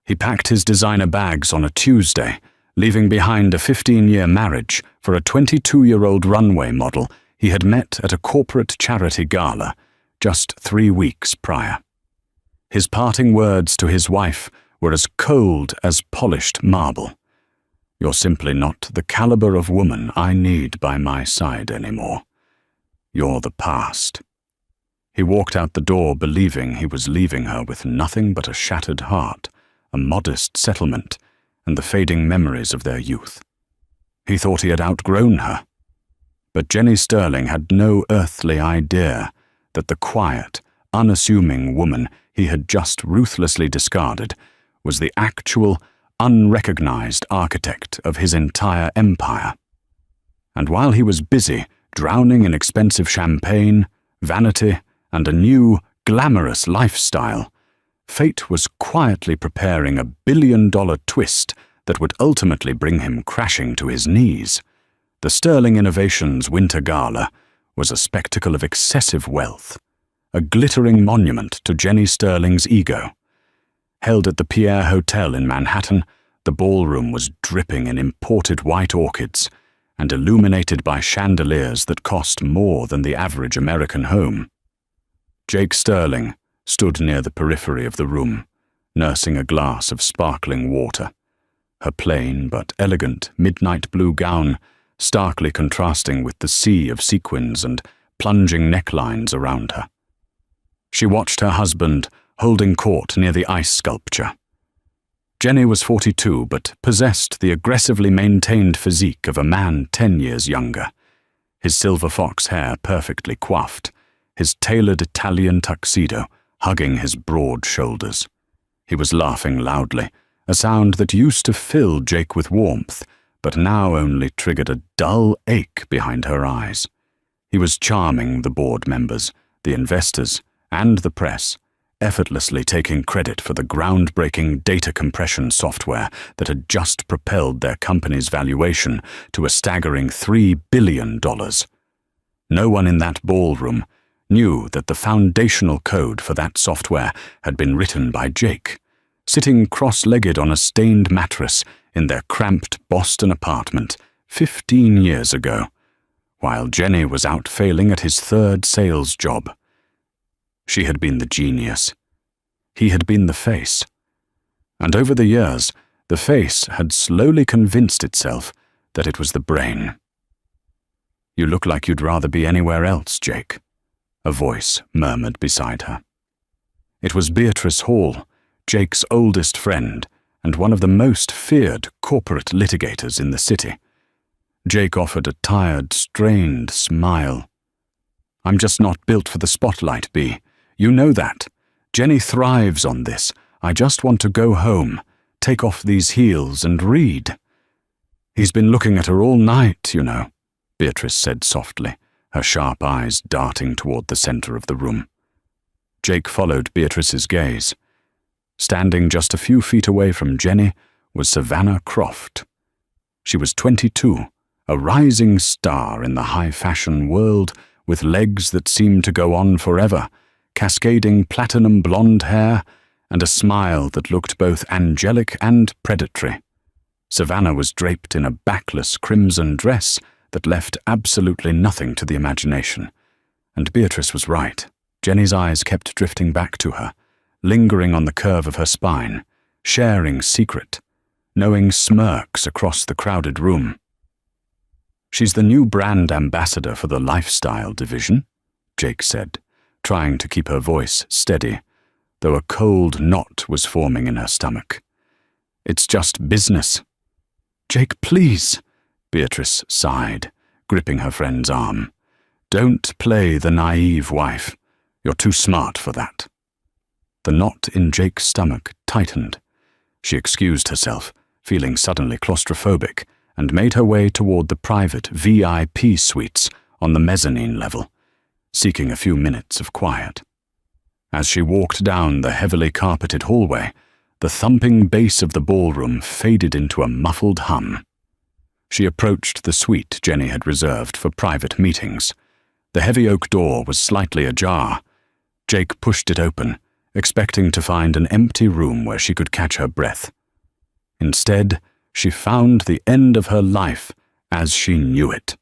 He packed his designer bags on a Tuesday, leaving behind a 15-year marriage for a 22-year-old runway model he had met at a corporate charity gala just 3 weeks prior. His parting words to his wife were as cold as polished marble. "You're simply not the caliber of woman I need by my side anymore. You're the past." He walked out the door believing he was leaving her with nothing but a shattered heart, a modest settlement, and the fading memories of their youth. He thought he had outgrown her. But Jenny Sterling had no earthly idea that the quiet, unassuming woman he had just ruthlessly discarded was the actual, unrecognized architect of his entire empire. And while he was busy drowning in expensive champagne, vanity, and a new, glamorous lifestyle, fate was quietly preparing a billion-dollar twist that would ultimately bring him crashing to his knees. The Sterling Innovations Winter Gala was a spectacle of excessive wealth, a glittering monument to Jenny Sterling's ego. Held at the Pierre Hotel in Manhattan, the ballroom was dripping in imported white orchids and illuminated by chandeliers that cost more than the average American home. Jake Sterling stood near the periphery of the room, nursing a glass of sparkling water, her plain but elegant midnight blue gown starkly contrasting with the sea of sequins and plunging necklines around her. She watched her husband holding court near the ice sculpture. Jenny was 42 but possessed the aggressively maintained physique of a man 10 years younger, his silver fox hair perfectly coiffed, his tailored Italian tuxedo hugging his broad shoulders. He was laughing loudly, a sound that used to fill Jake with warmth, but now only triggered a dull ache behind her eyes. He was charming the board members, the investors, and the press, effortlessly taking credit for the groundbreaking data compression software that had just propelled their company's valuation to a staggering $3 billion. No one in that ballroom knew that the foundational code for that software had been written by Jake, sitting cross-legged on a stained mattress in their cramped Boston apartment 15 years ago, while Jenny was out failing at his third sales job. She had been the genius. He had been the face. And over the years, the face had slowly convinced itself that it was the brain. "You look like you'd rather be anywhere else, Jake," a voice murmured beside her. It was Beatrice Hall, Jake's oldest friend, and one of the most feared corporate litigators in the city. Jake offered a tired, strained smile. "I'm just not built for the spotlight, Bea. You know that. Jenny thrives on this. I just want to go home, take off these heels and read." "He's been looking at her all night, you know," Beatrice said softly, her sharp eyes darting toward the center of the room. Jake followed Beatrice's gaze. Standing just a few feet away from Jenny was Savannah Croft. She was 22, a rising star in the high-fashion world, with legs that seemed to go on forever, cascading platinum blonde hair, and a smile that looked both angelic and predatory. Savannah was draped in a backless crimson dress that left absolutely nothing to the imagination. And Beatrice was right. Jenny's eyes kept drifting back to her, lingering on the curve of her spine, sharing secret, knowing smirks across the crowded room. "She's the new brand ambassador for the lifestyle division," Jake said, trying to keep her voice steady, though a cold knot was forming in her stomach. "It's just business." "Jake, please," Beatrice sighed, gripping her friend's arm. "Don't play the naive wife. You're too smart for that." The knot in Jake's stomach tightened. She excused herself, feeling suddenly claustrophobic, and made her way toward the private VIP suites on the mezzanine level, seeking a few minutes of quiet. As she walked down the heavily carpeted hallway, the thumping bass of the ballroom faded into a muffled hum. She approached the suite Jenny had reserved for private meetings. The heavy oak door was slightly ajar. Jake pushed it open, expecting to find an empty room where she could catch her breath. Instead, she found the end of her life as she knew it.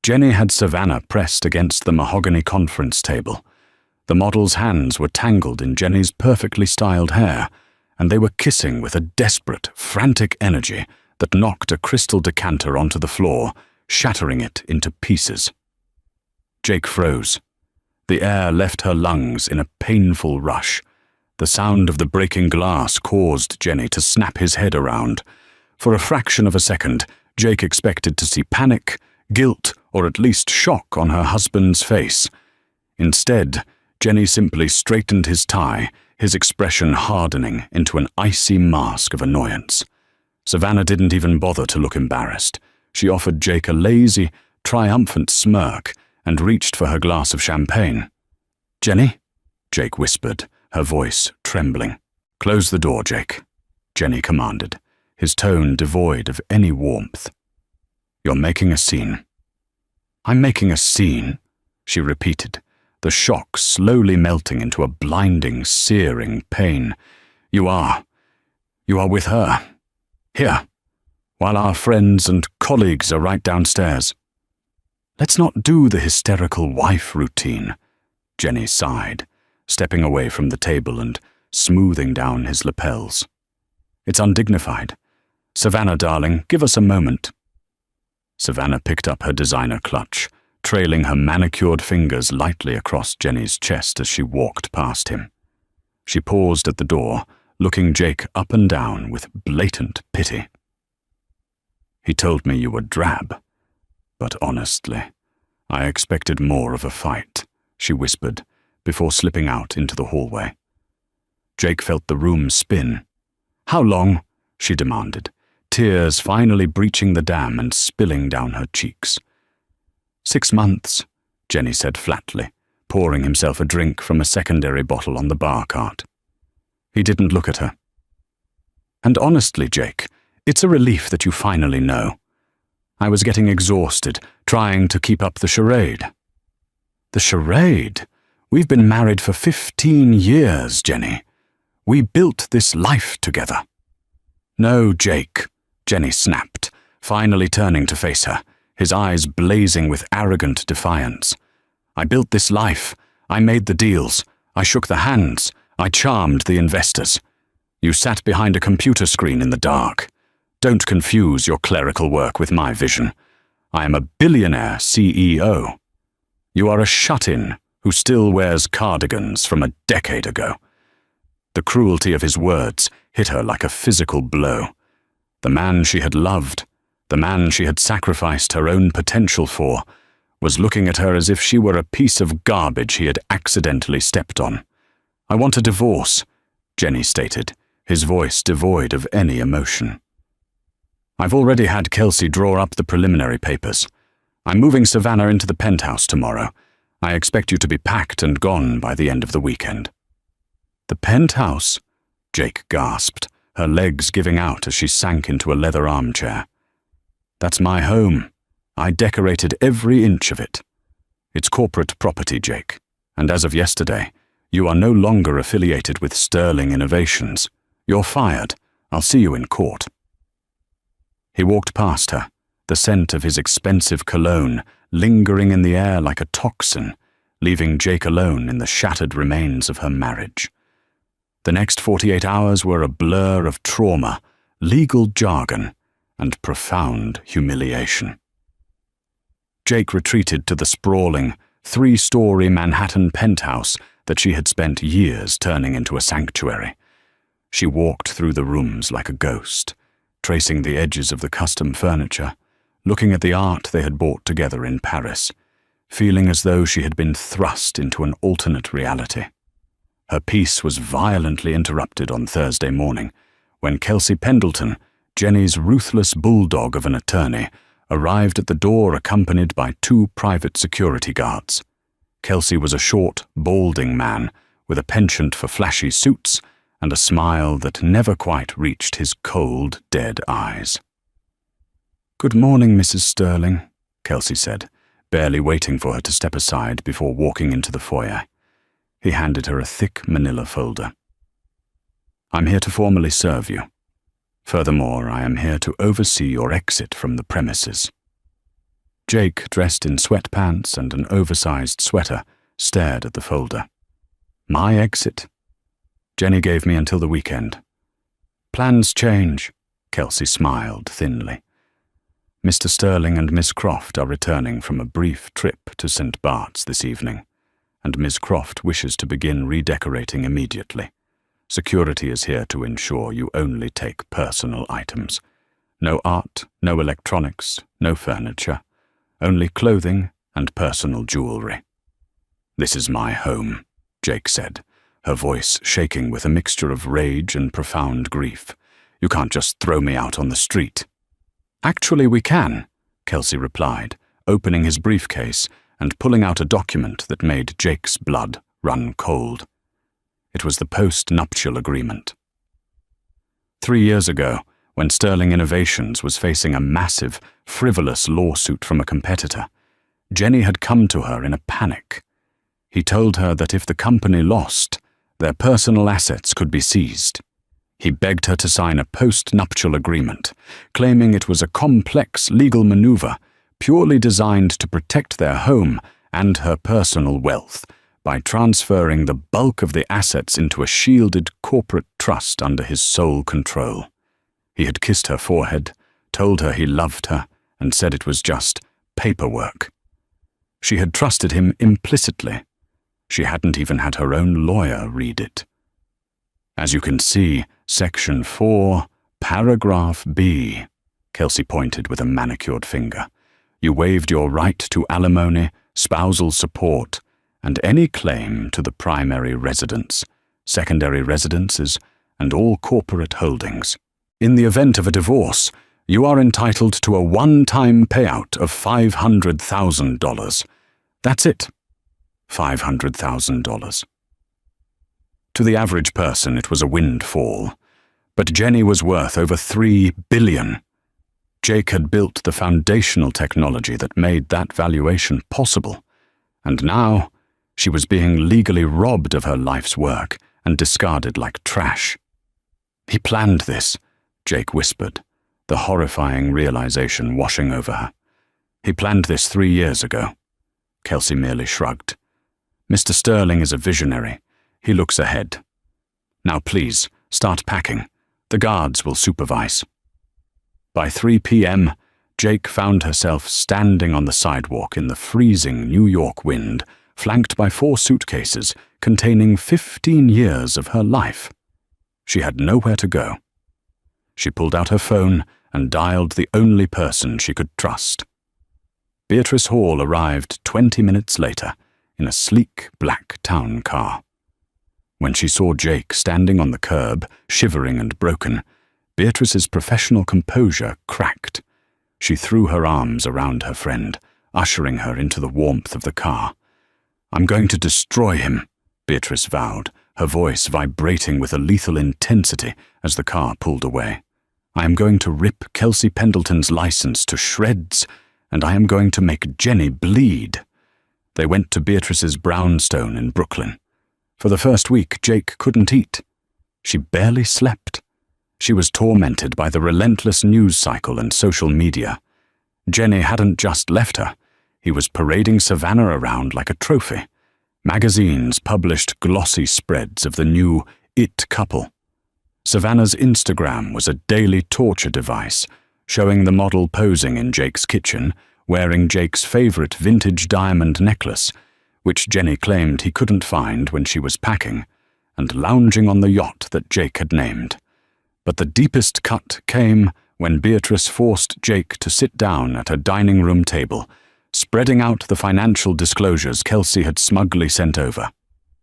Jenny had Savannah pressed against the mahogany conference table. The model's hands were tangled in Jenny's perfectly styled hair, and they were kissing with a desperate, frantic energy that knocked a crystal decanter onto the floor, shattering it into pieces. Jake froze. The air left her lungs in a painful rush. The sound of the breaking glass caused Jenny to snap his head around. For a fraction of a second, Jake expected to see panic, guilt, or at least shock on her husband's face. Instead, Jenny simply straightened his tie, his expression hardening into an icy mask of annoyance. Savannah didn't even bother to look embarrassed. She offered Jake a lazy, triumphant smirk and reached for her glass of champagne. "Jenny?" Jake whispered, her voice trembling. "Close the door, Jake," Jenny commanded, his tone devoid of any warmth. "You're making a scene." "I'm making a scene," she repeated, the shock slowly melting into a blinding, searing pain. You are with her. Here, while our friends and colleagues are right downstairs." "Let's not do the hysterical wife routine," Jenny sighed, stepping away from the table and smoothing down his lapels. "It's undignified. Savannah, darling, give us a moment." Savannah picked up her designer clutch, trailing her manicured fingers lightly across Jenny's chest as she walked past him. She paused at the door, looking Jake up and down with blatant pity. "He told me you were drab, but honestly, I expected more of a fight," she whispered, before slipping out into the hallway. Jake felt the room spin. "How long?" she demanded, tears finally breaching the dam and spilling down her cheeks. 6 months, Jenny said flatly, pouring himself a drink from a secondary bottle on the bar cart. He didn't look at her. "And honestly, Jake, it's a relief that you finally know. I was getting exhausted, trying to keep up the charade." "The charade? We've been married for 15 years, Jenny. We built this life together." "No, Jake," Jenny snapped, finally turning to face her, his eyes blazing with arrogant defiance. "I built this life. I made the deals. I shook the hands. I charmed the investors. You sat behind a computer screen in the dark. Don't confuse your clerical work with my vision. I am a billionaire CEO. You are a shut-in who still wears cardigans from a decade ago." The cruelty of his words hit her like a physical blow. The man she had loved, the man she had sacrificed her own potential for, was looking at her as if she were a piece of garbage he had accidentally stepped on. "I want a divorce," Jenny stated, his voice devoid of any emotion. "I've already had Kelsey draw up the preliminary papers. I'm moving Savannah into the penthouse tomorrow. I expect you to be packed and gone by the end of the weekend." "The penthouse?" Jake gasped, her legs giving out as she sank into a leather armchair. "That's my home. I decorated every inch of it. It's corporate property, Jake, and as of yesterday, you are no longer affiliated with Sterling Innovations. You're fired. I'll see you in court." He walked past her, the scent of his expensive cologne lingering in the air like a toxin, leaving Jake alone in the shattered remains of her marriage. The next 48 hours were a blur of trauma, legal jargon, and profound humiliation. Jake retreated to the sprawling, 3-story Manhattan penthouse that she had spent years turning into a sanctuary. She walked through the rooms like a ghost, tracing the edges of the custom furniture, looking at the art they had bought together in Paris, feeling as though she had been thrust into an alternate reality. Her peace was violently interrupted on Thursday morning, when Kelsey Pendleton, Jenny's ruthless bulldog of an attorney, arrived at the door accompanied by 2 private security guards. Kelsey was a short, balding man with a penchant for flashy suits and a smile that never quite reached his cold, dead eyes. "Good morning, Mrs. Sterling," Kelsey said, barely waiting for her to step aside before walking into the foyer. He handed her a thick manila folder. "I'm here to formally serve you. Furthermore, I am here to oversee your exit from the premises." Jake, dressed in sweatpants and an oversized sweater, stared at the folder. "My exit?" "Jenny gave me until the weekend." "Plans change," Kelsey smiled thinly. "Mr. Sterling and Miss Croft are returning from a brief trip to St. Bart's this evening, and Miss Croft wishes to begin redecorating immediately. Security is here to ensure you only take personal items. No art, no electronics, no furniture, only clothing and personal jewelry." "This is my home," Jake said, her voice shaking with a mixture of rage and profound grief. "You can't just throw me out on the street." "Actually, we can," Kelsey replied, opening his briefcase and pulling out a document that made Jake's blood run cold. It was the post-nuptial agreement. 3 years ago, when Sterling Innovations was facing a massive, frivolous lawsuit from a competitor, Jenny had come to her in a panic. He told her that if the company lost, their personal assets could be seized. He begged her to sign a post-nuptial agreement, claiming it was a complex legal maneuver purely designed to protect their home and her personal wealth by transferring the bulk of the assets into a shielded corporate trust under his sole control. He had kissed her forehead, told her he loved her, and said it was just paperwork. She had trusted him implicitly. She hadn't even had her own lawyer read it. "As you can see, Section 4, Paragraph B," Kelsey pointed with a manicured finger. "You waived your right to alimony, spousal support, and any claim to the primary residence, secondary residences, and all corporate holdings. In the event of a divorce, you are entitled to a one-time payout of $500,000. That's it. $500,000. To the average person, it was a windfall, but Jenny was worth over $3 billion. Jake had built the foundational technology that made that valuation possible, and now she was being legally robbed of her life's work and discarded like trash. "He planned this," Jake whispered, the horrifying realization washing over her. "He planned this 3 years ago." Kelsey merely shrugged. "Mr. Sterling is a visionary. He looks ahead. Now please, start packing. The guards will supervise." By 3 p.m., Jake found herself standing on the sidewalk in the freezing New York wind, flanked by 4 suitcases containing 15 years of her life. She had nowhere to go. She pulled out her phone and dialed the only person she could trust. Beatrice Hall arrived 20 minutes later in a sleek black town car. When she saw Jake standing on the curb, shivering and broken, Beatrice's professional composure cracked. She threw her arms around her friend, ushering her into the warmth of the car. "I'm going to destroy him," Beatrice vowed, her voice vibrating with a lethal intensity as the car pulled away. "I am going to rip Kelsey Pendleton's license to shreds, and I am going to make Jenny bleed." They went to Beatrice's brownstone in Brooklyn. For the first week, Jake couldn't eat. She barely slept. She was tormented by the relentless news cycle and social media. Jenny hadn't just left her. He was parading Savannah around like a trophy. Magazines published glossy spreads of the new it couple. Savannah's Instagram was a daily torture device, showing the model posing in Jake's kitchen, wearing Jake's favorite vintage diamond necklace, which Jenny claimed he couldn't find when she was packing, and lounging on the yacht that Jake had named. But the deepest cut came when Beatrice forced Jake to sit down at her dining room table, spreading out the financial disclosures Kelsey had smugly sent over.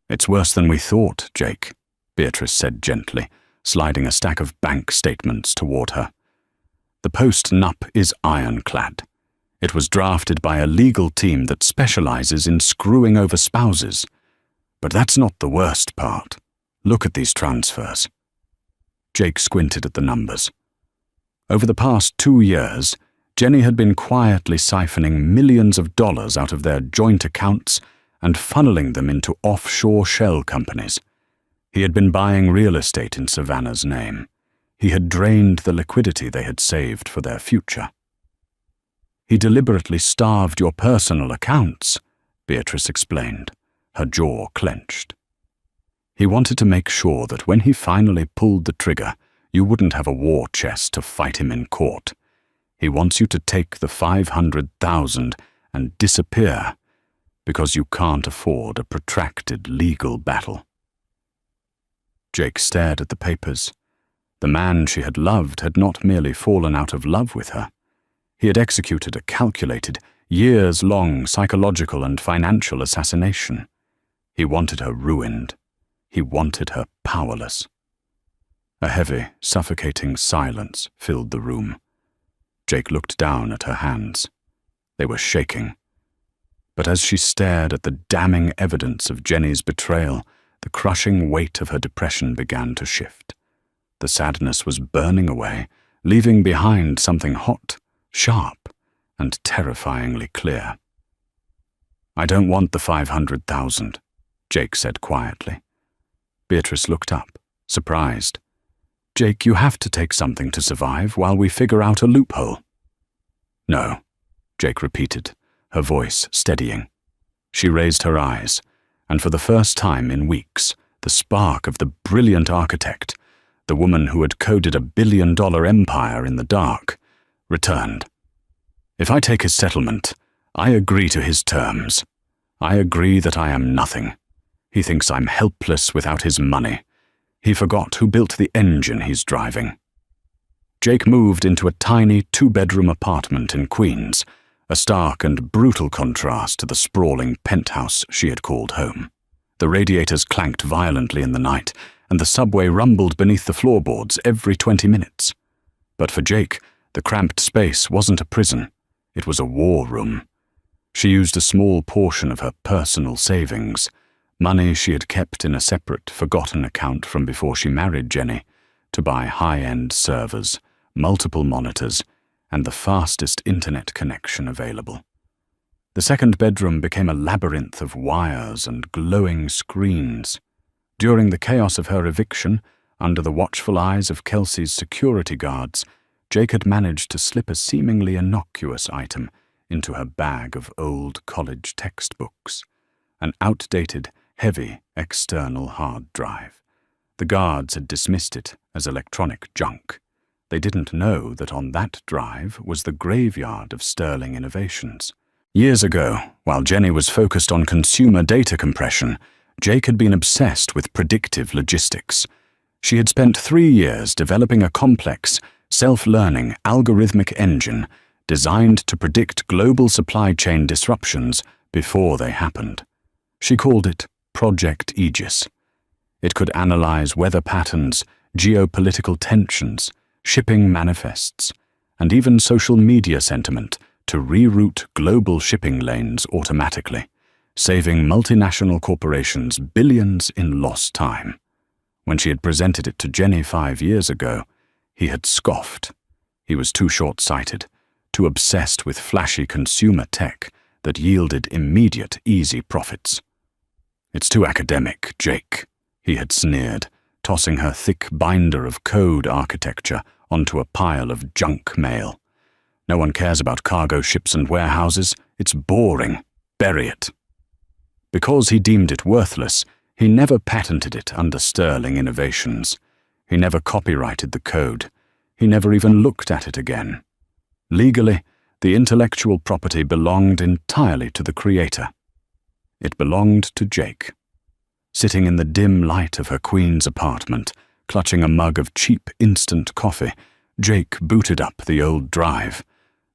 "It's worse than we thought, Jake," Beatrice said gently, sliding a stack of bank statements toward her. "The post-nup is ironclad. It was drafted by a legal team that specializes in screwing over spouses. But that's not the worst part. Look at these transfers." Jake squinted at the numbers. Over the past 2 years, Jenny had been quietly siphoning millions of dollars out of their joint accounts and funneling them into offshore shell companies. He had been buying real estate in Savannah's name. He had drained the liquidity they had saved for their future. "He deliberately starved your personal accounts," Beatrice explained, her jaw clenched. "He wanted to make sure that when he finally pulled the trigger, you wouldn't have a war chest to fight him in court. He wants you to take the 500,000 and disappear because you can't afford a protracted legal battle." Jake stared at the papers. The man she had loved had not merely fallen out of love with her. He had executed a calculated, years-long psychological and financial assassination. He wanted her ruined. He wanted her powerless. A heavy, suffocating silence filled the room. Jake looked down at her hands. They were shaking. But as she stared at the damning evidence of Jenny's betrayal, the crushing weight of her depression began to shift. The sadness was burning away, leaving behind something hot, sharp, and terrifyingly clear. "I don't want the 500,000, Jake said quietly. Beatrice looked up, surprised. "Jake, you have to take something to survive while we figure out a loophole." "No," Jake repeated, her voice steadying. She raised her eyes, and for the first time in weeks, the spark of the brilliant architect, the woman who had coded a billion-dollar empire in the dark, returned. "If I take his settlement, I agree to his terms. I agree that I am nothing. He thinks I'm helpless without his money. He forgot who built the engine he's driving." Jake moved into a tiny two-bedroom apartment in Queens, a stark and brutal contrast to the sprawling penthouse she had called home. The radiators clanked violently in the night, and the subway rumbled beneath the floorboards every 20 minutes. But for Jake, the cramped space wasn't a prison. It was a war room. She used a small portion of her personal savings, money she had kept in a separate, forgotten account from before she married Jenny, to buy high-end servers, multiple monitors, and the fastest internet connection available. The second bedroom became a labyrinth of wires and glowing screens. During the chaos of her eviction, under the watchful eyes of Kelsey's security guards, Jake had managed to slip a seemingly innocuous item into her bag of old college textbooks, an outdated, heavy external hard drive. The guards had dismissed it as electronic junk. They didn't know that on that drive was the graveyard of sterling innovations. Years ago, while Jenny was focused on consumer data compression, Jake had been obsessed with predictive logistics. She had spent 3 years developing a complex, self-learning algorithmic engine designed to predict global supply chain disruptions before they happened. She called it Project Aegis. It could analyze weather patterns, geopolitical tensions, shipping manifests, and even social media sentiment to reroute global shipping lanes automatically, saving multinational corporations billions in lost time. When she had presented it to Jenny 5 years ago, he had scoffed. He was too short-sighted, too obsessed with flashy consumer tech that yielded immediate, easy profits. "It's too academic, Jake," he had sneered, tossing her thick binder of code architecture onto a pile of junk mail. "No one cares about cargo ships and warehouses. It's boring. Bury it." Because he deemed it worthless, he never patented it under Sterling Innovations. He never copyrighted the code. He never even looked at it again. Legally, the intellectual property belonged entirely to the creator. It belonged to Jake. Sitting in the dim light of her Queen's apartment, clutching a mug of cheap instant coffee, Jake booted up the old drive.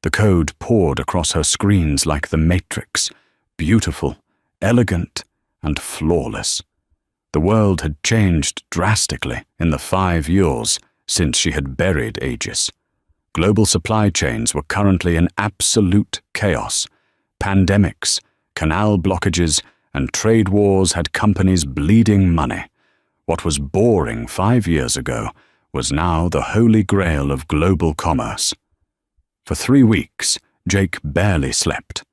The code poured across her screens like the Matrix, beautiful, elegant, and flawless. The world had changed drastically in the 5 years since she had buried Aegis. Global supply chains were currently in absolute chaos. Pandemics, canal blockages, and trade wars had companies bleeding money. What was boring 5 years ago was now the holy grail of global commerce. For 3 weeks, Jake barely slept.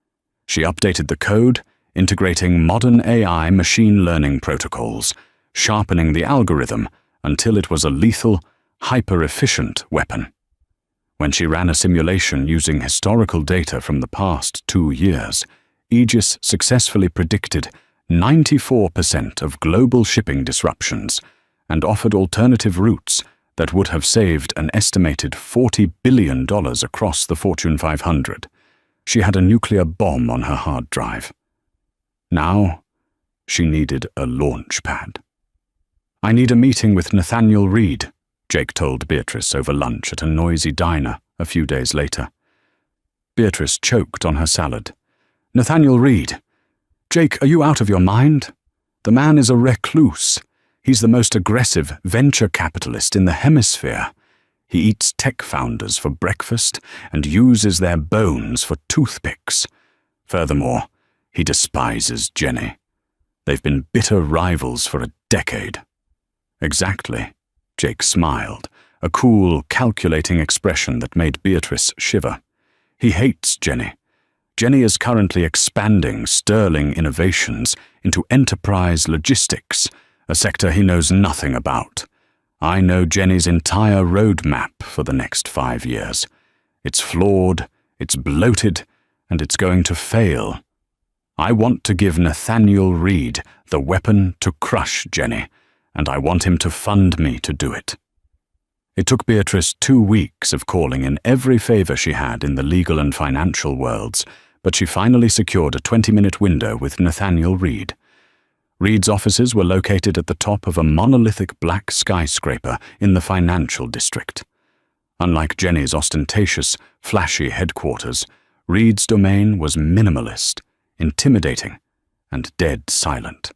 She updated the code, integrating modern AI machine learning protocols, sharpening the algorithm until it was a lethal, hyper-efficient weapon. When she ran a simulation using historical data from the past 2 years, Aegis successfully predicted 94% of global shipping disruptions and offered alternative routes that would have saved an estimated $40 billion across the Fortune 500. She had a nuclear bomb on her hard drive. Now, she needed a launch pad. "I need a meeting with Nathaniel Reed," Jake told Beatrice over lunch at a noisy diner a few days later. Beatrice choked on her salad. "Nathaniel Reed? Jake, are you out of your mind? The man is a recluse. He's the most aggressive venture capitalist in the hemisphere. He eats tech founders for breakfast and uses their bones for toothpicks. Furthermore, he despises Jenny. They've been bitter rivals for a decade." "Exactly," Jake smiled, a cool, calculating expression that made Beatrice shiver. "He hates Jenny. Jenny is currently expanding Sterling Innovations into enterprise logistics, a sector he knows nothing about. I know Jenny's entire roadmap for the next 5 years. It's flawed, it's bloated, and it's going to fail. I want to give Nathaniel Reed the weapon to crush Jenny, and I want him to fund me to do it." It took Beatrice 2 weeks of calling in every favor she had in the legal and financial worlds, but she finally secured a 20-minute window with Nathaniel Reed. Reed's offices were located at the top of a monolithic black skyscraper in the financial district. Unlike Jenny's ostentatious, flashy headquarters, Reed's domain was minimalist, intimidating, and dead silent.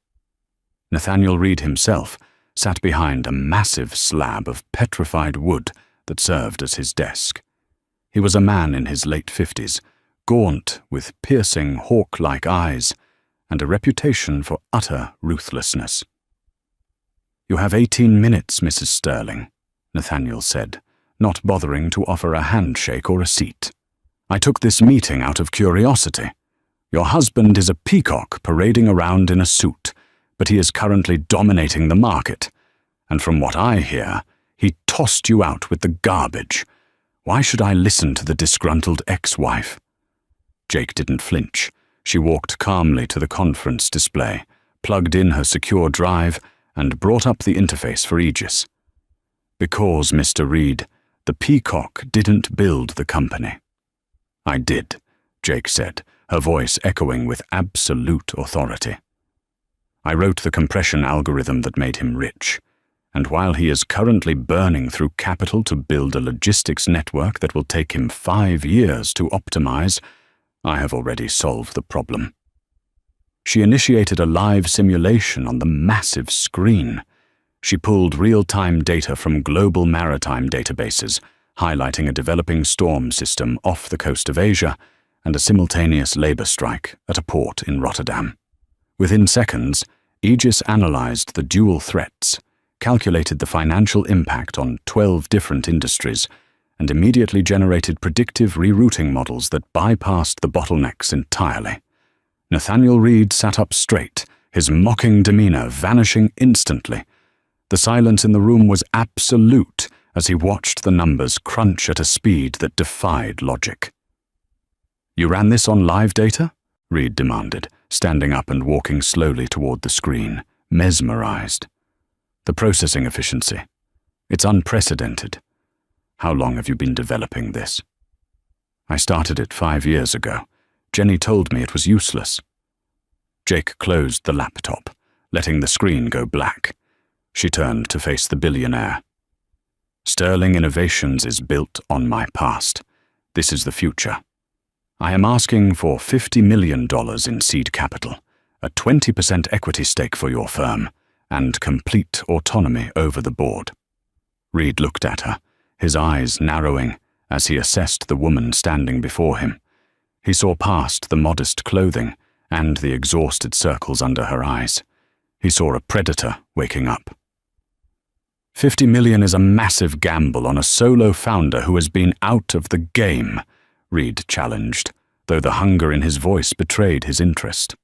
Nathaniel Reed himself sat behind a massive slab of petrified wood that served as his desk. He was a man in his late 50s, gaunt with piercing hawk-like eyes, and a reputation for utter ruthlessness. "You have 18 minutes, Mrs. Sterling," Nathaniel said, not bothering to offer a handshake or a seat. "I took this meeting out of curiosity. Your husband is a peacock parading around in a suit, but he is currently dominating the market, and from what I hear, he tossed you out with the garbage. Why should I listen to the disgruntled ex-wife?" Jake didn't flinch. She walked calmly to the conference display, plugged in her secure drive, and brought up the interface for Aegis. "Because, Mr. Reed, the peacock didn't build the company." "I did," Jake said, her voice echoing with absolute authority. "I wrote the compression algorithm that made him rich, and while he is currently burning through capital to build a logistics network that will take him 5 years to optimize, I have already solved the problem." She initiated a live simulation on the massive screen. She pulled real-time data from global maritime databases, highlighting a developing storm system off the coast of Asia and a simultaneous labor strike at a port in Rotterdam. Within seconds, Aegis analyzed the dual threats, calculated the financial impact on 12 different industries, and immediately generated predictive rerouting models that bypassed the bottlenecks entirely. Nathaniel Reed sat up straight, his mocking demeanor vanishing instantly. The silence in the room was absolute as he watched the numbers crunch at a speed that defied logic. "You ran this on live data?" Reed demanded, standing up and walking slowly toward the screen, mesmerized. "The processing efficiency. It's unprecedented. How long have you been developing this?" "I started it 5 years ago. Jenny told me it was useless." Jake closed the laptop, letting the screen go black. She turned to face the billionaire. "Sterling Innovations is built on my past. This is the future. I am asking for $50 million in seed capital, a 20% equity stake for your firm, and complete autonomy over the board." Reed looked at her, his eyes narrowing as he assessed the woman standing before him. He saw past the modest clothing and the exhausted circles under her eyes. He saw a predator waking up. $50 million is a massive gamble on a solo founder who has been out of the game, Reed challenged, though the hunger in his voice betrayed his interest.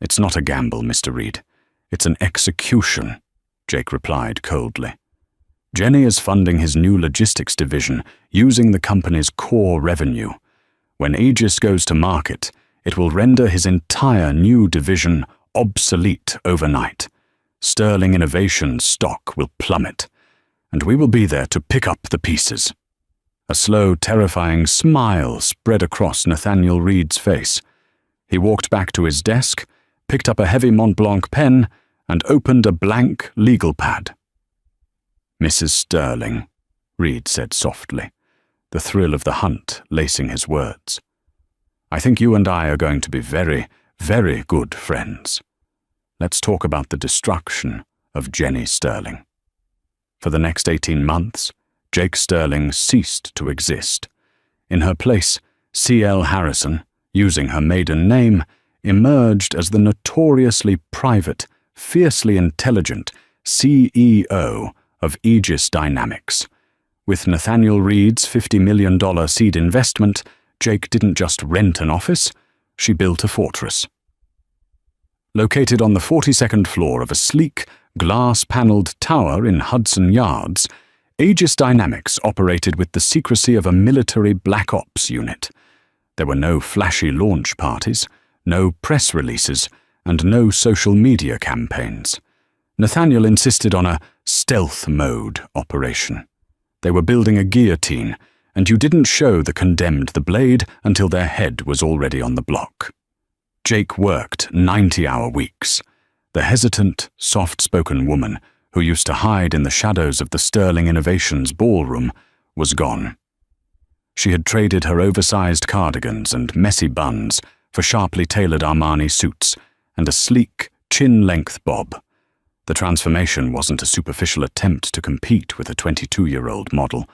It's not a gamble, Mr. Reed. It's an execution, Jake replied coldly. Jenny is funding his new logistics division using the company's core revenue. When Aegis goes to market, it will render his entire new division obsolete overnight. Sterling Innovations' stock will plummet, and we will be there to pick up the pieces. A slow, terrifying smile spread across Nathaniel Reed's face. He walked back to his desk, picked up a heavy Mont Blanc pen, and opened a blank legal pad. Mrs. Sterling, Reed said softly, the thrill of the hunt lacing his words. I think you and I are going to be very, very good friends. Let's talk about the destruction of Jenny Sterling. For the next 18 months, Jake Sterling ceased to exist. In her place, C.L. Harrison, using her maiden name, emerged as the notoriously private, fiercely intelligent CEO of Aegis Dynamics. With Nathaniel Reed's $50 million seed investment, Jake didn't just rent an office, she built a fortress. Located on the 42nd floor of a sleek, glass-paneled tower in Hudson Yards, Aegis Dynamics operated with the secrecy of a military black ops unit. There were no flashy launch parties, no press releases, and no social media campaigns. Nathaniel insisted on a stealth mode operation. They were building a guillotine, and you didn't show the condemned the blade until their head was already on the block. Jake worked 90-hour weeks. The hesitant, soft-spoken woman who used to hide in the shadows of the Sterling Innovations ballroom was gone. She had traded her oversized cardigans and messy buns for sharply tailored Armani suits and a sleek, chin-length bob. The transformation wasn't a superficial attempt to compete with a 22-year-old model.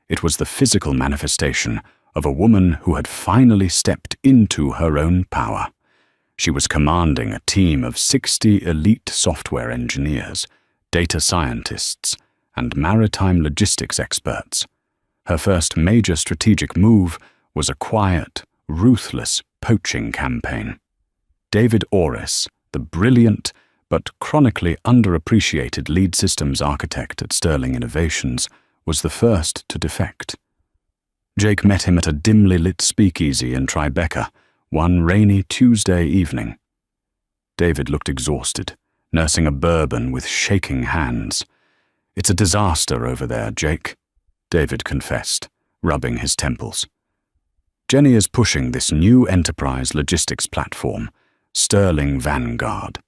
It was the physical manifestation of a woman who had finally stepped into her own power. She was commanding a team of 60 elite software engineers, data scientists, and maritime logistics experts. Her first major strategic move was a quiet, ruthless poaching campaign. David Orris, the brilliant but chronically underappreciated lead systems architect at Sterling Innovations, was the first to defect. Jake met him at a dimly lit speakeasy in Tribeca one rainy Tuesday evening. David looked exhausted, nursing a bourbon with shaking hands. It's a disaster over there, Jake, David confessed, rubbing his temples. Jenny is pushing this new enterprise logistics platform, Sterling Vanguard.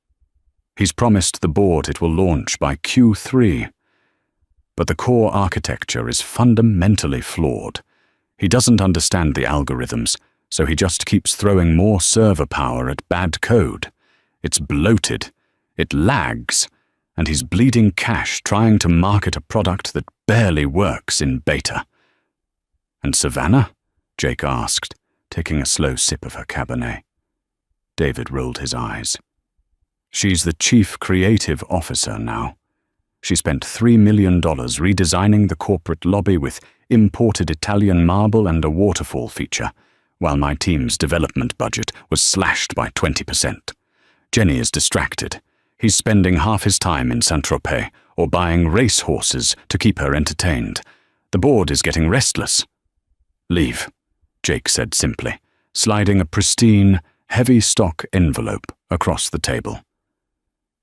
He's promised the board it will launch by Q3. But the core architecture is fundamentally flawed. He doesn't understand the algorithms, so he just keeps throwing more server power at bad code. It's bloated, it lags, and he's bleeding cash trying to market a product that barely works in beta. And Savannah? Jake asked, taking a slow sip of her Cabernet. David rolled his eyes. She's the chief creative officer now. She spent $3 million redesigning the corporate lobby with imported Italian marble and a waterfall feature, while my team's development budget was slashed by 20%. Jenny is distracted. He's spending half his time in Saint-Tropez or buying race horses to keep her entertained. The board is getting restless. Leave, Jake said simply, sliding a pristine, heavy stock envelope across the table.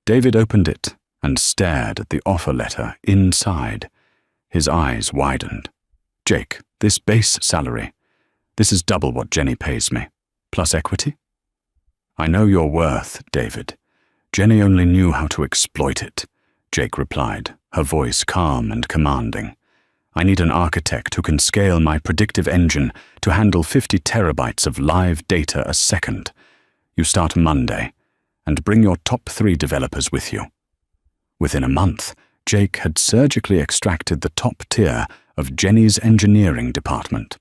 David opened it and stared at the offer letter inside. His eyes widened. Jake, this base salary, this is double what Jenny pays me, plus equity? I know your worth, David. Jenny only knew how to exploit it, Jake replied, her voice calm and commanding. I need an architect who can scale my predictive engine to handle 50 terabytes of live data a second. You start Monday, and bring your top 3 developers with you. Within a month, Jake had surgically extracted the top tier of Jenny's engineering department.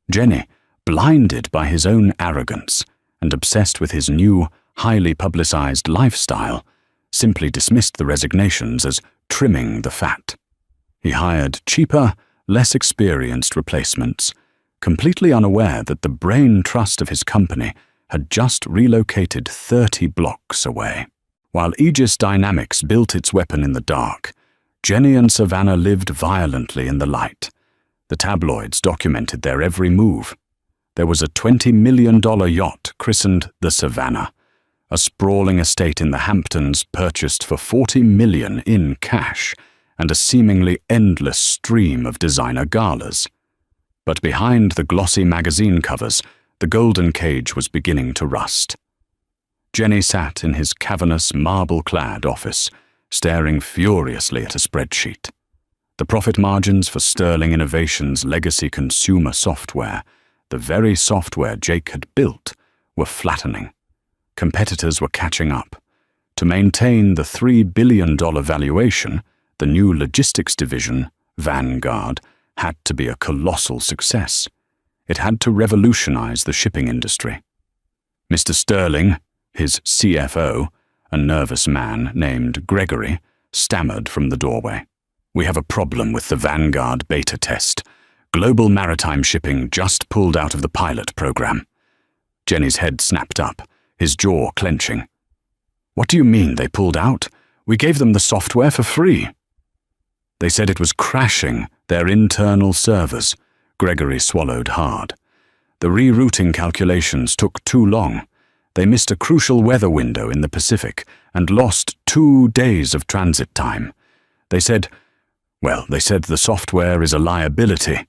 Jenny, blinded by his own arrogance and obsessed with his new, highly publicized lifestyle, simply dismissed the resignations as trimming the fat. He hired cheaper, less experienced replacements, completely unaware that the brain trust of his company had just relocated 30 blocks away. While Aegis Dynamics built its weapon in the dark, Jenny and Savannah lived violently in the light. The tabloids documented their every move. There was a $20 million yacht christened the Savannah, a sprawling estate in the Hamptons purchased for $40 million in cash, and a seemingly endless stream of designer galas. But behind the glossy magazine covers, the golden cage was beginning to rust. Jenny sat in his cavernous, marble-clad office, staring furiously at a spreadsheet. The profit margins for Sterling Innovations' legacy consumer software, the very software Jake had built, were flattening. Competitors were catching up. To maintain the $3 billion valuation, the new logistics division, Vanguard, had to be a colossal success. It had to revolutionize the shipping industry. Mr. Sterling, his CFO, a nervous man named Gregory, stammered from the doorway. "We have a problem with the Vanguard beta test. Global maritime shipping just pulled out of the pilot program." Jenny's head snapped up, his jaw clenching. "What do you mean they pulled out? We gave them the software for free." "They said it was crashing their internal servers." Gregory swallowed hard. "The rerouting calculations took too long. They missed a crucial weather window in the Pacific and lost 2 days of transit time. They said the software is a liability."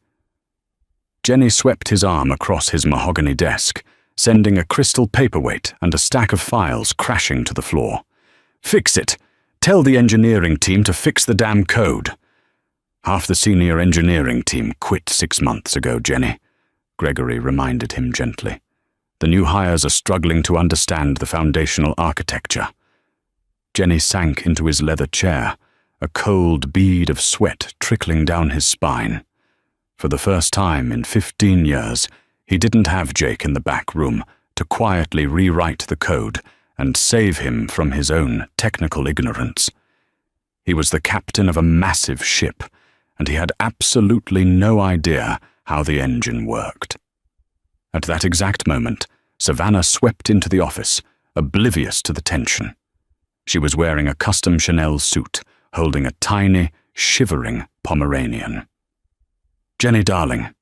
Jenny swept his arm across his mahogany desk, sending a crystal paperweight and a stack of files crashing to the floor. "Fix it! Tell the engineering team to fix the damn code." "Half the senior engineering team quit 6 months ago, Jenny," Gregory reminded him gently. "The new hires are struggling to understand the foundational architecture." Jenny sank into his leather chair, a cold bead of sweat trickling down his spine. For the first time in 15 years, he didn't have Jake in the back room to quietly rewrite the code and save him from his own technical ignorance. He was the captain of a massive ship, and he had absolutely no idea how the engine worked. At that exact moment, Savannah swept into the office, oblivious to the tension. She was wearing a custom Chanel suit, holding a tiny, shivering Pomeranian. "Jenny, darling,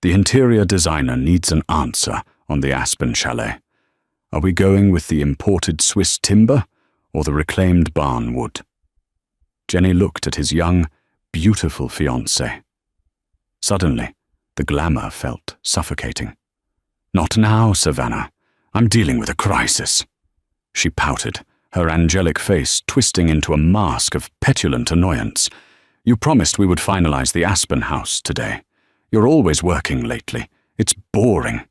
the interior designer needs an answer on the Aspen chalet. Are we going with the imported Swiss timber or the reclaimed barn wood?" Jenny looked at his young, beautiful fiancée. Suddenly, the glamour felt suffocating. "Not now, Savannah. I'm dealing with a crisis." She pouted, her angelic face twisting into a mask of petulant annoyance. "You promised we would finalize the Aspen house today. You're always working lately. It's boring."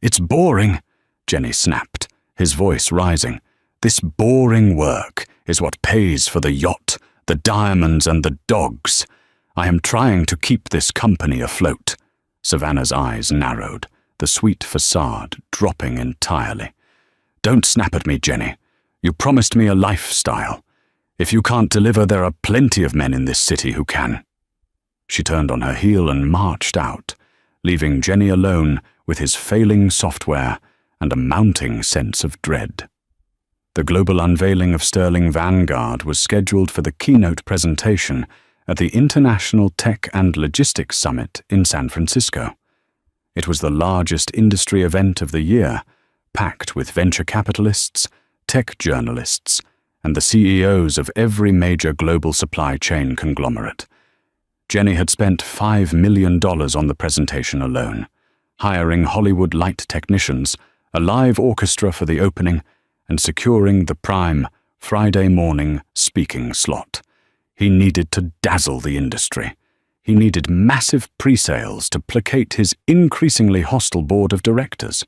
"It's boring," Jenny snapped, his voice rising. "This boring work is what pays for the yacht, the diamonds, and the dogs. I am trying to keep this company afloat." Savannah's eyes narrowed, the sweet facade dropping entirely. "Don't snap at me, Jenny. You promised me a lifestyle. If you can't deliver, there are plenty of men in this city who can." She turned on her heel and marched out, leaving Jenny alone with his failing software and a mounting sense of dread. The global unveiling of Sterling Vanguard was scheduled for the keynote presentation at the International Tech and Logistics Summit in San Francisco. It was the largest industry event of the year, packed with venture capitalists, tech journalists, and the CEOs of every major global supply chain conglomerate. Jenny had spent $5 million on the presentation alone, hiring Hollywood light technicians, a live orchestra for the opening, and securing the prime Friday morning speaking slot. He needed to dazzle the industry. He needed massive pre-sales to placate his increasingly hostile board of directors.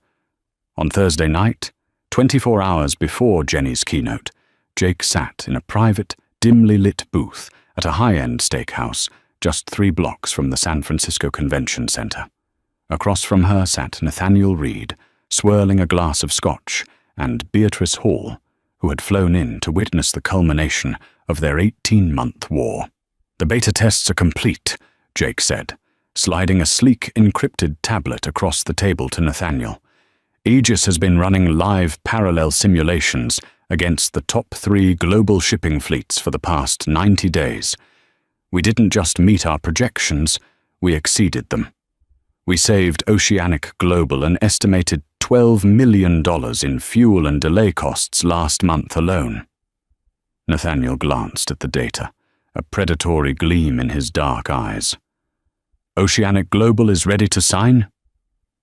On Thursday night, 24 hours before Jenny's keynote, Jake sat in a private, dimly lit booth at a high-end steakhouse just 3 blocks from the San Francisco Convention Center. Across from her sat Nathaniel Reed, swirling a glass of scotch, and Beatrice Hall, who had flown in to witness the culmination of their 18-month war. "The beta tests are complete," Jake said, sliding a sleek encrypted tablet across the table to Nathaniel. Aegis has been running live parallel simulations against the top 3 global shipping fleets for the past 90 days. We didn't just meet our projections, we exceeded them. We saved Oceanic Global an estimated $12 million in fuel and delay costs last month alone. Nathaniel glanced at the data, a predatory gleam in his dark eyes. Oceanic Global is ready to sign?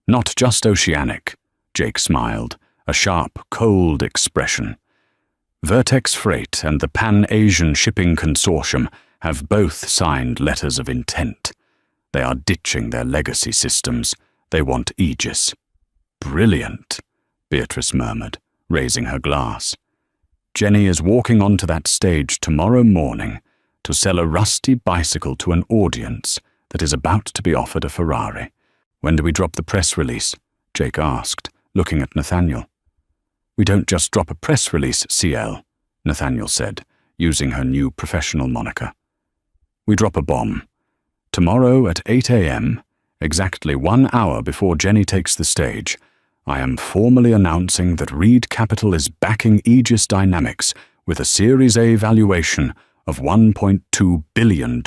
Not just Oceanic, Jake smiled, a sharp, cold expression. Vertex Freight and the Pan-Asian Shipping Consortium have both signed letters of intent. They are ditching their legacy systems. They want Aegis. Brilliant, Beatrice murmured, raising her glass. Jenny is walking onto that stage tomorrow morning to sell a rusty bicycle to an audience that is about to be offered a Ferrari. When do we drop the press release? Jake asked, looking at Nathaniel. We don't just drop a press release, CL, Nathaniel said, using her new professional moniker. We drop a bomb. Tomorrow at 8 a.m., exactly 1 hour before Jenny takes the stage, I am formally announcing that Reed Capital is backing Aegis Dynamics with a Series A valuation of $1.2 billion.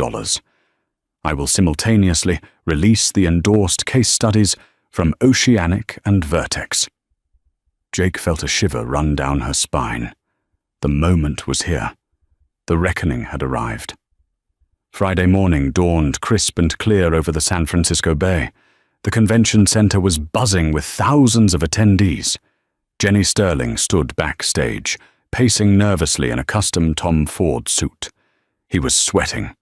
I will simultaneously release the endorsed case studies from Oceanic and Vertex. Jake felt a shiver run down her spine. The moment was here. The reckoning had arrived. Friday morning dawned crisp and clear over the San Francisco Bay. The convention center was buzzing with thousands of attendees. Jenny Sterling stood backstage, pacing nervously in a custom Tom Ford suit. He was sweating.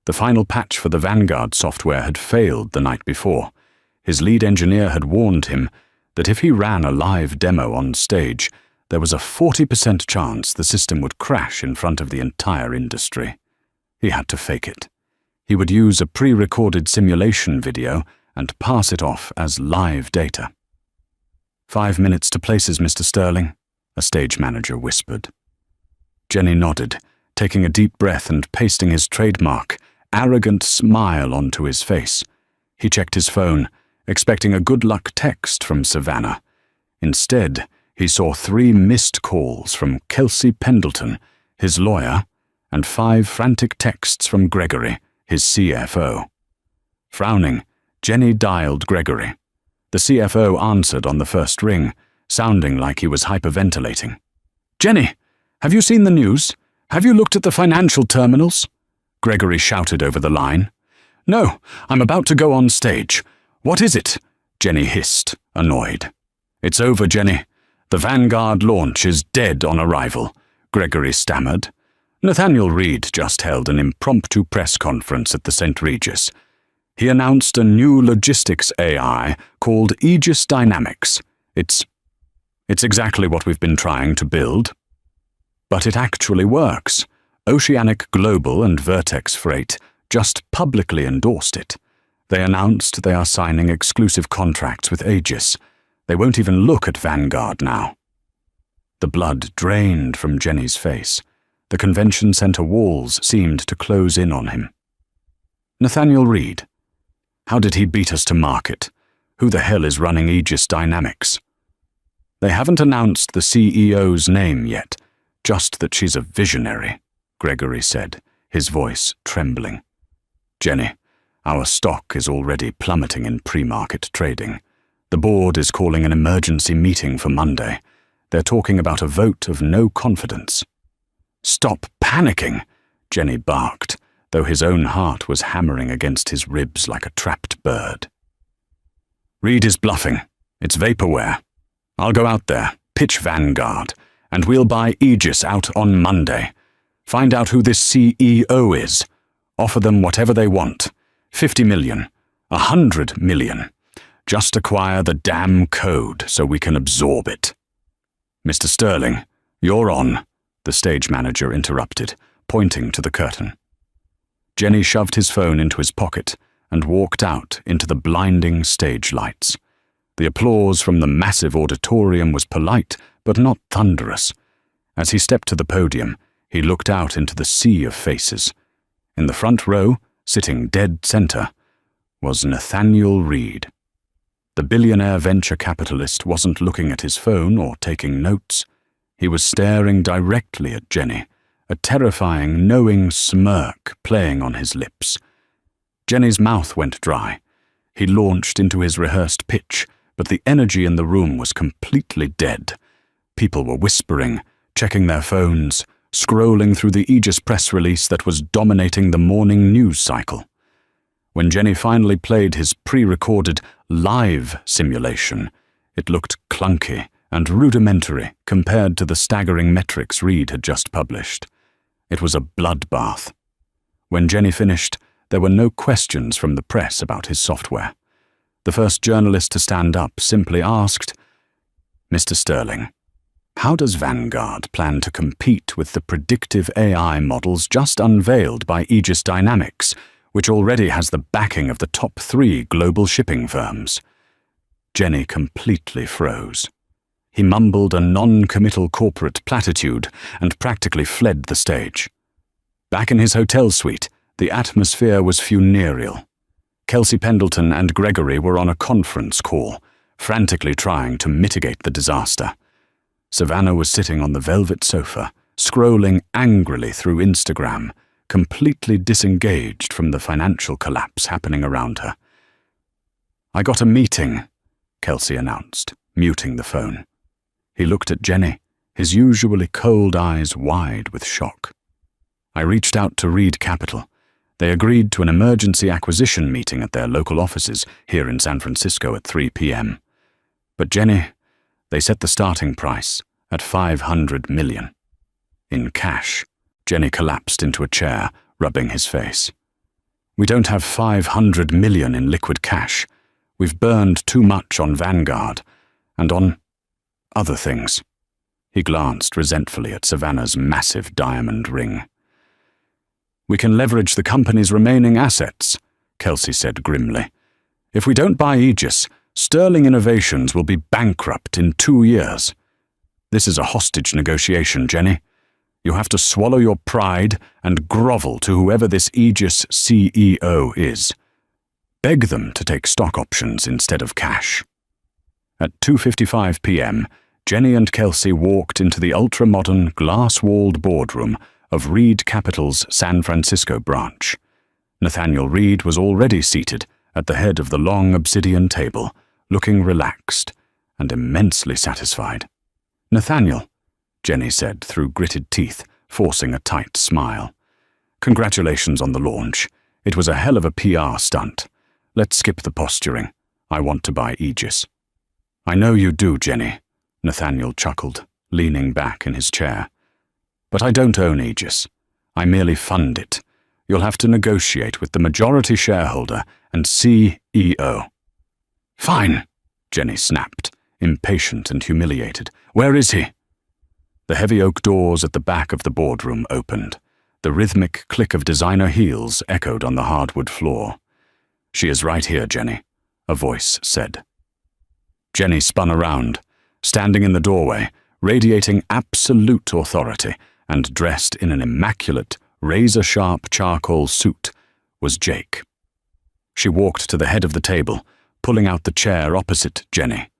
The final patch for the Vanguard software had failed the night before. His lead engineer had warned him that if he ran a live demo on stage, there was a 40% chance the system would crash in front of the entire industry. He had to fake it. He would use a pre-recorded simulation video and pass it off as live data. 5 minutes to places, Mr. Sterling, a stage manager whispered. Jenny nodded, taking a deep breath and pasting his trademark, arrogant smile onto his face. He checked his phone, expecting a good luck text from Savannah. Instead, he saw 3 missed calls from Kelsey Pendleton, his lawyer, and 5 frantic texts from Gregory, his CFO. Frowning, Jenny dialed Gregory. The CFO answered on the first ring, sounding like he was hyperventilating. "Jenny, have you seen the news? Have you looked at the financial terminals?" Gregory shouted over the line. "No, I'm about to go on stage. What is it?" Jenny hissed, annoyed. "It's over, Jenny. The Vanguard launch is dead on arrival," Gregory stammered. Nathaniel Reed just held an impromptu press conference at the St. Regis. He announced a new logistics AI called Aegis Dynamics. It's exactly what we've been trying to build. But it actually works. Oceanic Global and Vertex Freight just publicly endorsed it. They announced they are signing exclusive contracts with Aegis. They won't even look at Vanguard now. The blood drained from Jenny's face. The convention center walls seemed to close in on him. Nathaniel Reed. How did he beat us to market? Who the hell is running Aegis Dynamics? They haven't announced the CEO's name yet, just that she's a visionary, Gregory said, his voice trembling. Jenny, our stock is already plummeting in pre-market trading. The board is calling an emergency meeting for Monday. They're talking about a vote of no confidence. "Stop panicking," Jenny barked, though his own heart was hammering against his ribs like a trapped bird. "Reed is bluffing. It's vaporware. I'll go out there, pitch Vanguard, and we'll buy Aegis out on Monday. Find out who this CEO is. Offer them whatever they want. 50 million, 100 million. Just acquire the damn code so we can absorb it." "Mr. Sterling, you're on," the stage manager interrupted, pointing to the curtain. Jenny shoved his phone into his pocket and walked out into the blinding stage lights. The applause from the massive auditorium was polite, but not thunderous. As he stepped to the podium, he looked out into the sea of faces. In the front row, sitting dead center, was Nathaniel Reed. The billionaire venture capitalist wasn't looking at his phone or taking notes. He was staring directly at Jenny, a terrifying, knowing smirk playing on his lips. Jenny's mouth went dry. He launched into his rehearsed pitch, but the energy in the room was completely dead. People were whispering, checking their phones, scrolling through the Aegis press release that was dominating the morning news cycle. When Jenny finally played his pre-recorded live simulation, it looked clunky and rudimentary compared to the staggering metrics Reed had just published. It was a bloodbath. When Jenny finished, there were no questions from the press about his software. The first journalist to stand up simply asked, "Mr. Sterling, how does Vanguard plan to compete with the predictive AI models just unveiled by Aegis Dynamics, which already has the backing of the top 3 global shipping firms?" Jenny completely froze. He mumbled a non-committal corporate platitude and practically fled the stage. Back in his hotel suite, the atmosphere was funereal. Kelsey Pendleton and Gregory were on a conference call, frantically trying to mitigate the disaster. Savannah was sitting on the velvet sofa, scrolling angrily through Instagram, completely disengaged from the financial collapse happening around her. "I got a meeting," Kelsey announced, muting the phone. He looked at Jenny, his usually cold eyes wide with shock. "I reached out to Reed Capital. They agreed to an emergency acquisition meeting at their local offices here in San Francisco at 3 p.m. But Jenny, they set the starting price at $500 million. In cash." Jenny collapsed into a chair, rubbing his face. "We don't have $500 million in liquid cash. We've burned too much on Vanguard, and on other things." He glanced resentfully at Savannah's massive diamond ring. "We can leverage the company's remaining assets," Kelsey said grimly. "If we don't buy Aegis, Sterling Innovations will be bankrupt in 2 years. This is a hostage negotiation, Jenny. You have to swallow your pride and grovel to whoever this Aegis CEO is. Beg them to take stock options instead of cash." At 2:55 p.m., Jenny and Kelsey walked into the ultra-modern, glass-walled boardroom of Reed Capital's San Francisco branch. Nathaniel Reed was already seated at the head of the long obsidian table, looking relaxed and immensely satisfied. "Nathaniel," Jenny said through gritted teeth, forcing a tight smile. "Congratulations on the launch. It was a hell of a PR stunt. Let's skip the posturing. I want to buy Aegis." "I know you do, Jenny," Nathaniel chuckled, leaning back in his chair. "But I don't own Aegis. I merely fund it. You'll have to negotiate with the majority shareholder and CEO." "Fine," Jenny snapped, impatient and humiliated. "Where is he?" The heavy oak doors at the back of the boardroom opened. The rhythmic click of designer heels echoed on the hardwood floor. "She is right here, Jenny," a voice said. Jenny spun around. Standing in the doorway, radiating absolute authority and dressed in an immaculate, razor-sharp charcoal suit, was Jake. She walked to the head of the table, pulling out the chair opposite Jenny.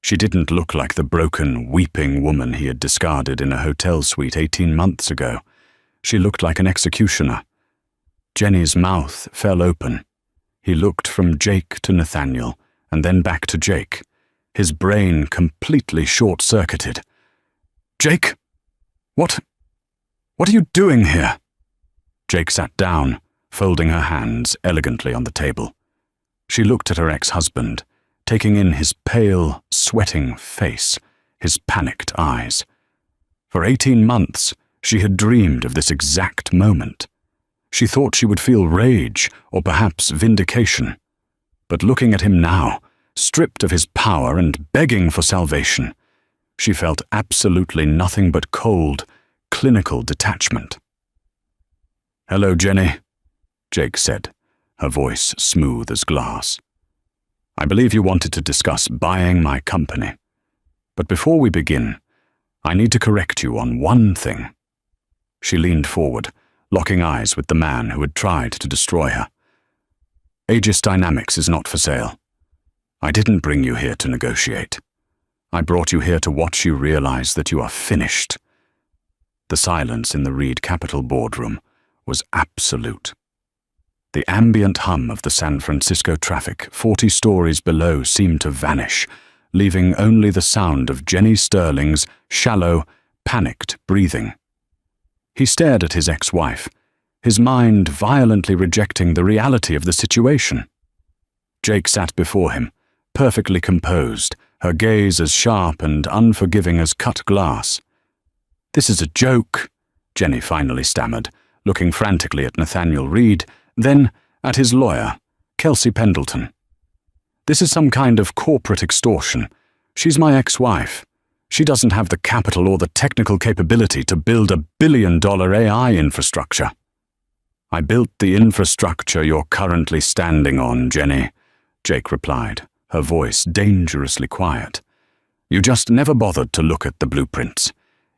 She didn't look like the broken, weeping woman he had discarded in a hotel suite 18 months ago. She looked like an executioner. Jenny's mouth fell open. He looked from Jake to Nathaniel, and then back to Jake, his brain completely short-circuited. "Jake? What are you doing here?" Jake sat down, folding her hands elegantly on the table. She looked at her ex-husband, taking in his pale, sweating face, his panicked eyes. For 18 months, she had dreamed of this exact moment. She thought she would feel rage or perhaps vindication. But looking at him now, stripped of his power and begging for salvation, she felt absolutely nothing but cold, clinical detachment. "Hello, Jenny," Jake said, her voice smooth as glass. "I believe you wanted to discuss buying my company. But before we begin, I need to correct you on one thing." She leaned forward, locking eyes with the man who had tried to destroy her. "Aegis Dynamics is not for sale. I didn't bring you here to negotiate. I brought you here to watch you realize that you are finished. The silence in the Reed Capital boardroom was absolute. The ambient hum of the San Francisco traffic 40 stories below seemed to vanish, leaving only the sound of Jenny Sterling's shallow, panicked breathing. He stared at his ex-wife, his mind violently rejecting the reality of the situation. Jake sat before him, perfectly composed, her gaze as sharp and unforgiving as cut glass. "This is a joke," Jenny finally stammered, looking frantically at Nathaniel Reed, then at his lawyer, Kelsey Pendleton. "This is some kind of corporate extortion. She's my ex-wife. She doesn't have the capital or the technical capability to build a billion-dollar AI infrastructure." "I built the infrastructure you're currently standing on, Jenny," Jake replied, her voice dangerously quiet. "You just never bothered to look at the blueprints.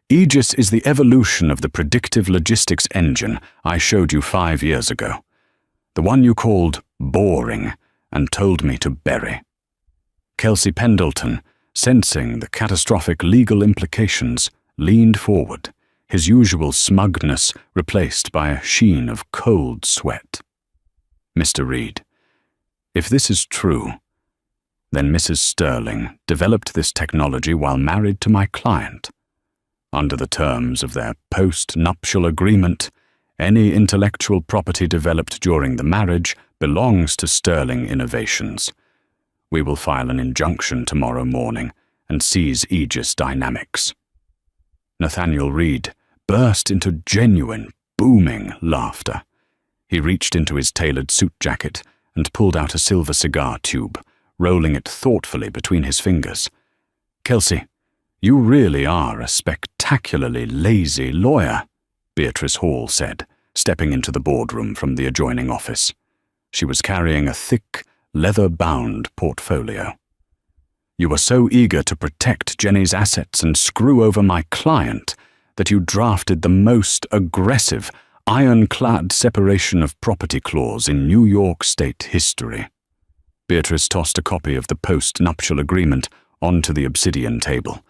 Aegis is the evolution of the predictive logistics engine I showed you 5 years ago. The one you called boring and told me to bury." Kelsey Pendleton, sensing the catastrophic legal implications, leaned forward, his usual smugness replaced by a sheen of cold sweat. "Mr. Reed, if this is true, then Mrs. Sterling developed this technology while married to my client. Under the terms of their post-nuptial agreement, any intellectual property developed during the marriage belongs to Sterling Innovations. We will file an injunction tomorrow morning and seize Aegis Dynamics." Nathaniel Reed burst into genuine, booming laughter. He reached into his tailored suit jacket and pulled out a silver cigar tube, rolling it thoughtfully between his fingers. "Kelsey, you really are a spectacularly lazy lawyer," Beatrice Hall said, stepping into the boardroom from the adjoining office. She was carrying a thick, leather-bound portfolio. "You were so eager to protect Jenny's assets and screw over my client that you drafted the most aggressive, ironclad separation of property clause in New York state history." Beatrice tossed a copy of the post-nuptial agreement onto the obsidian table.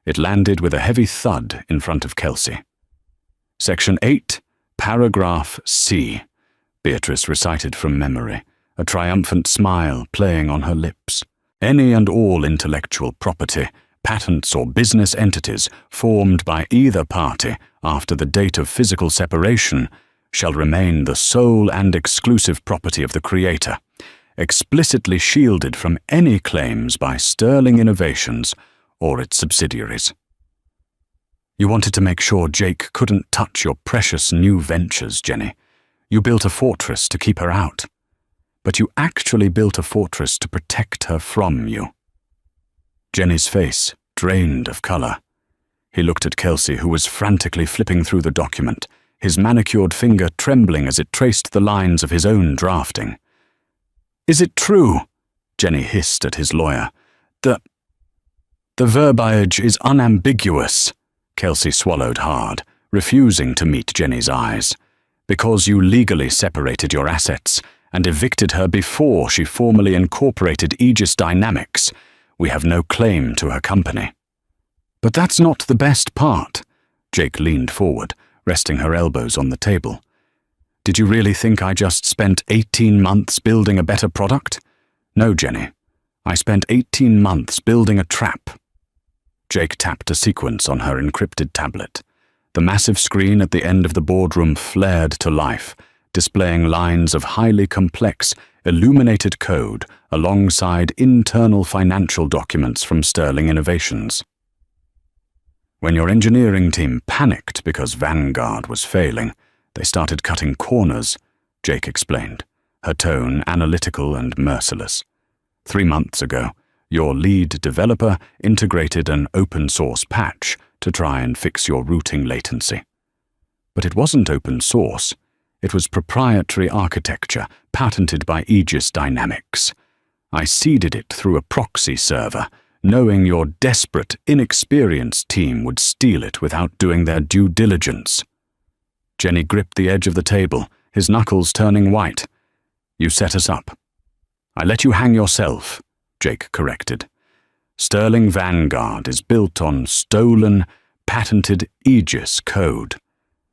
It landed with a heavy thud in front of Kelsey. "Section 8, paragraph C," Beatrice recited from memory, a triumphant smile playing on her lips. "Any and all intellectual property, patents or business entities formed by either party after the date of physical separation shall remain the sole and exclusive property of the creator, explicitly shielded from any claims by Sterling Innovations or its subsidiaries." "You wanted to make sure Jake couldn't touch your precious new ventures, Jenny. You built a fortress to keep her out. But you actually built a fortress to protect her from you." Jenny's face drained of color. He looked at Kelsey, who was frantically flipping through the document, his manicured finger trembling as it traced the lines of his own drafting. "Is it true?" Jenny hissed at his lawyer. The verbiage is unambiguous." Kelsey swallowed hard, refusing to meet Jenny's eyes. "Because you legally separated your assets and evicted her before she formally incorporated Aegis Dynamics, we have no claim to her company." "But that's not the best part." Jake leaned forward, resting her elbows on the table. "Did you really think I just spent 18 months building a better product? No, Jenny. I spent 18 months building a trap." Jake tapped a sequence on her encrypted tablet. The massive screen at the end of the boardroom flared to life, displaying lines of highly complex, illuminated code alongside internal financial documents from Sterling Innovations. "When your engineering team panicked because Vanguard was failing, they started cutting corners," Jake explained, her tone analytical and merciless. 3 months ago, your lead developer integrated an open-source patch to try and fix your routing latency. But it wasn't open source. It was proprietary architecture patented by Aegis Dynamics. I seeded it through a proxy server, knowing your desperate, inexperienced team would steal it without doing their due diligence. Jenny gripped the edge of the table, his knuckles turning white. "You set us up. I let you hang yourself," Jake corrected. Sterling Vanguard is built on stolen, patented Aegis code,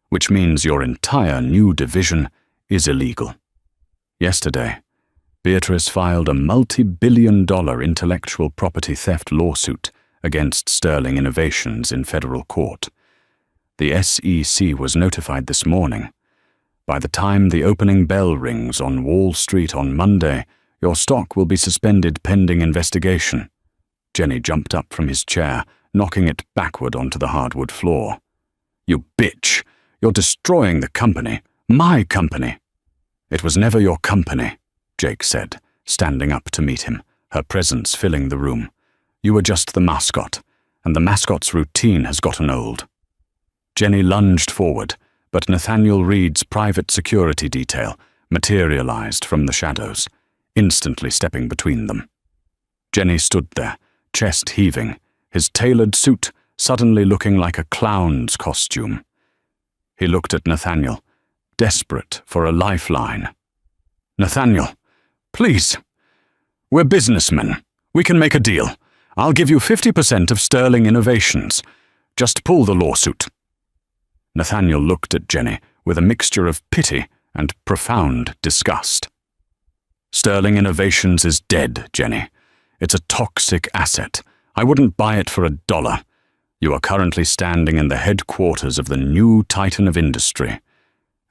which means your entire new division is illegal. Yesterday, Beatrice filed a multi-billion-dollar intellectual property theft lawsuit against Sterling Innovations in federal court. The SEC was notified this morning. By the time the opening bell rings on Wall Street on Monday, your stock will be suspended pending investigation. Jenny jumped up from his chair, knocking it backward onto the hardwood floor. You bitch! You're destroying the company. My company! It was never your company, Jake said, standing up to meet him, her presence filling the room. You were just the mascot, and the mascot's routine has gotten old. Jenny lunged forward, but Nathaniel Reed's private security detail materialized from the shadows, instantly stepping between them. Jenny stood there, chest heaving, his tailored suit suddenly looking like a clown's costume. He looked at Nathaniel, desperate for a lifeline. Nathaniel, please. We're businessmen. We can make a deal. I'll give you 50% of Sterling Innovations. Just pull the lawsuit. Nathaniel looked at Jenny with a mixture of pity and profound disgust. Sterling Innovations is dead, Jenny. It's a toxic asset. I wouldn't buy it for $1. You are currently standing in the headquarters of the new titan of industry.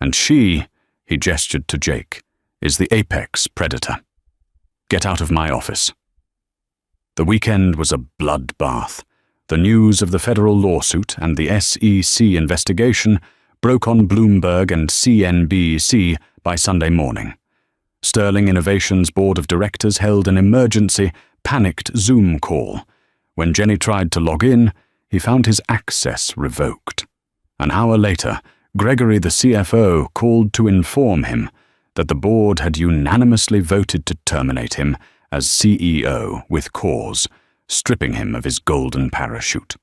And she, he gestured to Jake, is the apex predator. Get out of my office. The weekend was a bloodbath. The news of the federal lawsuit and the SEC investigation broke on Bloomberg and CNBC by Sunday morning. Sterling Innovations' board of directors held an emergency, panicked Zoom call. When Jenny tried to log in, he found his access revoked. An hour later, Gregory, the CFO, called to inform him that the board had unanimously voted to terminate him as CEO with cause, stripping him of his golden parachute.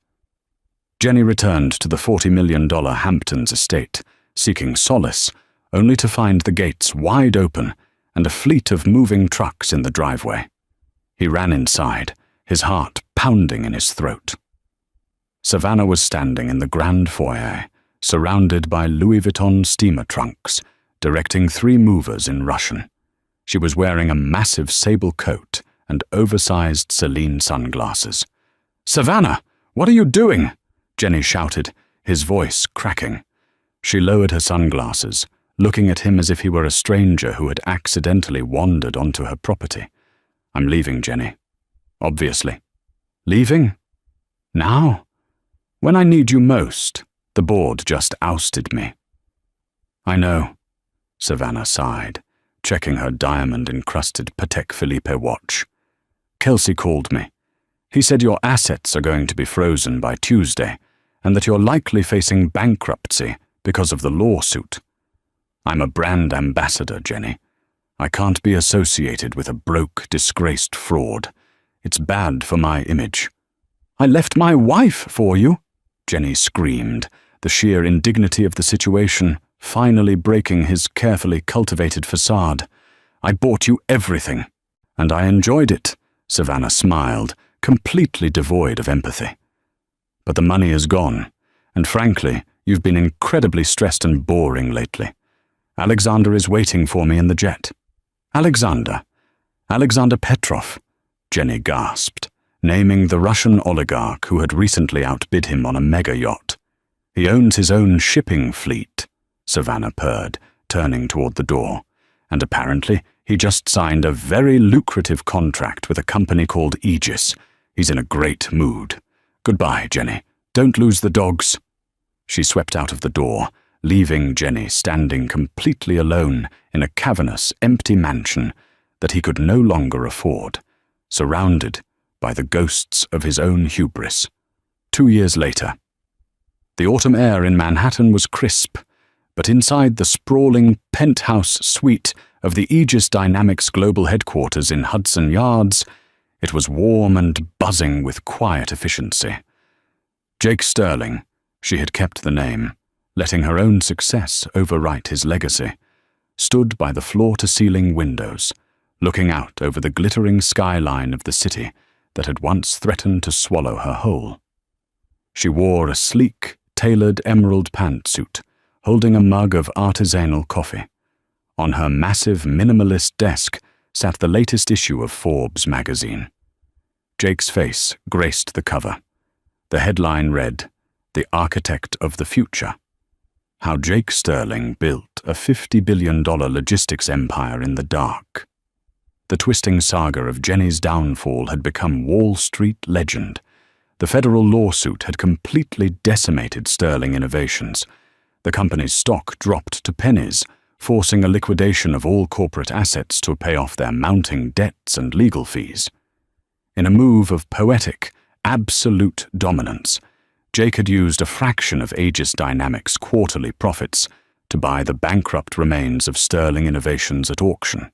Jenny returned to the $40 million Hamptons estate, seeking solace, only to find the gates wide open and a fleet of moving trucks in the driveway. He ran inside, his heart pounding in his throat. Savannah was standing in the grand foyer, surrounded by Louis Vuitton steamer trunks, directing 3 movers in Russian. She was wearing a massive sable coat and oversized Celine sunglasses. "Savannah, what are you doing?" Jenny shouted, his voice cracking. She lowered her sunglasses, looking at him as if he were a stranger who had accidentally wandered onto her property. "I'm leaving, Jenny. Obviously." "Leaving? Now? When I need you most, the board just ousted me." "I know," Savannah sighed, checking her diamond-encrusted Patek Philippe watch. "Kelsey called me. He said your assets are going to be frozen by Tuesday, and that you're likely facing bankruptcy because of the lawsuit. I'm a brand ambassador, Jenny. I can't be associated with a broke, disgraced fraud. It's bad for my image." "I left my wife for you," Jenny screamed, the sheer indignity of the situation finally breaking his carefully cultivated facade. "I bought you everything." "And I enjoyed it," Savannah smiled, completely devoid of empathy. "But the money is gone, and frankly, you've been incredibly stressed and boring lately. Alexander is waiting for me in the jet." "Alexander? Alexander Petrov," Jenny gasped, naming the Russian oligarch who had recently outbid him on a mega yacht. "He owns his own shipping fleet," Savannah purred, turning toward the door. "And apparently he just signed a very lucrative contract with a company called Aegis. He's in a great mood. Goodbye, Jenny. Don't lose the dogs." She swept out of the door, leaving Jenny standing completely alone in a cavernous, empty mansion that he could no longer afford, surrounded by the ghosts of his own hubris. 2 years later. The autumn air in Manhattan was crisp, but inside the sprawling penthouse suite of the Aegis Dynamics global headquarters in Hudson Yards, it was warm and buzzing with quiet efficiency. Jake Sterling, she had kept the name, letting her own success overwrite his legacy, stood by the floor-to-ceiling windows, looking out over the glittering skyline of the city that had once threatened to swallow her whole. She wore a sleek, tailored emerald pantsuit, holding a mug of artisanal coffee. On her massive minimalist desk sat the latest issue of Forbes magazine. Jake's face graced the cover. The headline read, "The Architect of the Future: How Jake Sterling Built a $50 billion Logistics Empire in the Dark." The twisting saga of Jenny's downfall had become Wall Street legend. The federal lawsuit had completely decimated Sterling Innovations. The company's stock dropped to pennies, forcing a liquidation of all corporate assets to pay off their mounting debts and legal fees. In a move of poetic, absolute dominance, Jake had used a fraction of Aegis Dynamics' quarterly profits to buy the bankrupt remains of Sterling Innovations at auction.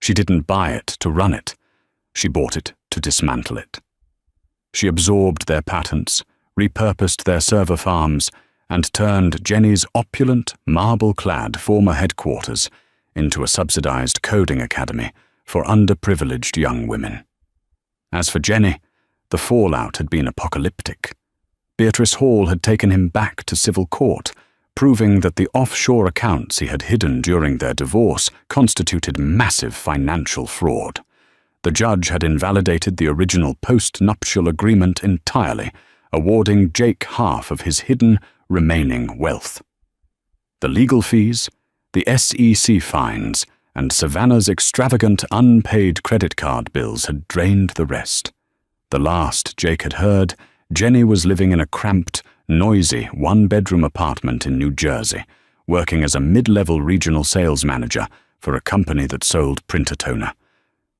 She didn't buy it to run it. She bought it to dismantle it. She absorbed their patents, repurposed their server farms, and turned Jenny's opulent, marble-clad former headquarters into a subsidized coding academy for underprivileged young women. As for Jenny, the fallout had been apocalyptic. Beatrice Hall had taken him back to civil court, proving that the offshore accounts he had hidden during their divorce constituted massive financial fraud. The judge had invalidated the original post-nuptial agreement entirely, awarding Jake half of his hidden, remaining wealth. The legal fees, the SEC fines, and Savannah's extravagant unpaid credit card bills had drained the rest. The last Jake had heard, Jenny was living in a cramped, noisy one-bedroom apartment in New Jersey, working as a mid-level regional sales manager for a company that sold printer toner.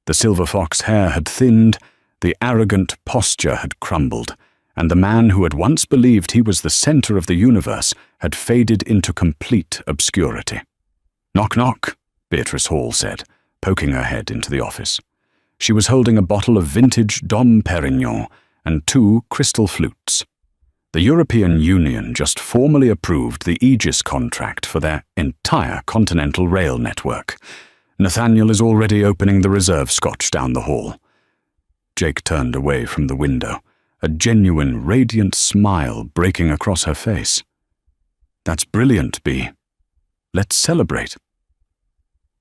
The silver fox hair had thinned, the arrogant posture had crumbled, and the man who had once believed he was the center of the universe had faded into complete obscurity. "Knock, knock," Beatrice Hall said, poking her head into the office. She was holding a bottle of vintage Dom Perignon and 2 crystal flutes. The European Union just formally approved the Aegis contract for their entire continental rail network. Nathaniel is already opening the reserve scotch down the hall. Jake turned away from the window, a genuine, radiant smile breaking across her face. "That's brilliant, Bea. Let's celebrate."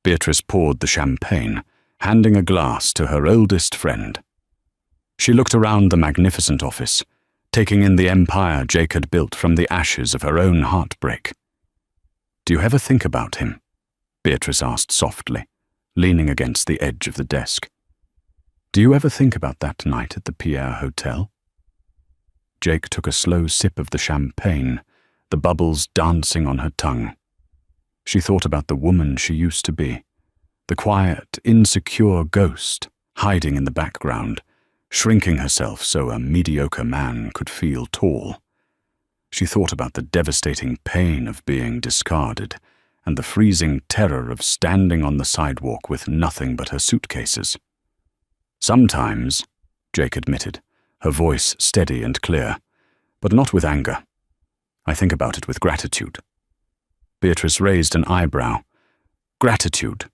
Beatrice poured the champagne, handing a glass to her oldest friend. She looked around the magnificent office, taking in the empire Jake had built from the ashes of her own heartbreak. "Do you ever think about him?" Beatrice asked softly, leaning against the edge of the desk. "Do you ever think about that night at the Pierre Hotel?" Jake took a slow sip of the champagne, the bubbles dancing on her tongue. She thought about the woman she used to be, the quiet, insecure ghost hiding in the background, shrinking herself so a mediocre man could feel tall. She thought about the devastating pain of being discarded and the freezing terror of standing on the sidewalk with nothing but her suitcases. "Sometimes," Jake admitted, her voice steady and clear, "but not with anger. I think about it with gratitude." Beatrice raised an eyebrow. "Gratitude?"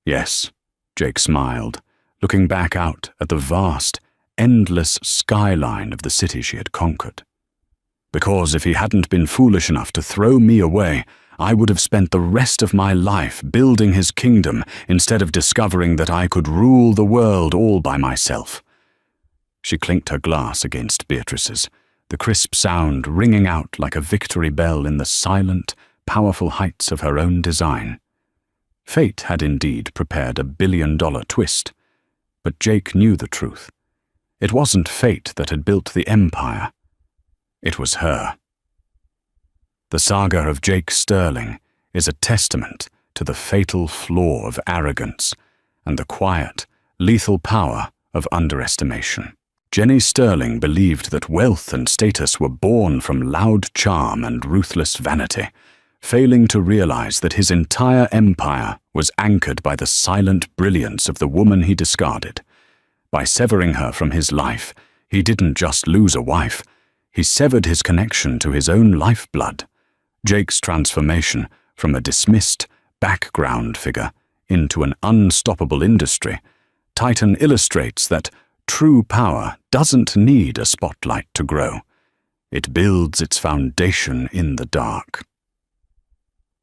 "Yes," Jake smiled, looking back out at the vast, endless skyline of the city she had conquered. "Because if he hadn't been foolish enough to throw me away, I would have spent the rest of my life building his kingdom instead of discovering that I could rule the world all by myself." She clinked her glass against Beatrice's, the crisp sound ringing out like a victory bell in the silent, powerful heights of her own design. Fate had indeed prepared a billion-dollar twist, but Jake knew the truth. It wasn't fate that had built the empire. It was her. The saga of Jake Sterling is a testament to the fatal flaw of arrogance and the quiet, lethal power of underestimation. Jenny Sterling believed that wealth and status were born from loud charm and ruthless vanity, failing to realize that his entire empire was anchored by the silent brilliance of the woman he discarded. By severing her from his life, he didn't just lose a wife, he severed his connection to his own lifeblood. Jake's transformation from a dismissed, background figure into an unstoppable industry, Titan illustrates that true power doesn't need a spotlight to grow. It builds its foundation in the dark.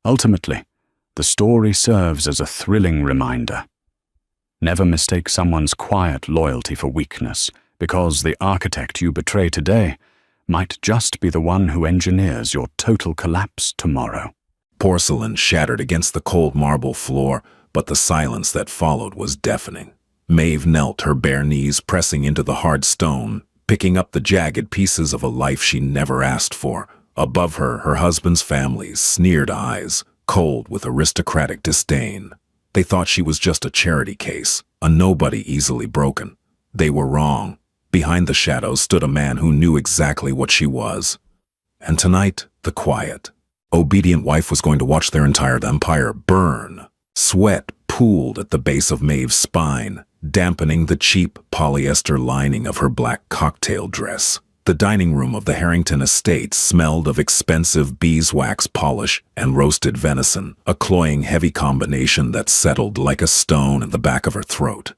Ultimately, the story serves as a thrilling reminder. Never mistake someone's quiet loyalty for weakness, because the architect you betray today might just be the one who engineers your total collapse tomorrow. Porcelain shattered against the cold marble floor, but the silence that followed was deafening. Maeve knelt, her bare knees pressing into the hard stone, picking up the jagged pieces of a life she never asked for. Above her, her husband's family's sneered eyes, cold with aristocratic disdain. They thought she was just a charity case, a nobody easily broken. They were wrong. Behind the shadows stood a man who knew exactly what she was. And tonight, the quiet, obedient wife was going to watch their entire empire burn. Sweat pooled at the base of Maeve's spine, dampening the cheap polyester lining of her black cocktail dress. The dining room of the Harrington estate smelled of expensive beeswax polish and roasted venison, a cloying, heavy combination that settled like a stone in the back of her throat.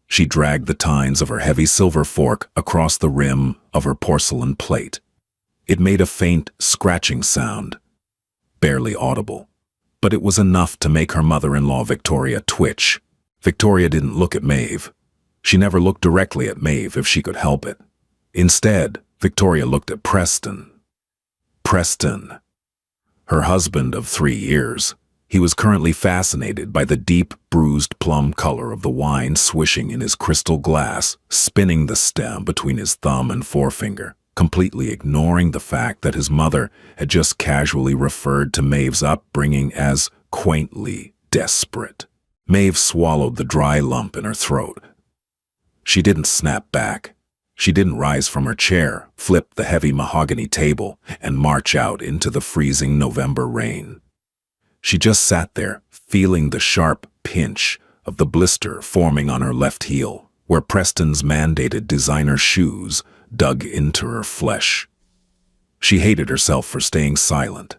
She dragged the tines of her heavy silver fork across the rim of her porcelain plate. It made a faint, scratching sound, barely audible, but it was enough to make her mother-in-law Victoria twitch. Victoria didn't look at Maeve. She never looked directly at Maeve if she could help it. Instead, Victoria looked at Preston. Preston, her husband of 3 years. He was currently fascinated by the deep, bruised plum color of the wine swishing in his crystal glass, spinning the stem between his thumb and forefinger, completely ignoring the fact that his mother had just casually referred to Maeve's upbringing as quaintly desperate. Maeve swallowed the dry lump in her throat. She didn't snap back. She didn't rise from her chair, flip the heavy mahogany table, and march out into the freezing November rain. She just sat there, feeling the sharp pinch of the blister forming on her left heel, where Preston's mandated designer shoes dug into her flesh. She hated herself for staying silent.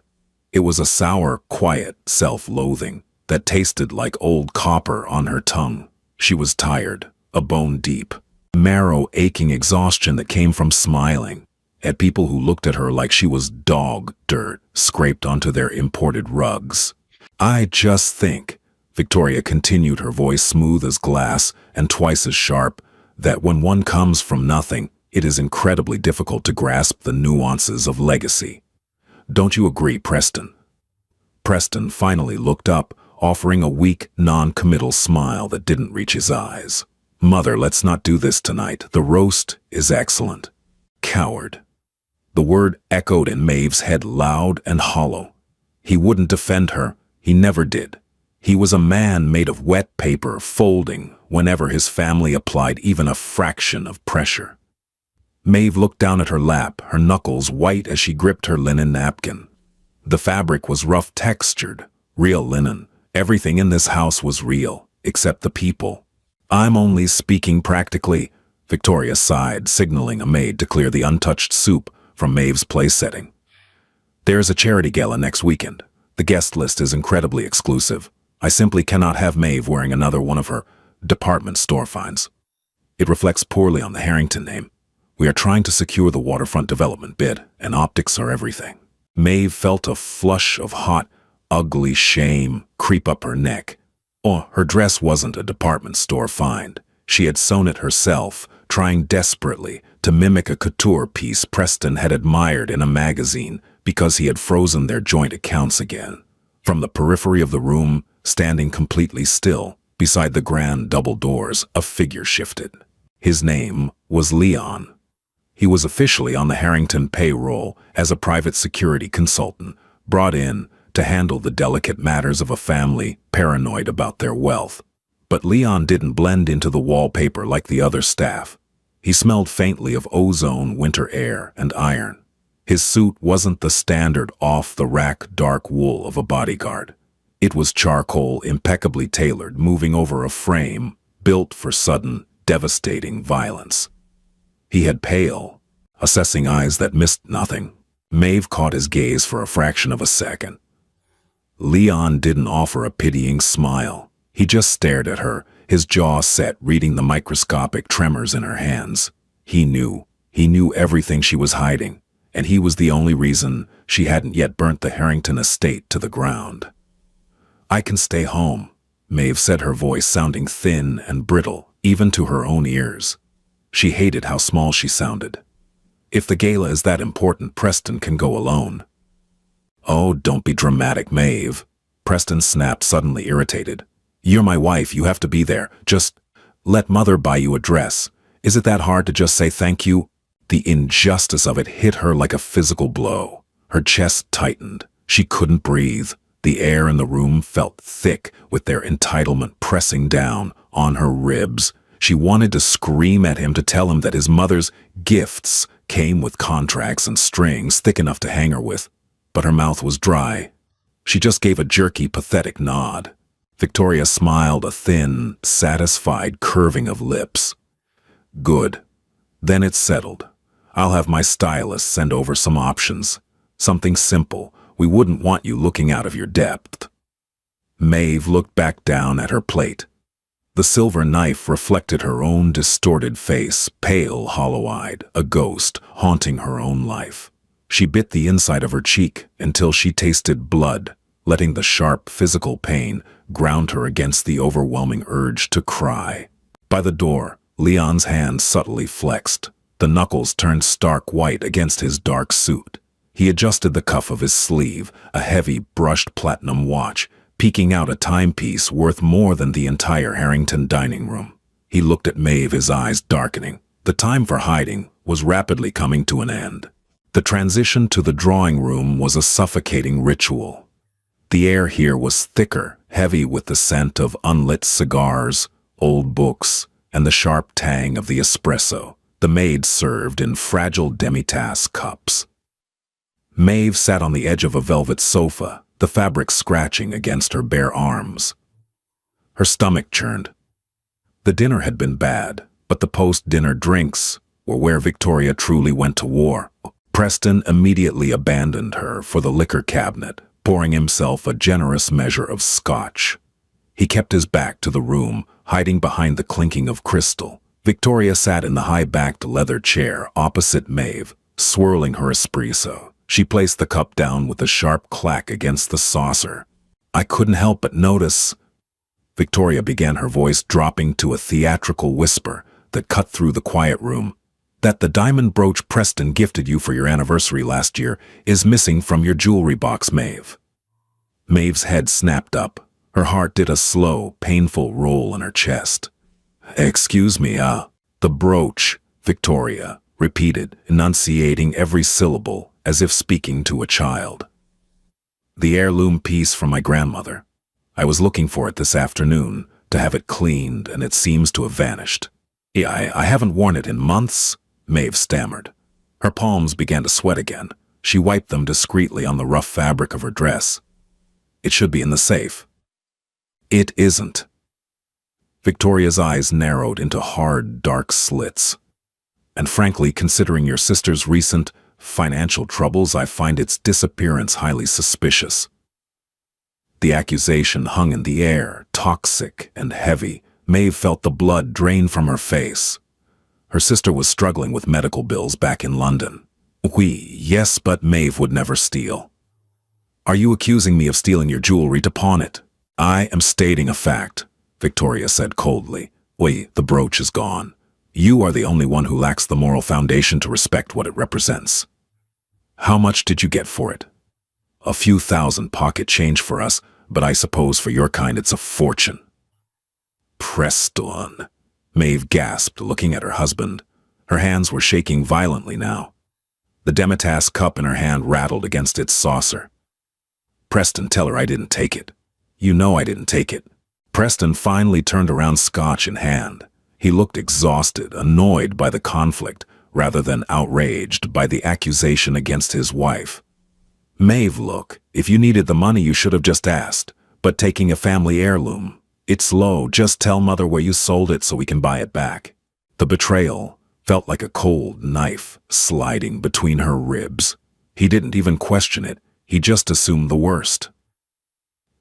It was a sour, quiet self-loathing that tasted like old copper on her tongue. She was tired, a bone deep, marrow-aching exhaustion that came from smiling at people who looked at her like she was dog dirt scraped onto their imported rugs. I just think, Victoria continued, her voice smooth as glass and twice as sharp, that when one comes from nothing, it is incredibly difficult to grasp the nuances of legacy. Don't you agree, Preston? Preston finally looked up, offering a weak, non-committal smile that didn't reach his eyes. Mother, let's not do this tonight. The roast is excellent. Coward. The word echoed in Maeve's head loud and hollow. He wouldn't defend her. He never did. He was a man made of wet paper, folding whenever his family applied even a fraction of pressure. Maeve looked down at her lap, her knuckles white as she gripped her linen napkin. The fabric was rough-textured, real linen. Everything in this house was real, except the people. I'm only speaking practically, Victoria sighed, signaling a maid to clear the untouched soup from Maeve's place setting. There's a charity gala next weekend. The guest list is incredibly exclusive. I simply cannot have Maeve wearing another one of her department store finds. It reflects poorly on the Harrington name. We are trying to secure the waterfront development bid, and optics are everything. Maeve felt a flush of hot, ugly shame creep up her neck. Oh, her dress wasn't a department store find. She had sewn it herself, trying desperately to mimic a couture piece Preston had admired in a magazine because he had frozen their joint accounts again. From the periphery of the room, standing completely still, beside the grand double doors, a figure shifted. His name was Leon. He was officially on the Harrington payroll as a private security consultant, brought in to handle the delicate matters of a family paranoid about their wealth. But Leon didn't blend into the wallpaper like the other staff. He smelled faintly of ozone, winter air, and iron. His suit wasn't the standard off-the-rack dark wool of a bodyguard. It was charcoal, impeccably tailored, moving over a frame built for sudden, devastating violence. He had pale, assessing eyes that missed nothing. Maeve caught his gaze for a fraction of a second. Leon didn't offer a pitying smile. He just stared at her, his jaw set, reading the microscopic tremors in her hands. He knew everything she was hiding, and he was the only reason she hadn't yet burnt the Harrington estate to the ground. "I can stay home," Maeve said, her voice sounding thin and brittle, even to her own ears. She hated how small she sounded. "If the gala is that important, Preston can go alone." "Oh, don't be dramatic, Maeve," Preston snapped, suddenly irritated. "You're my wife, you have to be there. Just let Mother buy you a dress. Is it that hard to just say thank you?" The injustice of it hit her like a physical blow. Her chest tightened. She couldn't breathe. The air in the room felt thick, with their entitlement pressing down on her ribs. She wanted to scream at him, to tell him that his mother's gifts came with contracts and strings thick enough to hang her with. But her mouth was dry. She just gave a jerky, pathetic nod. Victoria smiled, a thin, satisfied curving of lips. "Good. Then it's settled. I'll have my stylist send over some options. Something simple. We wouldn't want you looking out of your depth." Maeve looked back down at her plate. The silver knife reflected her own distorted face, pale, hollow-eyed, a ghost haunting her own life. She bit the inside of her cheek until she tasted blood, letting the sharp physical pain ground her against the overwhelming urge to cry. By the door, Leon's hand subtly flexed. The knuckles turned stark white against his dark suit. He adjusted the cuff of his sleeve, a heavy, brushed platinum watch, peeking out a timepiece worth more than the entire Harrington dining room. He looked at Maeve, his eyes darkening. The time for hiding was rapidly coming to an end. The transition to the drawing room was a suffocating ritual. The air here was thicker, heavy with the scent of unlit cigars, old books, and the sharp tang of the espresso. The maid served in fragile demitasse cups. Maeve sat on the edge of a velvet sofa, the fabric scratching against her bare arms. Her stomach churned. The dinner had been bad, but the post-dinner drinks were where Victoria truly went to war. Preston immediately abandoned her for the liquor cabinet, pouring himself a generous measure of scotch. He kept his back to the room, hiding behind the clinking of crystal. Victoria sat in the high-backed leather chair opposite Maeve, swirling her espresso. She placed the cup down with a sharp clack against the saucer. "I couldn't help but notice," Victoria began, her voice dropping to a theatrical whisper that cut through the quiet room, "that the diamond brooch Preston gifted you for your anniversary last year is missing from your jewelry box, Maeve." Maeve's head snapped up. Her heart did a slow, painful roll in her chest. "Excuse me, the brooch," Victoria repeated, enunciating every syllable as if speaking to a child. "The heirloom piece from my grandmother. I was looking for it this afternoon to have it cleaned, and it seems to have vanished. I haven't worn it in months," Maeve stammered. Her palms began to sweat again. She wiped them discreetly on the rough fabric of her dress. "It should be in the safe." "It isn't." Victoria's eyes narrowed into hard, dark slits. "And frankly, considering your sister's recent financial troubles, I find its disappearance highly suspicious." The accusation hung in the air, toxic and heavy. Maeve felt the blood drain from her face. Her sister was struggling with medical bills back in London. Yes, but Maeve would never steal." "Are you accusing me of stealing your jewelry to pawn it?" "I am stating a fact," Victoria said coldly. The brooch is gone. You are the only one who lacks the moral foundation to respect what it represents." "How much did you get for it?" "A few thousand pocket change for us, but I suppose for your kind it's a fortune." "Preston," Maeve gasped, looking at her husband. Her hands were shaking violently now. The demitasse cup in her hand rattled against its saucer. "Preston, tell her I didn't take it." "You know I didn't take it." Preston finally turned around, scotch in hand. He looked exhausted, annoyed by the conflict, rather than outraged by the accusation against his wife. "Maeve, look, if you needed the money you should have just asked. But taking a family heirloom, it's low. Just tell Mother where you sold it so we can buy it back." The betrayal felt like a cold knife sliding between her ribs. He didn't even question it. He just assumed the worst.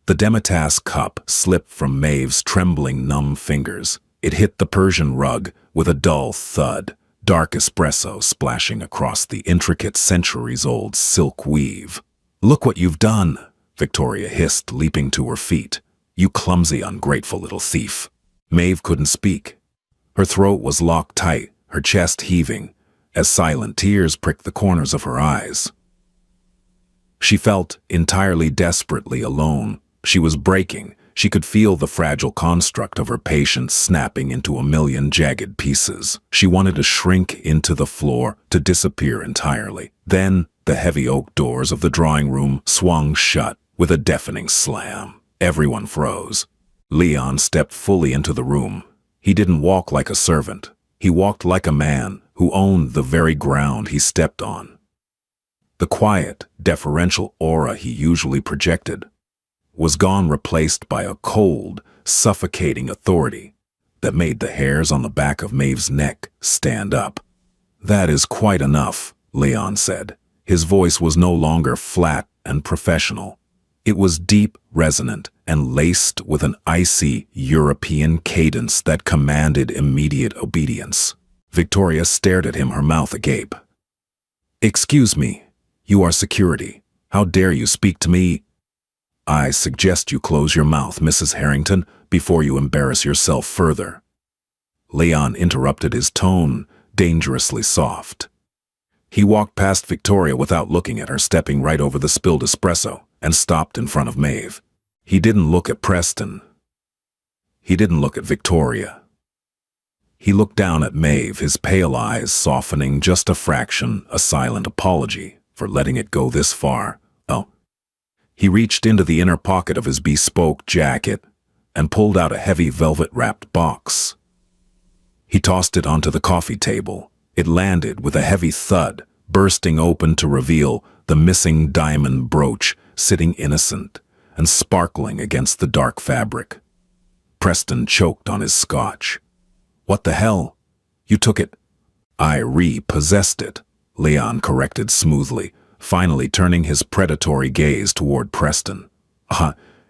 The Demitasse cup slipped from Maeve's trembling, numb fingers. It hit the Persian rug with a dull thud, dark espresso splashing across the intricate centuries-old silk weave. "Look what you've done," Victoria hissed, leaping to her feet. "You clumsy, ungrateful little thief." Maeve couldn't speak. Her throat was locked tight, her chest heaving, as silent tears pricked the corners of her eyes. She felt entirely desperately alone. She was breaking. She could feel the fragile construct of her patience snapping into a million jagged pieces. She wanted to shrink into the floor, to disappear entirely. Then the heavy oak doors of the drawing room swung shut with a deafening slam. Everyone froze. Leon stepped fully into the room. He didn't walk like a servant. He walked like a man who owned the very ground he stepped on. The quiet, deferential aura he usually projected was gone, replaced by a cold, suffocating authority that made the hairs on the back of Maeve's neck stand up. "That is quite enough," Leon said. His voice was no longer flat and professional. It was deep, resonant, and laced with an icy European cadence that commanded immediate obedience. Victoria stared at him, her mouth agape. "Excuse me, you are security. How dare you speak to me?" "I suggest you close your mouth, Mrs. Harrington, before you embarrass yourself further." Leon interrupted, his tone dangerously soft. He walked past Victoria without looking at her, stepping right over the spilled espresso, and stopped in front of Maeve. He didn't look at Preston. He didn't look at Victoria. He looked down at Maeve, his pale eyes softening just a fraction, a silent apology for letting it go this far. "Oh." He reached into the inner pocket of his bespoke jacket and pulled out a heavy velvet-wrapped box. He tossed it onto the coffee table. It landed with a heavy thud, bursting open to reveal the missing diamond brooch sitting innocent and sparkling against the dark fabric. Preston choked on his scotch. "What the hell? You took it?" "I repossessed it," Leon corrected smoothly, finally turning his predatory gaze toward Preston.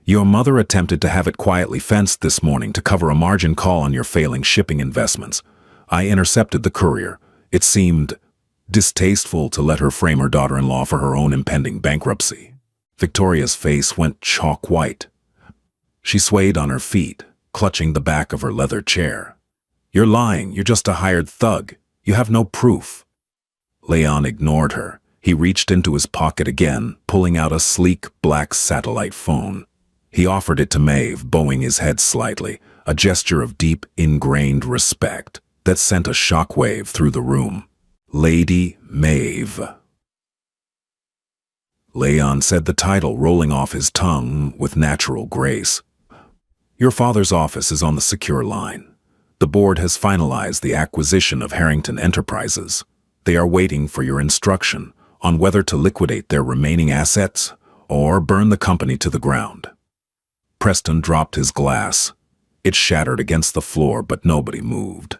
Your mother attempted to have it quietly fenced this morning to cover a margin call on your failing shipping investments. I intercepted the courier. It seemed distasteful to let her frame her daughter-in-law for her own impending bankruptcy." Victoria's face went chalk white. She swayed on her feet, clutching the back of her leather chair. "You're lying. You're just a hired thug. You have no proof." Leon ignored her. He reached into his pocket again, pulling out a sleek black satellite phone. He offered it to Maeve, bowing his head slightly, a gesture of deep, ingrained respect that sent a shockwave through the room. "Lady Maeve." Leon said the title, rolling off his tongue with natural grace. "Your father's office is on the secure line. The board has finalized the acquisition of Harrington Enterprises. They are waiting for your instruction on whether to liquidate their remaining assets or burn the company to the ground." Preston dropped his glass. It shattered against the floor, but nobody moved.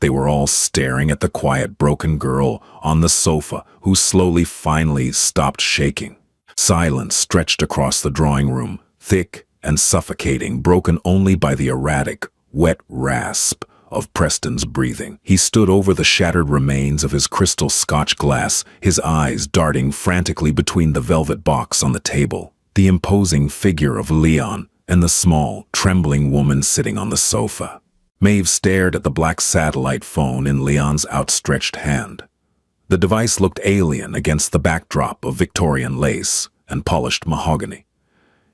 They were all staring at the quiet, broken girl on the sofa, who finally stopped shaking. Silence stretched across the drawing room, thick and suffocating, broken only by the erratic, wet rasp of Preston's breathing. He stood over the shattered remains of his crystal Scotch glass, his eyes darting frantically between the velvet box on the table, the imposing figure of Leon, and the small, trembling woman sitting on the sofa. Maeve stared at the black satellite phone in Leon's outstretched hand. The device looked alien against the backdrop of Victorian lace and polished mahogany.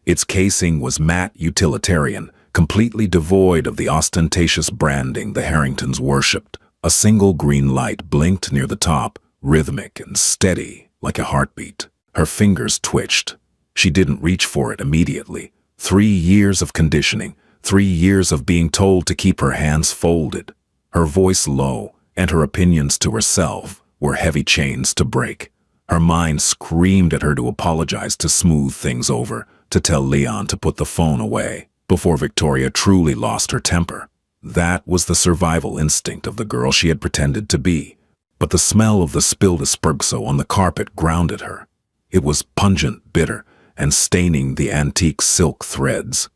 Its casing was matte utilitarian, completely devoid of the ostentatious branding the Harringtons worshipped. A single green light blinked near the top, rhythmic and steady, like a heartbeat. Her fingers twitched. She didn't reach for it immediately. 3 years of conditioning, 3 years of being told to keep her hands folded. Her voice low, and her opinions to herself were heavy chains to break. Her mind screamed at her to apologize, to smooth things over, to tell Leon to put the phone away, before Victoria truly lost her temper. That was the survival instinct of the girl she had pretended to be. But the smell of the spilled espresso on the carpet grounded her. It was pungent, bitter, and staining the antique silk threads.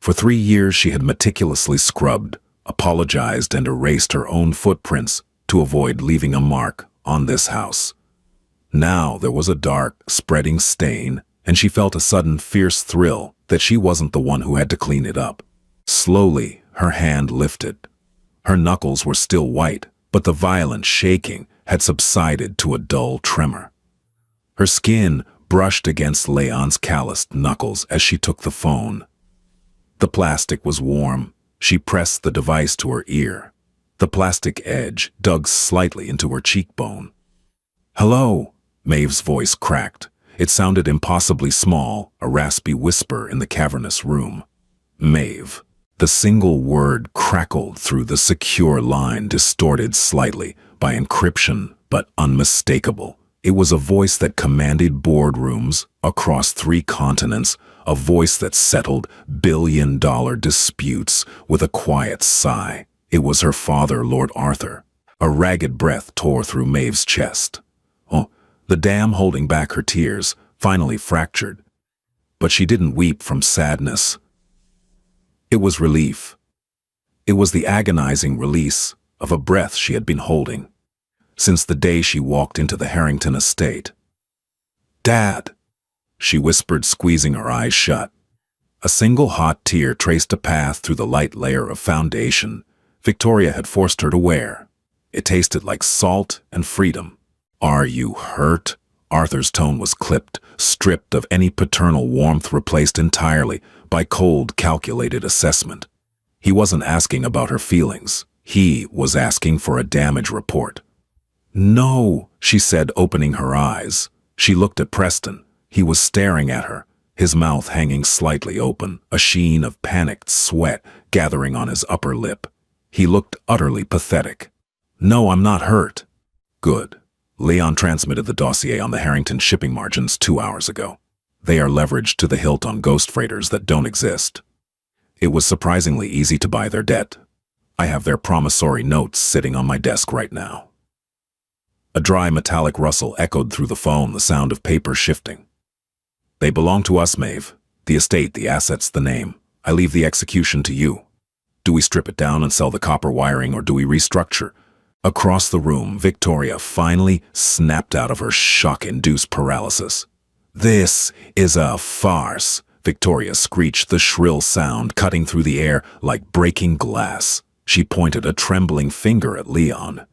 For 3 years she had meticulously scrubbed, apologized, and erased her own footprints to avoid leaving a mark on this house. Now there was a dark, spreading stain, and she felt a sudden fierce thrill that she wasn't the one who had to clean it up. Slowly, her hand lifted. Her knuckles were still white, but the violent shaking had subsided to a dull tremor. Her skin brushed against Leon's calloused knuckles as she took the phone. The plastic was warm. She pressed the device to her ear. The plastic edge dug slightly into her cheekbone. "Hello," Maeve's voice cracked. It sounded impossibly small, a raspy whisper in the cavernous room. "Maeve." The single word crackled through the secure line, distorted slightly by encryption, but unmistakable. It was a voice that commanded boardrooms across 3 continents, a voice that settled billion-dollar disputes with a quiet sigh. It was her father, Lord Arthur. A ragged breath tore through Maeve's chest. Oh, the dam holding back her tears finally fractured. But she didn't weep from sadness. It was relief. It was the agonizing release of a breath she had been holding since the day she walked into the Harrington estate. "Dad," she whispered, squeezing her eyes shut. A single hot tear traced a path through the light layer of foundation Victoria had forced her to wear. It tasted like salt and freedom. "Are you hurt?" Arthur's tone was clipped, stripped of any paternal warmth, replaced entirely by cold, calculated assessment. He wasn't asking about her feelings. He was asking for a damage report. "No," she said, opening her eyes. She looked at Preston. He was staring at her, his mouth hanging slightly open, a sheen of panicked sweat gathering on his upper lip. He looked utterly pathetic. "No, I'm not hurt." "Good." Leon transmitted the dossier on the Harrington shipping margins 2 hours ago. They are leveraged to the hilt on ghost freighters that don't exist. It was surprisingly easy to buy their debt. I have their promissory notes sitting on my desk right now. A dry metallic rustle echoed through the phone, the sound of paper shifting. "They belong to us, Maeve. The estate, the assets, the name. I leave the execution to you. Do we strip it down and sell the copper wiring, or do we restructure?" Across the room, Victoria finally snapped out of her shock-induced paralysis. "This is a farce," Victoria screeched, the shrill sound cutting through the air like breaking glass. She pointed a trembling finger at Leon.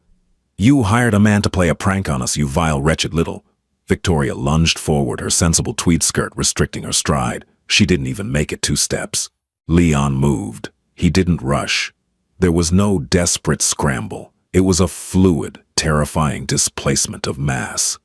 "You hired a man to play a prank on us, you vile, wretched little." Victoria lunged forward, her sensible tweed skirt restricting her stride. She didn't even make it 2 steps. Leon moved. He didn't rush. There was no desperate scramble. It was a fluid, terrifying displacement of mass.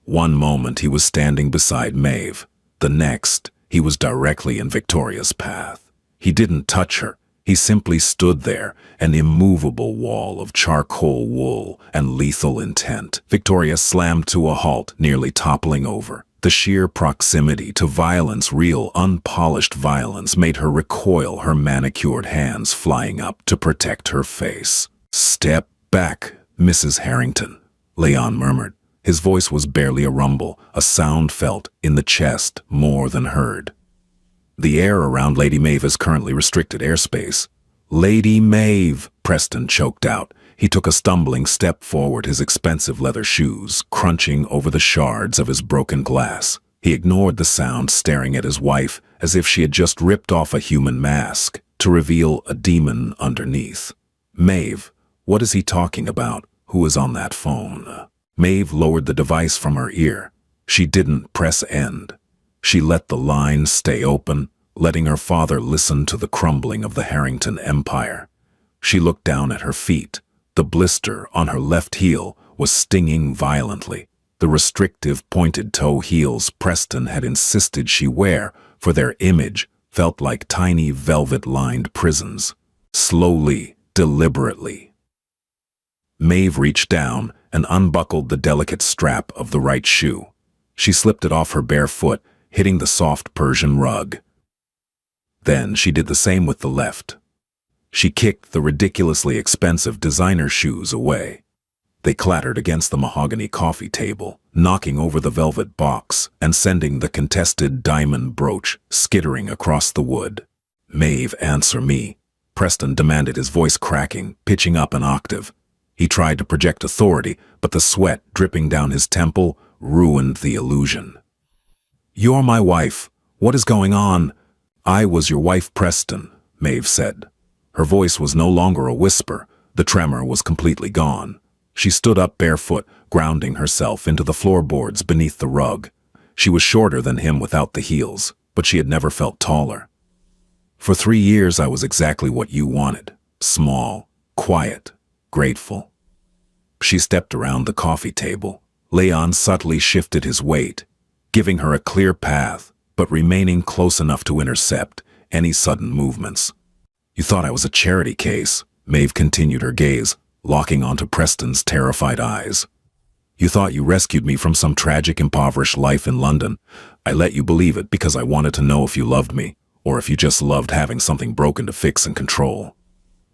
One moment he was standing beside Maeve. The next, he was directly in Victoria's path. He didn't touch her. He simply stood there, an immovable wall of charcoal wool and lethal intent. Victoria slammed to a halt, nearly toppling over. The sheer proximity to violence, real, unpolished violence, made her recoil, her manicured hands flying up to protect her face. "Step back, Mrs. Harrington," Leon murmured. His voice was barely a rumble, a sound felt in the chest more than heard. "The air around Lady Maeve is currently restricted airspace." "Lady Maeve," Preston choked out. He took a stumbling step forward, his expensive leather shoes crunching over the shards of his broken glass. He ignored the sound, staring at his wife as if she had just ripped off a human mask to reveal a demon underneath. "Maeve, what is he talking about? Who is on that phone?" Maeve lowered the device from her ear. She didn't press end. She let the line stay open, letting her father listen to the crumbling of the Harrington empire. She looked down at her feet. The blister on her left heel was stinging violently. The restrictive pointed toe heels Preston had insisted she wear for their image felt like tiny velvet-lined prisons. Slowly, deliberately, Maeve reached down and unbuckled the delicate strap of the right shoe. She slipped it off her bare foot, hitting the soft Persian rug. Then she did the same with the left. She kicked the ridiculously expensive designer shoes away. They clattered against the mahogany coffee table, knocking over the velvet box and sending the contested diamond brooch skittering across the wood. "Maeve, answer me," Preston demanded, his voice cracking, pitching up an octave. He tried to project authority, but the sweat dripping down his temple ruined the illusion. "You're my wife. What is going on?" "I was your wife, Preston," Maeve said. Her voice was no longer a whisper. The tremor was completely gone. She stood up barefoot, grounding herself into the floorboards beneath the rug. She was shorter than him without the heels, but she had never felt taller. "For 3 years I was exactly what you wanted. Small, quiet, grateful." She stepped around the coffee table. Leon subtly shifted his weight, giving her a clear path, but remaining close enough to intercept any sudden movements. "You thought I was a charity case," Maeve continued, her gaze locking onto Preston's terrified eyes. "You thought you rescued me from some tragic, impoverished life in London. I let you believe it because I wanted to know if you loved me, or if you just loved having something broken to fix and control."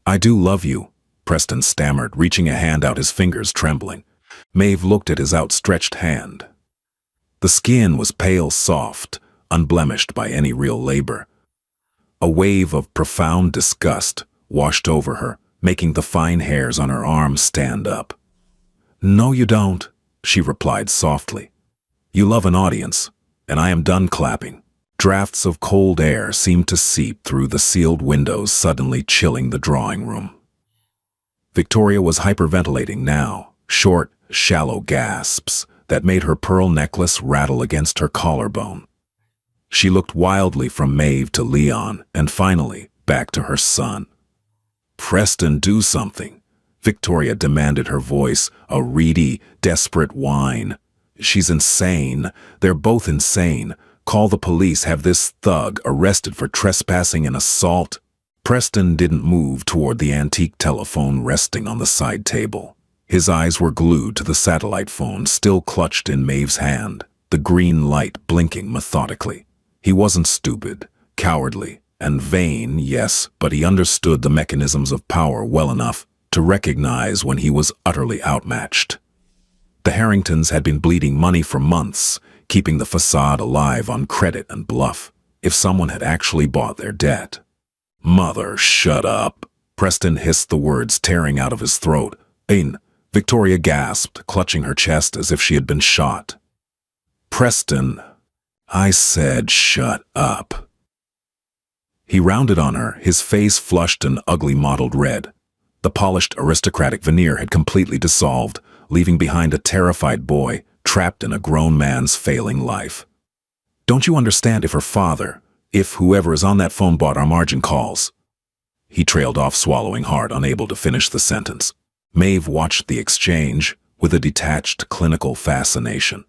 "I do love you," Preston stammered, reaching a hand out, his fingers trembling. Maeve looked at his outstretched hand. The skin was pale, soft, unblemished by any real labor. A wave of profound disgust washed over her, making the fine hairs on her arms stand up. "No, you don't," she replied softly. "You love an audience, and I am done clapping." Drafts of cold air seemed to seep through the sealed windows, suddenly chilling the drawing room. Victoria was hyperventilating now, short, shallow gasps that made her pearl necklace rattle against her collarbone. She looked wildly from Maeve to Leon, and finally back to her son. "Preston, do something," Victoria demanded, her voice a reedy, desperate whine. "She's insane. They're both insane. Call the police, have this thug arrested for trespassing and assault." Preston didn't move toward the antique telephone resting on the side table. His eyes were glued to the satellite phone still clutched in Maeve's hand, the green light blinking methodically. He wasn't stupid, cowardly, and vain, yes, but he understood the mechanisms of power well enough to recognize when he was utterly outmatched. The Harringtons had been bleeding money for months, keeping the facade alive on credit and bluff, if someone had actually bought their debt. "Mother, shut up," Preston hissed, the words tearing out of his throat. "Ain," Victoria gasped, clutching her chest as if she had been shot. "Preston, I said shut up." He rounded on her, his face flushed and ugly mottled red. The polished aristocratic veneer had completely dissolved, leaving behind a terrified boy trapped in a grown man's failing life. "Don't you understand? If her father, if whoever is on that phone bought our margin calls..." He trailed off, swallowing hard, unable to finish the sentence. Maeve watched the exchange with a detached, clinical fascination.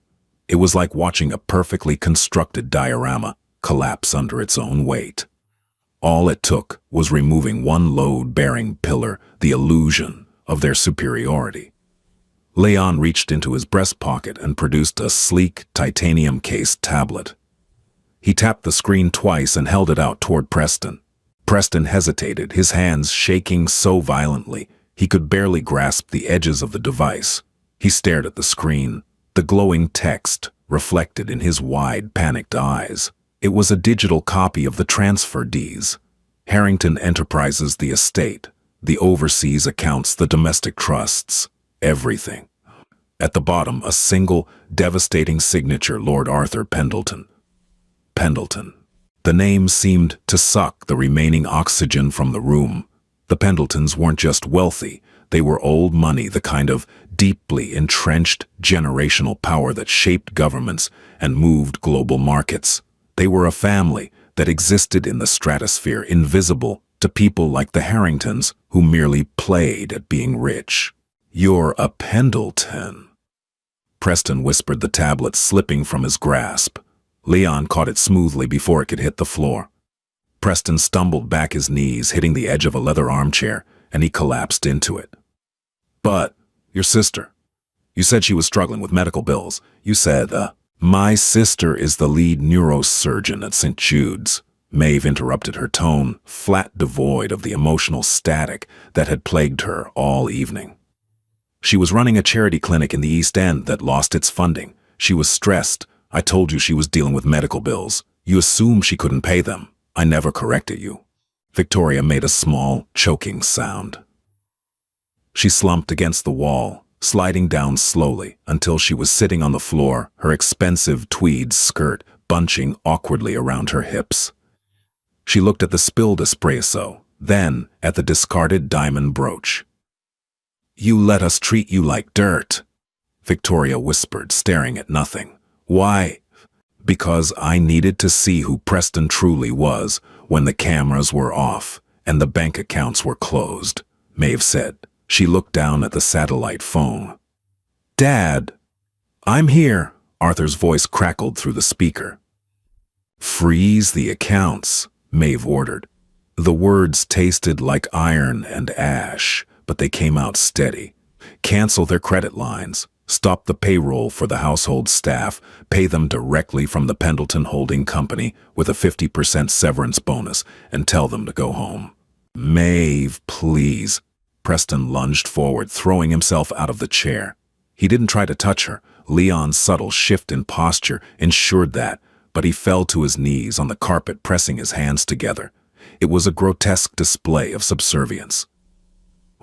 It was like watching a perfectly constructed diorama collapse under its own weight. All it took was removing one load-bearing pillar, the illusion of their superiority. Leon reached into his breast pocket and produced a sleek, titanium-cased tablet. He tapped the screen twice and held it out toward Preston. Preston hesitated, his hands shaking so violently he could barely grasp the edges of the device. He stared at the screen, the glowing text reflected in his wide, panicked eyes. It was a digital copy of the transfer deeds. Harrington Enterprises, the estate, the overseas accounts, the domestic trusts, everything. At the bottom, a single, devastating signature, Lord Arthur Pendleton. Pendleton. The name seemed to suck the remaining oxygen from the room. The Pendletons weren't just wealthy, they were old money, the kind of deeply entrenched generational power that shaped governments and moved global markets. They were a family that existed in the stratosphere, invisible to people like the Harringtons, who merely played at being rich. "You're a Pendleton," Preston whispered, the tablet slipping from his grasp. Leon caught it smoothly before it could hit the floor. Preston stumbled back, his knees hitting the edge of a leather armchair, and he collapsed into it. "But, your sister. You said she was struggling with medical bills. You said, My sister is the lead neurosurgeon at St. Jude's," Maeve interrupted, her tone flat, devoid of the emotional static that had plagued her all evening. "She was running a charity clinic in the East End that lost its funding. She was stressed. I told you she was dealing with medical bills. You assumed she couldn't pay them. I never corrected you." Victoria made a small, choking sound. She slumped against the wall, sliding down slowly until she was sitting on the floor, her expensive tweed skirt bunching awkwardly around her hips. She looked at the spilled espresso, then at the discarded diamond brooch. "You let us treat you like dirt," Victoria whispered, staring at nothing. "Why?" "Because I needed to see who Preston truly was when the cameras were off and the bank accounts were closed," Maeve said. She looked down at the satellite phone. "Dad!" "I'm here," Arthur's voice crackled through the speaker. "Freeze the accounts," Maeve ordered. The words tasted like iron and ash, but they came out steady. "Cancel their credit lines. Stop the payroll for the household staff, pay them directly from the Pendleton Holding Company with a 50% severance bonus, and tell them to go home." "Maeve, please." Preston lunged forward, throwing himself out of the chair. He didn't try to touch her. Leon's subtle shift in posture ensured that, but he fell to his knees on the carpet, pressing his hands together. It was a grotesque display of subservience.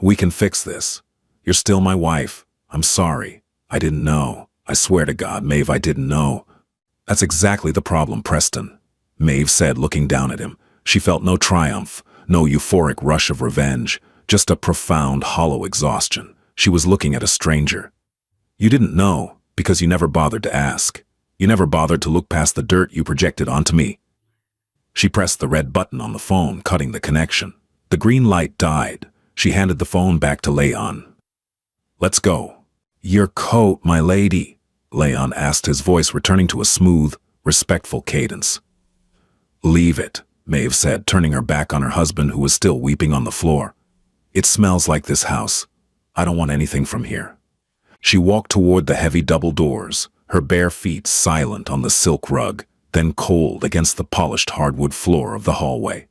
"We can fix this. You're still my wife. I'm sorry. I didn't know. I swear to God, Maeve, I didn't know." "That's exactly the problem, Preston," Maeve said, looking down at him. She felt no triumph, no euphoric rush of revenge, just a profound, hollow exhaustion. She was looking at a stranger. "You didn't know because you never bothered to ask. You never bothered to look past the dirt you projected onto me." She pressed the red button on the phone, cutting the connection. The green light died. She handed the phone back to Leon. "Let's go." "Your coat, my lady," Leon asked, his voice returning to a smooth, respectful cadence. "Leave it," Maeve said, turning her back on her husband, who was still weeping on the floor. "It smells like this house. I don't want anything from here." She walked toward the heavy double doors, her bare feet silent on the silk rug, then cold against the polished hardwood floor of the hallway.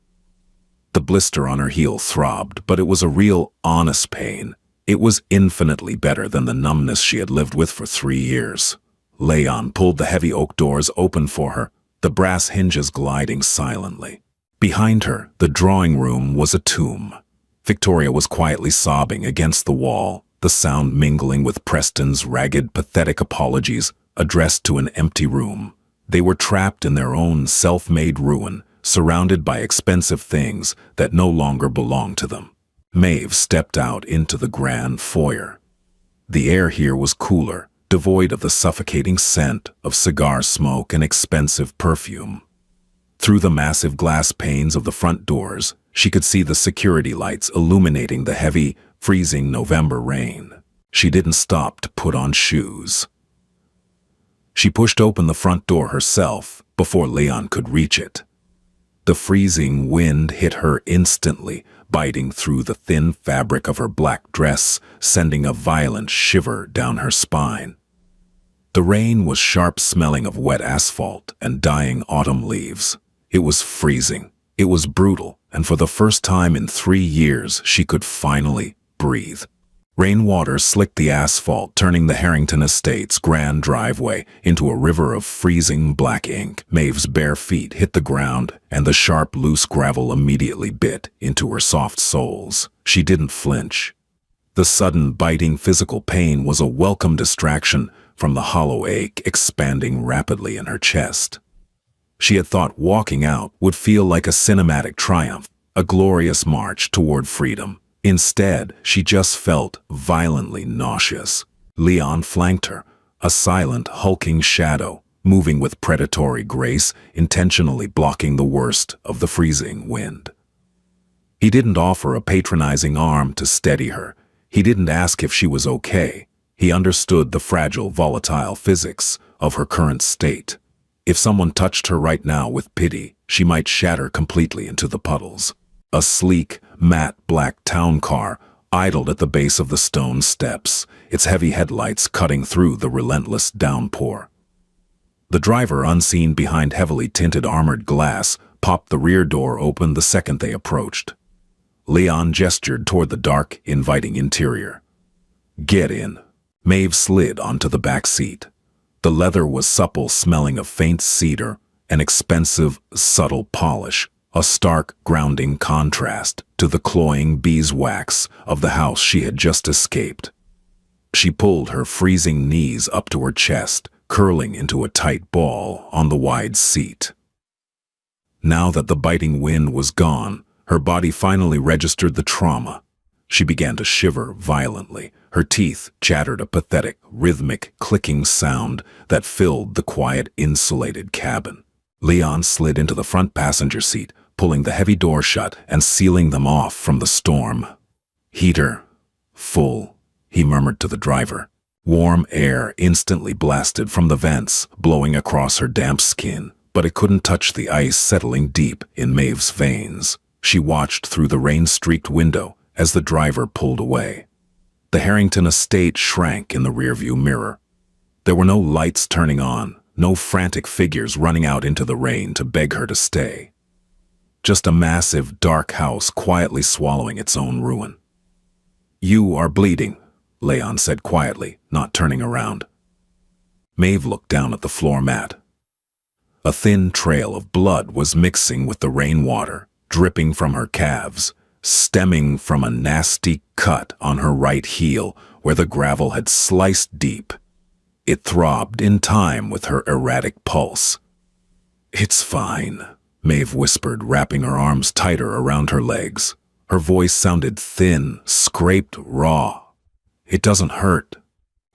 The blister on her heel throbbed, but it was a real, honest pain. It was infinitely better than the numbness she had lived with for 3 years. Leon pulled the heavy oak doors open for her, the brass hinges gliding silently. Behind her, the drawing room was a tomb. Victoria was quietly sobbing against the wall, the sound mingling with Preston's ragged, pathetic apologies addressed to an empty room. They were trapped in their own self-made ruin, surrounded by expensive things that no longer belonged to them. Maeve stepped out into the grand foyer. The air here was cooler, devoid of the suffocating scent of cigar smoke and expensive perfume. Through the massive glass panes of the front doors, she could see the security lights illuminating the heavy, freezing November rain. She didn't stop to put on shoes. She pushed open the front door herself before Leon could reach it. The freezing wind hit her instantly, biting through the thin fabric of her black dress, sending a violent shiver down her spine. The rain was sharp, smelling of wet asphalt and dying autumn leaves. It was freezing. It was brutal, and for the first time in 3 years, she could finally breathe. Rainwater slicked the asphalt, turning the Harrington Estate's grand driveway into a river of freezing black ink. Maeve's bare feet hit the ground, and the sharp, loose gravel immediately bit into her soft soles. She didn't flinch. The sudden, biting physical pain was a welcome distraction from the hollow ache expanding rapidly in her chest. She had thought walking out would feel like a cinematic triumph, a glorious march toward freedom. Instead, she just felt violently nauseous. Leon flanked her, a silent, hulking shadow, moving with predatory grace, intentionally blocking the worst of the freezing wind. He didn't offer a patronizing arm to steady her. He didn't ask if she was okay. He understood the fragile, volatile physics of her current state. If someone touched her right now with pity, she might shatter completely into the puddles. A sleek, matte black town car idled at the base of the stone steps, its heavy headlights cutting through the relentless downpour. The driver, unseen behind heavily tinted armored glass, popped the rear door open the second they approached. Leon gestured toward the dark, inviting interior. "Get in." Maeve slid onto the back seat. The leather was supple, smelling of faint cedar, an expensive, subtle polish, a stark, grounding contrast to the cloying beeswax of the house she had just escaped. She pulled her freezing knees up to her chest, curling into a tight ball on the wide seat. Now that the biting wind was gone, her body finally registered the trauma. She began to shiver violently. Her teeth chattered a pathetic, rhythmic, clicking sound that filled the quiet, insulated cabin. Leon slid into the front passenger seat, pulling the heavy door shut and sealing them off from the storm. "Heater full," he murmured to the driver. Warm air instantly blasted from the vents, blowing across her damp skin, but it couldn't touch the ice settling deep in Maeve's veins. She watched through the rain-streaked window as the driver pulled away. The Harrington estate shrank in the rearview mirror. There were no lights turning on, no frantic figures running out into the rain to beg her to stay. Just a massive, dark house quietly swallowing its own ruin. "You are bleeding," Leon said quietly, not turning around. Maeve looked down at the floor mat. A thin trail of blood was mixing with the rainwater, dripping from her calves, stemming from a nasty cut on her right heel where the gravel had sliced deep. It throbbed in time with her erratic pulse. "It's fine," Maeve whispered, wrapping her arms tighter around her legs. Her voice sounded thin, scraped, raw. "It doesn't hurt."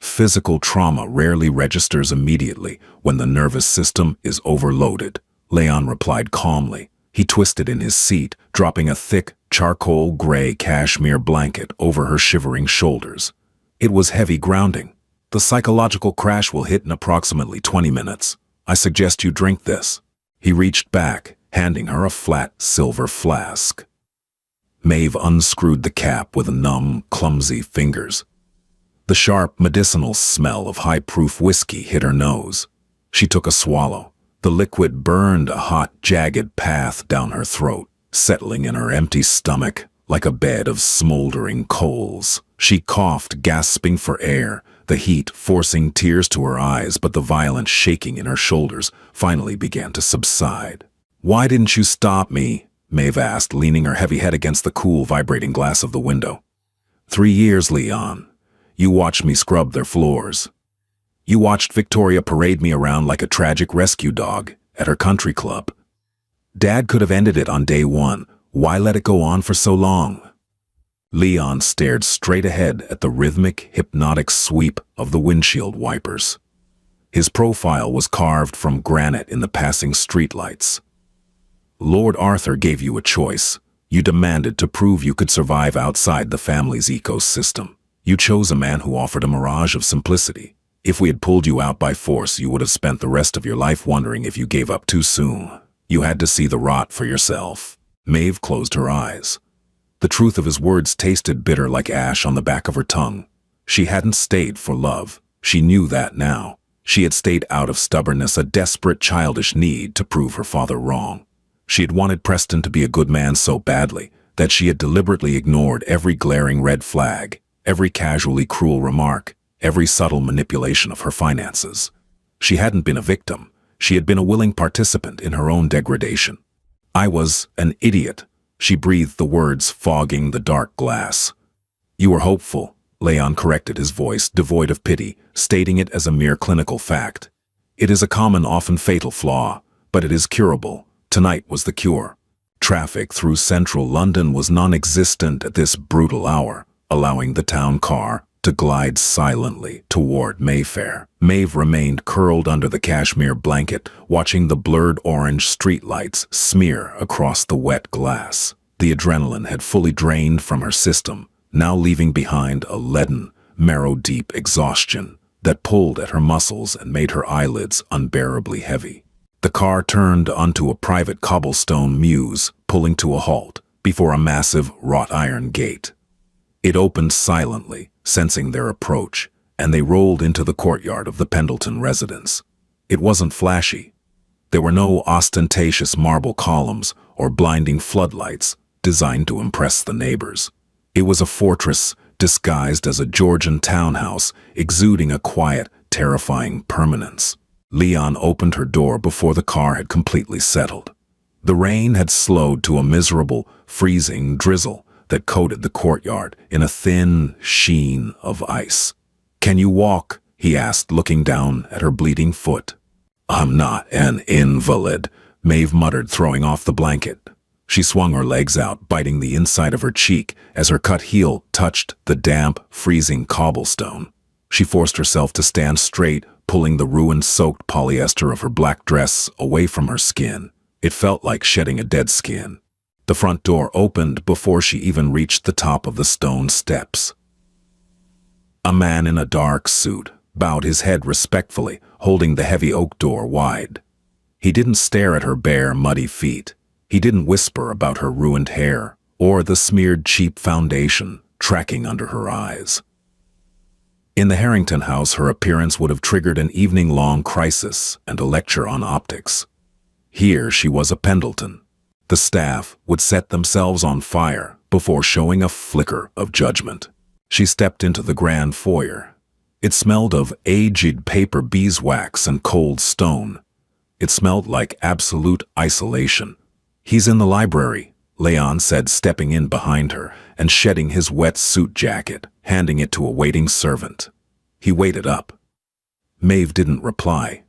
Physical trauma rarely registers immediately when the nervous system is overloaded, Leon replied calmly. He twisted in his seat, dropping a thick, charcoal gray cashmere blanket over her shivering shoulders. It was heavy grounding. "The psychological crash will hit in approximately 20 minutes. I suggest you drink this." He reached back, handing her a flat silver flask. Maeve unscrewed the cap with numb, clumsy fingers. The sharp, medicinal smell of high-proof whiskey hit her nose. She took a swallow. The liquid burned a hot, jagged path down her throat, settling in her empty stomach like a bed of smoldering coals. She coughed, gasping for air, the heat forcing tears to her eyes, but the violent shaking in her shoulders finally began to subside. "Why didn't you stop me?" Maeve asked, leaning her heavy head against the cool, vibrating glass of the window. 3 years, Leon. You watched me scrub their floors. You watched Victoria parade me around like a tragic rescue dog at her country club. Dad could have ended it on day 1. Why let it go on for so long?" Leon stared straight ahead at the rhythmic, hypnotic sweep of the windshield wipers. His profile was carved from granite in the passing streetlights. "Lord Arthur gave you a choice. You demanded to prove you could survive outside the family's ecosystem. You chose a man who offered a mirage of simplicity. If we had pulled you out by force, you would have spent the rest of your life wondering if you gave up too soon. You had to see the rot for yourself." Maeve closed her eyes. The truth of his words tasted bitter like ash on the back of her tongue. She hadn't stayed for love. She knew that now. She had stayed out of stubbornness, a desperate, childish need to prove her father wrong. She had wanted Preston to be a good man so badly that she had deliberately ignored every glaring red flag, every casually cruel remark, every subtle manipulation of her finances. She hadn't been a victim. She had been a willing participant in her own degradation. "I was an idiot," she breathed the words, fogging the dark glass. "You were hopeful," Leon corrected, his voice devoid of pity, stating it as a mere clinical fact. "It is a common, often fatal flaw, but it is curable. Tonight was the cure." Traffic through central London was non-existent at this brutal hour, allowing the town car to glide silently toward Mayfair. Maeve remained curled under the cashmere blanket, watching the blurred orange streetlights smear across the wet glass. The adrenaline had fully drained from her system, now leaving behind a leaden, marrow-deep exhaustion that pulled at her muscles and made her eyelids unbearably heavy. The car turned onto a private cobblestone mews, pulling to a halt before a massive wrought-iron gate. It opened silently, sensing their approach, and they rolled into the courtyard of the Pendleton residence. It wasn't flashy. There were no ostentatious marble columns or blinding floodlights designed to impress the neighbors. It was a fortress disguised as a Georgian townhouse, exuding a quiet, terrifying permanence. Leon opened her door before the car had completely settled. The rain had slowed to a miserable, freezing drizzle that coated the courtyard in a thin sheen of ice. "Can you walk?" he asked, looking down at her bleeding foot. "I'm not an invalid," Maeve muttered, throwing off the blanket. She swung her legs out, biting the inside of her cheek as her cut heel touched the damp, freezing cobblestone. She forced herself to stand straight, pulling the ruin-soaked polyester of her black dress away from her skin. It felt like shedding a dead skin. The front door opened before she even reached the top of the stone steps. A man in a dark suit bowed his head respectfully, holding the heavy oak door wide. He didn't stare at her bare, muddy feet. He didn't whisper about her ruined hair or the smeared cheap foundation tracking under her eyes. In the Harrington house, her appearance would have triggered an evening-long crisis and a lecture on optics. Here she was a Pendleton. The staff would set themselves on fire before showing a flicker of judgment. She stepped into the grand foyer. It smelled of aged paper beeswax and cold stone. It smelled like absolute isolation. "He's in the library," Leon said, stepping in behind her and shedding his wet suit jacket, handing it to a waiting servant. He waited up. Maeve didn't reply.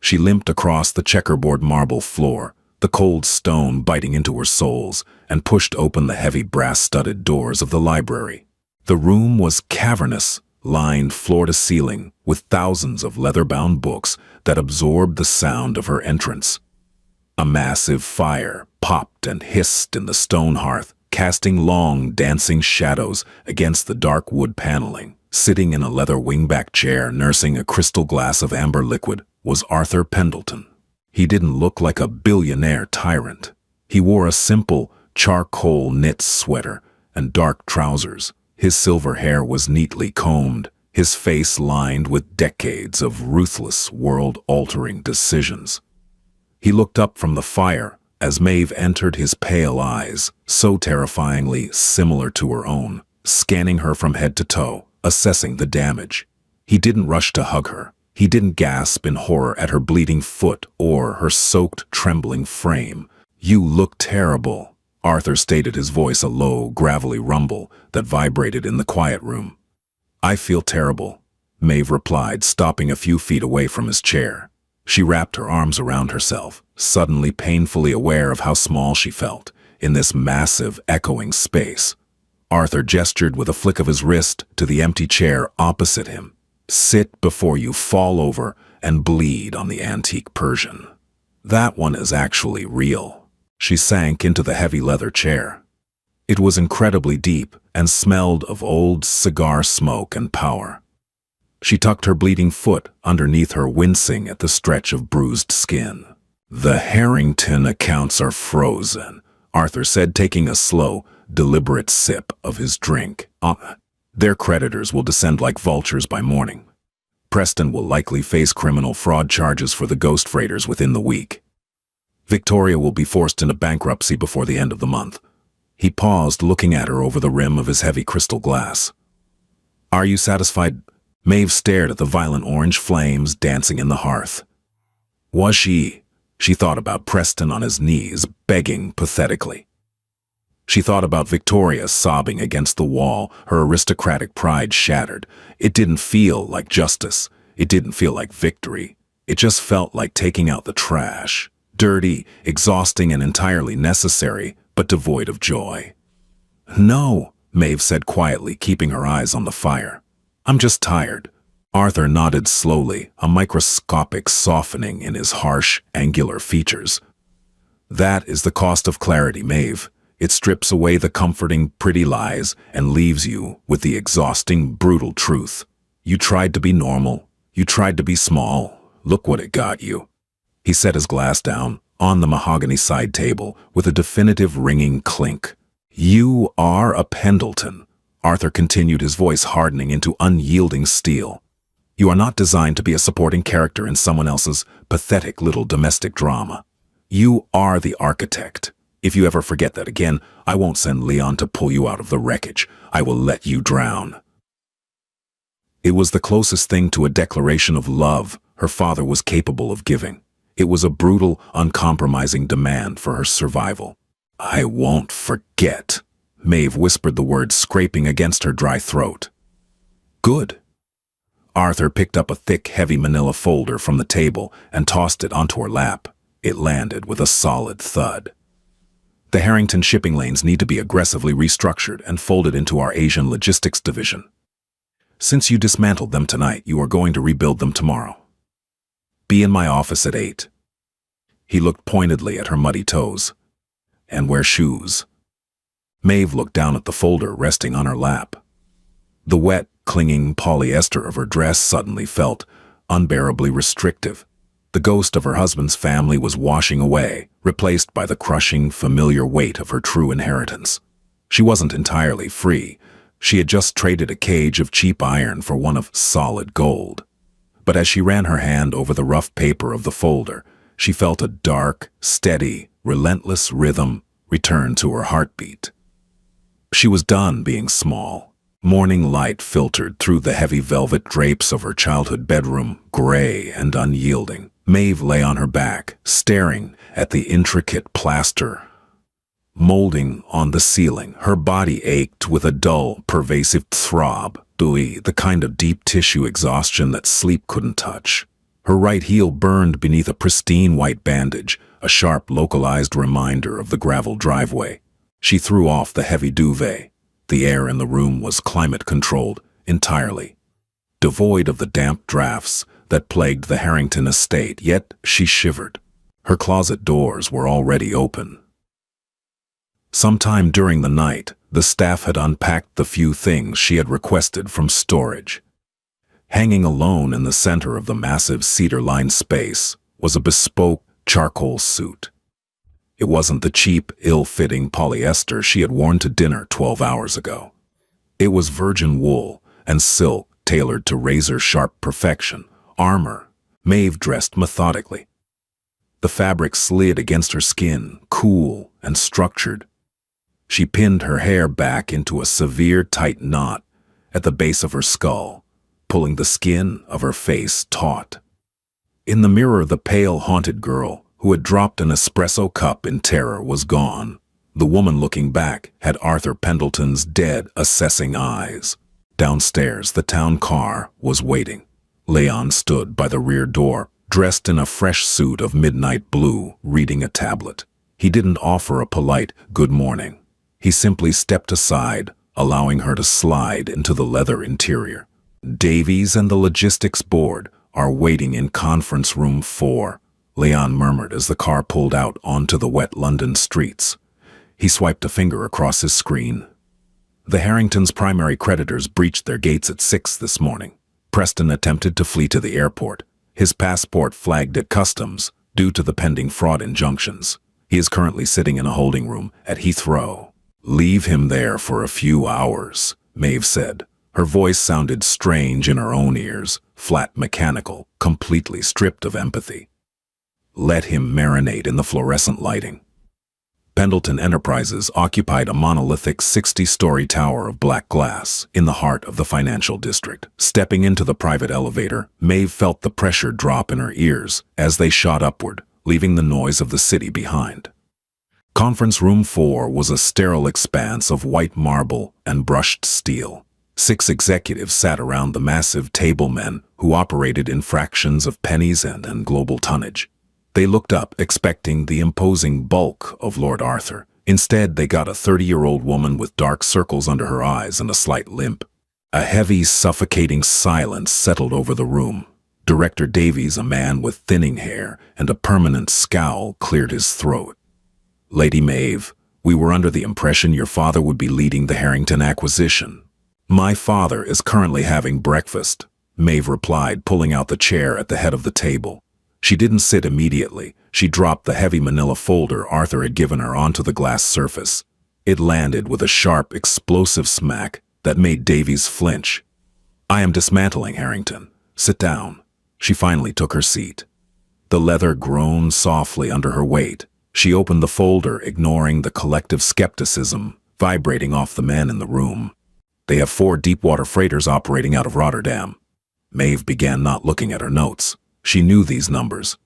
She limped across the checkerboard marble floor, the cold stone biting into her soles, and pushed open the heavy brass-studded doors of the library. The room was cavernous, lined floor to ceiling with thousands of leather-bound books that absorbed the sound of her entrance. A massive fire popped and hissed in the stone hearth, casting long, dancing shadows against the dark wood paneling. Sitting in a leather wingback chair, nursing a crystal glass of amber liquid, was Arthur Pendleton. He didn't look like a billionaire tyrant. He wore a simple, charcoal knit sweater and dark trousers. His silver hair was neatly combed, his face lined with decades of ruthless, world-altering decisions. He looked up from the fire as Maeve entered, his pale eyes, so terrifyingly similar to her own, scanning her from head to toe, assessing the damage. He didn't rush to hug her. He didn't gasp in horror at her bleeding foot or her soaked, trembling frame. "You look terrible," Arthur stated, his voice a low, gravelly rumble that vibrated in the quiet room. "I feel terrible," Maeve replied, stopping a few feet away from his chair. She wrapped her arms around herself, suddenly painfully aware of how small she felt in this massive, echoing space. Arthur gestured with a flick of his wrist to the empty chair opposite him. "Sit before you fall over and bleed on the antique Persian. That one is actually real." She sank into the heavy leather chair. It was incredibly deep and smelled of old cigar smoke and power. She tucked her bleeding foot underneath her, wincing at the stretch of bruised skin. "The Harrington accounts are frozen," Arthur said, taking a slow, deliberate sip of his drink. "Their creditors will descend like vultures by morning. Preston will likely face criminal fraud charges for the ghost freighters within the week. Victoria will be forced into bankruptcy before the end of the month." He paused, looking at her over the rim of his heavy crystal glass. "Are you satisfied?" Maeve stared at the violent orange flames dancing in the hearth. Was she? She thought about Preston on his knees, begging pathetically. She thought about Victoria sobbing against the wall, her aristocratic pride shattered. It didn't feel like justice. It didn't feel like victory. It just felt like taking out the trash. Dirty, exhausting, and entirely necessary, but devoid of joy. "No," Maeve said quietly, keeping her eyes on the fire. "I'm just tired." Arthur nodded slowly, a microscopic softening in his harsh, angular features. "That is the cost of clarity, Maeve. It strips away the comforting, pretty lies and leaves you with the exhausting, brutal truth. You tried to be normal. You tried to be small. Look what it got you." He set his glass down on the mahogany side table with a definitive ringing clink. "You are a Pendleton," Arthur continued, his voice hardening into unyielding steel. "You are not designed to be a supporting character in someone else's pathetic little domestic drama. You are the architect. If you ever forget that again, I won't send Leon to pull you out of the wreckage. I will let you drown." It was the closest thing to a declaration of love her father was capable of giving. It was a brutal, uncompromising demand for her survival. "I won't forget," Maeve whispered the words, scraping against her dry throat. "Good." Arthur picked up a thick, heavy manila folder from the table and tossed it onto her lap. It landed with a solid thud. "The Harrington shipping lanes need to be aggressively restructured and folded into our Asian logistics division. Since you dismantled them tonight, you are going to rebuild them tomorrow. Be in my office at 8. He looked pointedly at her muddy toes. "And wear shoes." Maeve looked down at the folder resting on her lap. The wet, clinging polyester of her dress suddenly felt unbearably restrictive. The ghost of her husband's family was washing away, replaced by the crushing, familiar weight of her true inheritance. She wasn't entirely free. She had just traded a cage of cheap iron for one of solid gold. But as she ran her hand over the rough paper of the folder, she felt a dark, steady, relentless rhythm return to her heartbeat. She was done being small. Morning light filtered through the heavy velvet drapes of her childhood bedroom, gray and unyielding. Maeve lay on her back, staring at the intricate plaster molding on the ceiling. Her body ached with a dull, pervasive throb, the kind of deep tissue exhaustion that sleep couldn't touch. Her right heel burned beneath a pristine white bandage, a sharp, localized reminder of the gravel driveway. She threw off the heavy duvet. The air in the room was climate-controlled entirely, devoid of the damp drafts that plagued the Harrington estate, yet she shivered. Her closet doors were already open. Sometime during the night, the staff had unpacked the few things she had requested from storage. Hanging alone in the center of the massive cedar-lined space was a bespoke charcoal suit. It wasn't the cheap, ill-fitting polyester she had worn to dinner 12 hours ago. It was virgin wool and silk tailored to razor-sharp perfection. Armor. Maeve dressed methodically. The fabric slid against her skin, cool and structured. She pinned her hair back into a severe, tight knot at the base of her skull, pulling the skin of her face taut. In the mirror, the pale, haunted girl who had dropped an espresso cup in terror was gone. The woman looking back had Arthur Pendleton's dead, assessing eyes. Downstairs, the town car was waiting. Leon stood by the rear door, dressed in a fresh suit of midnight blue, reading a tablet. He didn't offer a polite good morning. He simply stepped aside, allowing her to slide into the leather interior. "Davies and the logistics board are waiting in conference room 4, Leon murmured as the car pulled out onto the wet London streets. He swiped a finger across his screen. The Harringtons' primary creditors breached their gates at 6 this morning. Preston attempted to flee to the airport. His passport flagged at customs due to the pending fraud injunctions. He is currently sitting in a holding room at Heathrow. "Leave him there for a few hours," Maeve said. Her voice sounded strange in her own ears, flat, mechanical, completely stripped of empathy. "Let him marinate in the fluorescent lighting." Pendleton Enterprises occupied a monolithic 60-story tower of black glass in the heart of the financial district. Stepping into the private elevator, Maeve felt the pressure drop in her ears as they shot upward, leaving the noise of the city behind. Conference room 4 was a sterile expanse of white marble and brushed steel. 6 executives sat around the massive tablemen who operated in fractions of pennies and global tonnage. They looked up, expecting the imposing bulk of Lord Arthur. Instead, they got a 30-year-old woman with dark circles under her eyes and a slight limp. A heavy, suffocating silence settled over the room. Director Davies, a man with thinning hair and a permanent scowl, cleared his throat. "Lady Maeve, we were under the impression your father would be leading the Harrington acquisition." "My father is currently having breakfast," Maeve replied, pulling out the chair at the head of the table. She didn't sit immediately. She dropped the heavy manila folder Arthur had given her onto the glass surface. It landed with a sharp, explosive smack that made Davies flinch. "I am dismantling Harrington. Sit down." She finally took her seat. The leather groaned softly under her weight. She opened the folder, ignoring the collective skepticism vibrating off the men in the room. They have 4 deep-water freighters operating out of Rotterdam. Maeve began not looking at her notes. She knew these numbers.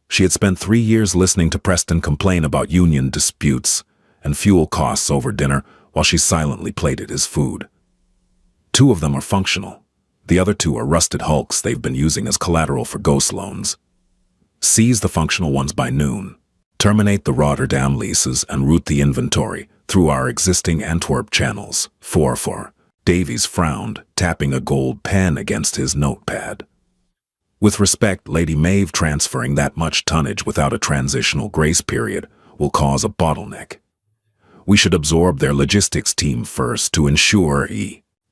She had spent 3 years listening to Preston complain about union disputes and fuel costs over dinner while she silently plated his food. 2 of them are functional. The other 2 are rusted hulks they've been using as collateral for ghost loans. Seize the functional ones by noon. Terminate the Rotterdam leases and route the inventory through our existing Antwerp channels. 4. Davies frowned, tapping a gold pen against his notepad. With respect, Lady Maeve, transferring that much tonnage without a transitional grace period will cause a bottleneck. We should absorb their logistics team first to ensure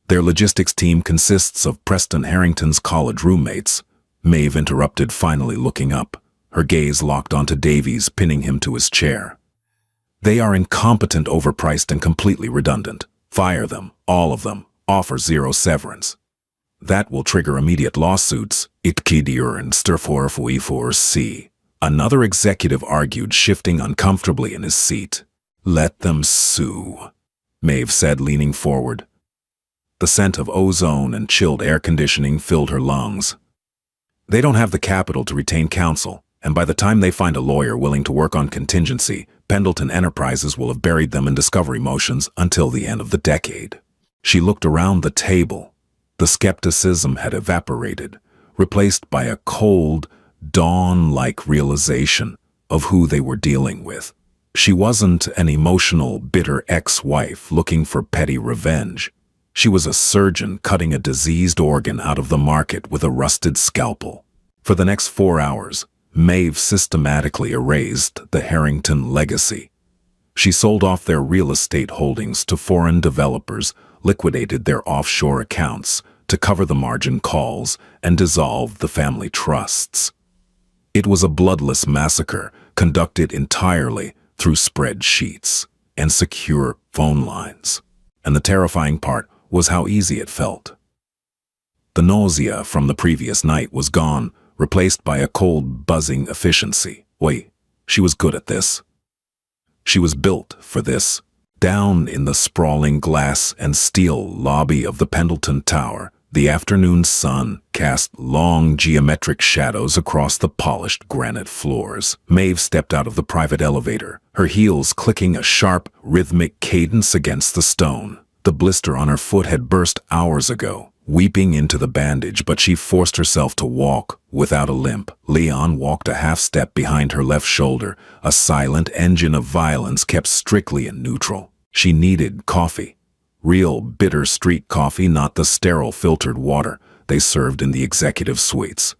Their logistics team consists of Preston Harrington's college roommates. Maeve interrupted, finally looking up, her gaze locked onto Davies, pinning him to his chair. They are incompetent, overpriced, and completely redundant. Fire them, all of them. Offer 0 severance. That will trigger immediate lawsuits. Another executive argued, shifting uncomfortably in his seat. Let them sue, Maeve said, leaning forward. The scent of ozone and chilled air conditioning filled her lungs. They don't have the capital to retain counsel, and by the time they find a lawyer willing to work on contingency, Pendleton Enterprises will have buried them in discovery motions until the end of the decade. She looked around the table. The skepticism had evaporated, replaced by a cold, dawn-like realization of who they were dealing with. She wasn't an emotional, bitter ex-wife looking for petty revenge. She was a surgeon cutting a diseased organ out of the market with a rusted scalpel. For the next 4 hours, Maeve systematically erased the Harrington legacy. She sold off their real estate holdings to foreign developers, liquidated their offshore accounts to cover the margin calls, and dissolved the family trusts. It was a bloodless massacre conducted entirely through spreadsheets and secure phone lines. And the terrifying part was how easy it felt. The nausea from the previous night was gone, replaced by a cold, buzzing efficiency. Wait, she was good at this. She was built for this. Down in the sprawling glass and steel lobby of the Pendleton Tower, the afternoon sun cast long geometric shadows across the polished granite floors. Maeve stepped out of the private elevator, her heels clicking a sharp, rhythmic cadence against the stone. The blister on her foot had burst hours ago, weeping into the bandage, but she forced herself to walk without a limp. Leon walked a half-step behind her left shoulder, a silent engine of violence kept strictly in neutral. She needed coffee. Real, bitter street coffee, not the sterile filtered water they served in the executive suites.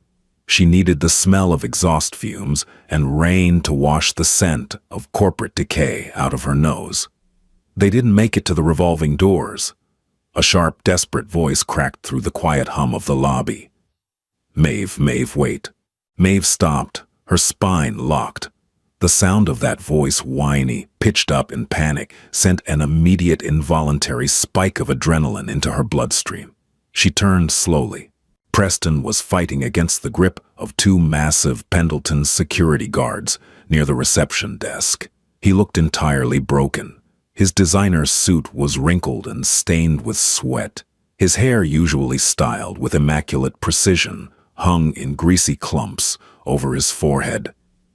She needed the smell of exhaust fumes and rain to wash the scent of corporate decay out of her nose. They didn't make it to the revolving doors. A sharp, desperate voice cracked through the quiet hum of the lobby. Maeve, wait. Maeve stopped, her spine locked. The sound of that voice, whiny, pitched up in panic, sent an immediate involuntary spike of adrenaline into her bloodstream. She turned slowly. Preston was fighting against the grip of 2 massive Pendleton security guards near the reception desk. He looked entirely broken. His designer suit was wrinkled and stained with sweat. His hair, usually styled with immaculate precision, hung in greasy clumps over his forehead.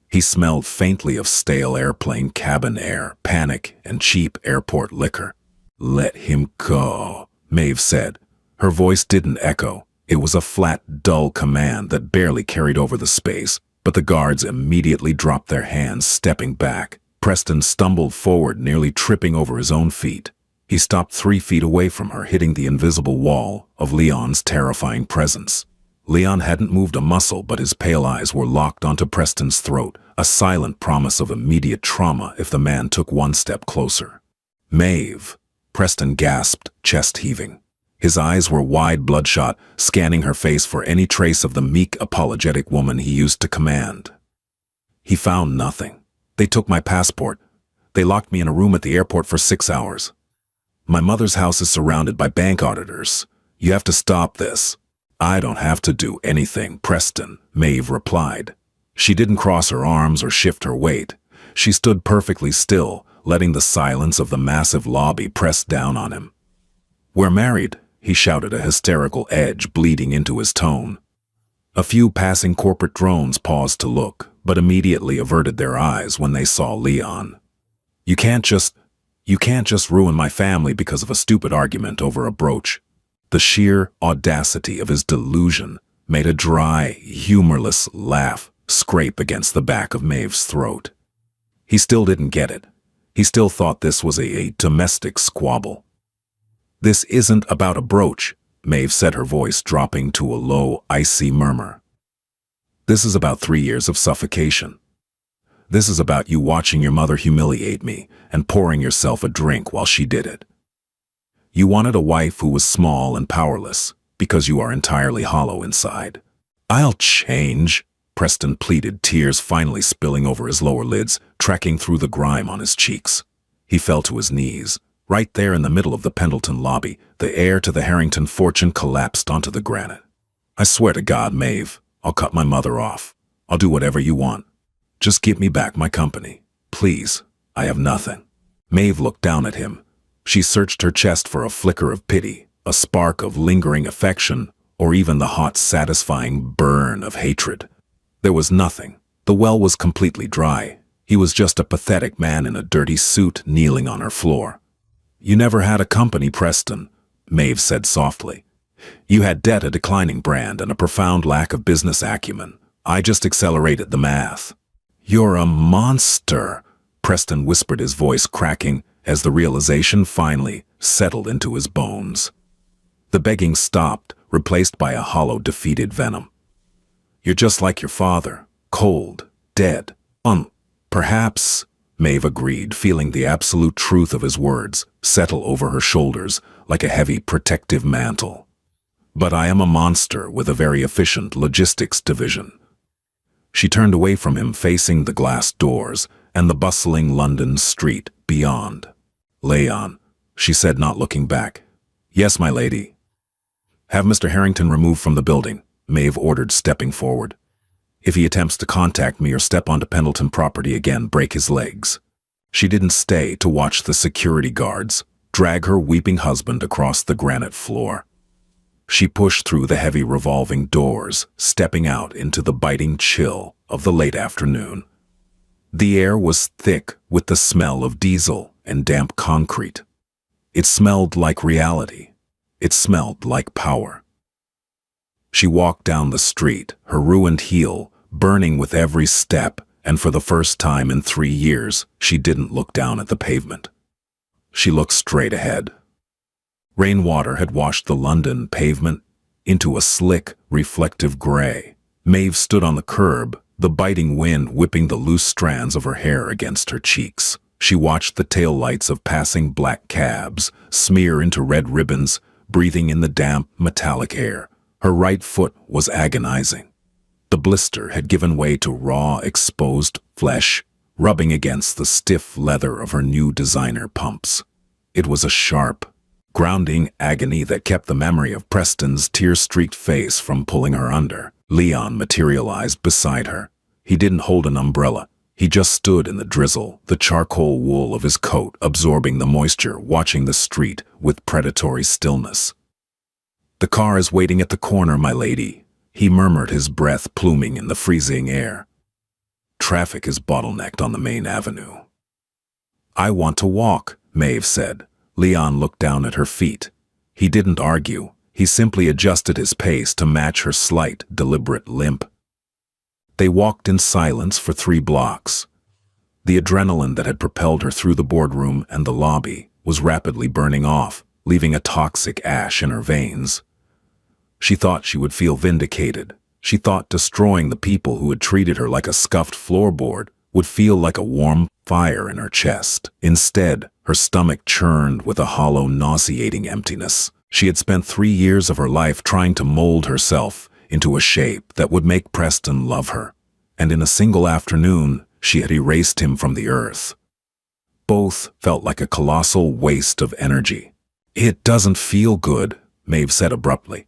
He smelled faintly of stale airplane cabin air, panic, and cheap airport liquor. Let him go, Maeve said. Her voice didn't echo. It was a flat, dull command that barely carried over the space, but the guards immediately dropped their hands, stepping back. Preston stumbled forward, nearly tripping over his own feet. He stopped 3 feet away from her, hitting the invisible wall of Leon's terrifying presence. Leon hadn't moved a muscle, but his pale eyes were locked onto Preston's throat, a silent promise of immediate trauma if the man took 1 step closer. Maeve, Preston gasped, chest heaving. His eyes were wide, bloodshot, scanning her face for any trace of the meek, apologetic woman he used to command. He found nothing. They took my passport. They locked me in a room at the airport for 6 hours. My mother's house is surrounded by bank auditors. You have to stop this. I don't have to do anything, Preston, Maeve replied. She didn't cross her arms or shift her weight. She stood perfectly still, letting the silence of the massive lobby press down on him. "We're married," he shouted, a hysterical edge bleeding into his tone. A few passing corporate drones paused to look, but immediately averted their eyes when they saw Leon. You can't just ruin my family because of a stupid argument over a brooch." The sheer audacity of his delusion made a dry, humorless laugh scrape against the back of Maeve's throat. He still didn't get it. He still thought this was a domestic squabble. "This isn't about a brooch," Maeve said, her voice dropping to a low, icy murmur. "This is about 3 years of suffocation. This is about you watching your mother humiliate me and pouring yourself a drink while she did it. You wanted a wife who was small and powerless because you are entirely hollow inside." "I'll change," Preston pleaded, tears finally spilling over his lower lids, trekking through the grime on his cheeks. He fell to his knees. Right there in the middle of the Pendleton lobby, the heir to the Harrington fortune collapsed onto the granite. "I swear to God, Maeve, I'll cut my mother off. I'll do whatever you want. Just give me back my company. Please, I have nothing." Maeve looked down at him. She searched her chest for a flicker of pity, a spark of lingering affection, or even the hot, satisfying burn of hatred. There was nothing. The well was completely dry. He was just a pathetic man in a dirty suit kneeling on her floor. "You never had a company, Preston," Maeve said softly. "You had debt, a declining brand, and a profound lack of business acumen. I just accelerated the math." "You're a monster," Preston whispered, his voice cracking as the realization finally settled into his bones. The begging stopped, replaced by a hollow, defeated venom. "You're just like your father, cold, dead, perhaps," Maeve agreed, feeling the absolute truth of his words settle over her shoulders like a heavy protective mantle. "But I am a monster with a very efficient logistics division." She turned away from him, facing the glass doors and the bustling London street beyond. "Leon," she said, not looking back. "Yes, my lady." "Have Mr. Harrington removed from the building," Maeve ordered, stepping forward. "If he attempts to contact me or step onto Pendleton property again, break his legs." She didn't stay to watch the security guards drag her weeping husband across the granite floor. She pushed through the heavy revolving doors, stepping out into the biting chill of the late afternoon. The air was thick with the smell of diesel and damp concrete. It smelled like reality. It smelled like power. She walked down the street, her ruined heel burning with every step, and for the first time in 3 years, she didn't look down at the pavement. She looked straight ahead. Rainwater had washed the London pavement into a slick, reflective gray. Maeve stood on the curb, the biting wind whipping the loose strands of her hair against her cheeks. She watched the taillights of passing black cabs smear into red ribbons, breathing in the damp, metallic air. Her right foot was agonizing. The blister had given way to raw, exposed flesh, rubbing against the stiff leather of her new designer pumps. It was a sharp, grounding agony that kept the memory of Preston's tear-streaked face from pulling her under. Leon materialized beside her. He didn't hold an umbrella. He just stood in the drizzle, the charcoal wool of his coat absorbing the moisture, watching the street with predatory stillness. "The car is waiting at the corner, my lady," he murmured, his breath pluming in the freezing air. "Traffic is bottlenecked on the main avenue." "I want to walk," Maeve said. Leon looked down at her feet. He didn't argue. He simply adjusted his pace to match her slight, deliberate limp. They walked in silence for 3 blocks. The adrenaline that had propelled her through the boardroom and the lobby was rapidly burning off, leaving a toxic ash in her veins. She thought she would feel vindicated. She thought destroying the people who had treated her like a scuffed floorboard would feel like a warm fire in her chest. Instead, her stomach churned with a hollow, nauseating emptiness. She had spent 3 years of her life trying to mold herself into a shape that would make Preston love her, and in a single afternoon, she had erased him from the earth. Both felt like a colossal waste of energy. "It doesn't feel good," Maeve said abruptly.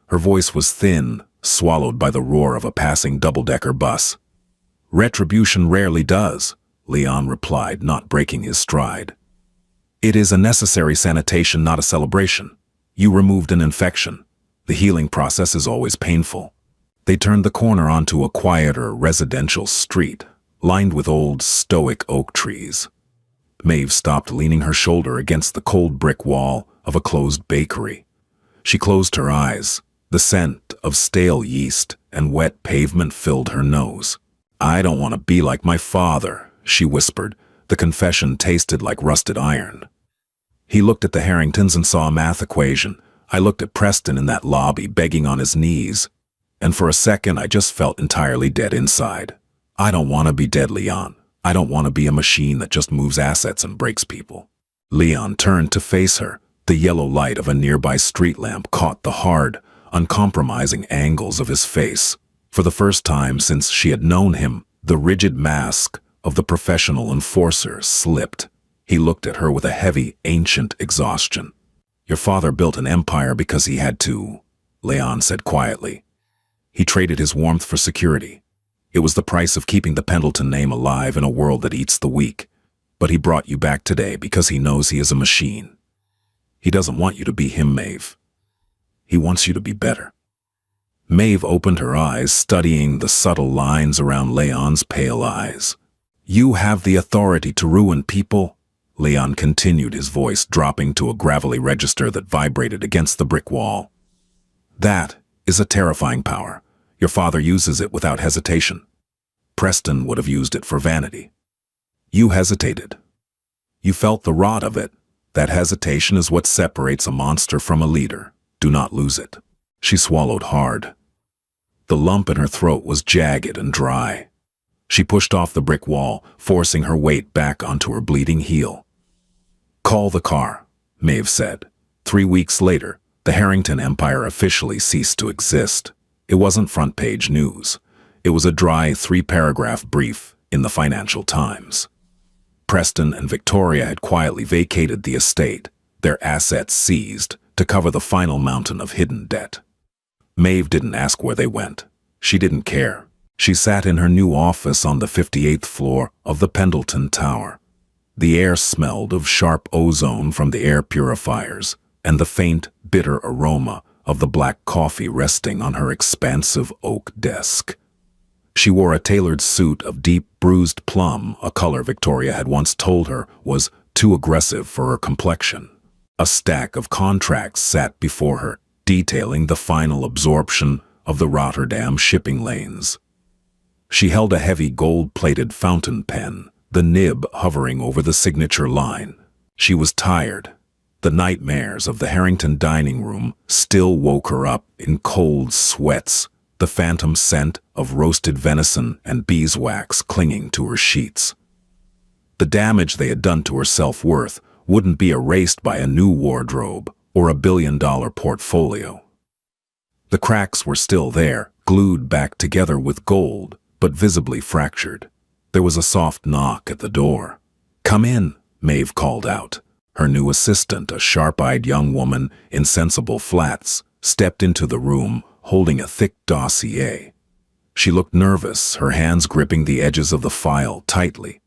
Her voice was thin, swallowed by the roar of a passing double-decker bus. "Retribution rarely does," Leon replied, not breaking his stride. "It is a necessary sanitation, not a celebration." You removed an infection. The healing process is always painful. They turned the corner onto a quieter residential street, lined with old, stoic oak trees. Maeve stopped, leaning her shoulder against the cold brick wall of a closed bakery. She closed her eyes. The scent of stale yeast and wet pavement filled her nose. "I don't want to be like my father," she whispered. The confession tasted like rusted iron. He looked at the Harringtons and saw a math equation. I looked at Preston in that lobby, begging on his knees. And for a second, I just felt entirely dead inside. I don't want to be dead, Leon. I don't want to be a machine that just moves assets and breaks people. Leon turned to face her. The yellow light of a nearby street lamp caught the hard, uncompromising angles of his face. For the first time since she had known him, the rigid mask of the professional enforcer slipped. He looked at her with a heavy, ancient exhaustion. "Your father built an empire because he had to," Leon said quietly. "He traded his warmth for security. It was the price of keeping the Pendleton name alive in a world that eats the weak. But he brought you back today because he knows he is a machine. He doesn't want you to be him, Maeve. He wants you to be better." Maeve opened her eyes, studying the subtle lines around Leon's pale eyes. "You have the authority to ruin people," Leon continued, his voice dropping to a gravelly register that vibrated against the brick wall. "That is a terrifying power. Your father uses it without hesitation. Preston would have used it for vanity. You hesitated. You felt the rot of it. That hesitation is what separates a monster from a leader. Do not lose it." She swallowed hard. The lump in her throat was jagged and dry. She pushed off the brick wall, forcing her weight back onto her bleeding heel. "Call the car," Maeve said. 3 weeks later, the Harrington Empire officially ceased to exist. It wasn't front-page news. It was a dry 3-paragraph brief in the Financial Times. Preston and Victoria had quietly vacated the estate, their assets seized, to cover the final mountain of hidden debt. Maeve didn't ask where they went. She didn't care. She sat in her new office on the 58th floor of the Pendleton Tower. The air smelled of sharp ozone from the air purifiers and the faint, bitter aroma of the black coffee resting on her expansive oak desk. She wore a tailored suit of deep bruised plum, a color Victoria had once told her was too aggressive for her complexion. A stack of contracts sat before her, detailing the final absorption of the Rotterdam shipping lanes. She held a heavy gold-plated fountain pen, the nib hovering over the signature line. She was tired. The nightmares of the Harrington dining room still woke her up in cold sweats, the phantom scent of roasted venison and beeswax clinging to her sheets. The damage they had done to her self-worth wouldn't be erased by a new wardrobe or a billion-dollar portfolio. The cracks were still there, glued back together with gold, but visibly fractured. There was a soft knock at the door. "Come in," Maeve called out. Her new assistant, a sharp-eyed young woman in sensible flats, stepped into the room, holding a thick dossier. She looked nervous, her hands gripping the edges of the file tightly.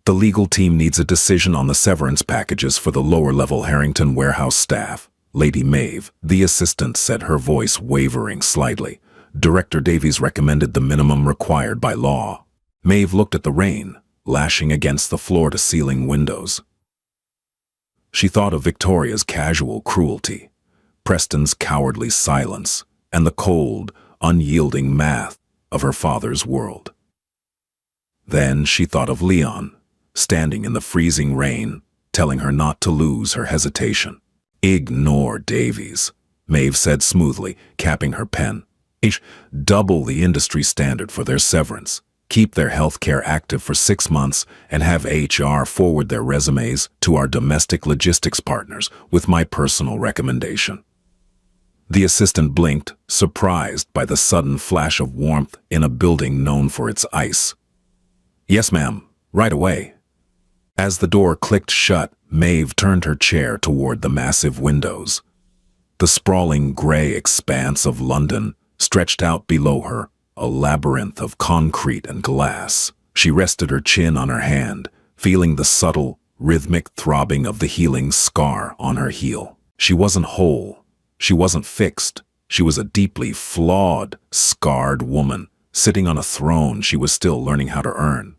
"The legal team needs a decision on the severance packages for the lower-level Harrington warehouse staff, Lady Maeve," the assistant said, her voice wavering slightly. "Director Davies recommended the minimum required by law." Maeve looked at the rain, lashing against the floor-to-ceiling windows. She thought of Victoria's casual cruelty, Preston's cowardly silence, and the cold, unyielding math of her father's world. Then she thought of Leon, standing in the freezing rain, telling her not to lose her hesitation. "Ignore Davies," Maeve said smoothly, capping her pen. "Double the industry standard for their severance. Keep their healthcare active for 6 months and have HR forward their resumes to our domestic logistics partners with my personal recommendation." The assistant blinked, surprised by the sudden flash of warmth in a building known for its ice. "Yes, ma'am, right away." As the door clicked shut, Maeve turned her chair toward the massive windows. The sprawling gray expanse of London stretched out below her, a labyrinth of concrete and glass. She rested her chin on her hand, feeling the subtle, rhythmic throbbing of the healing scar on her heel. She wasn't whole. She wasn't fixed. She was a deeply flawed, scarred woman, sitting on a throne she was still learning how to earn.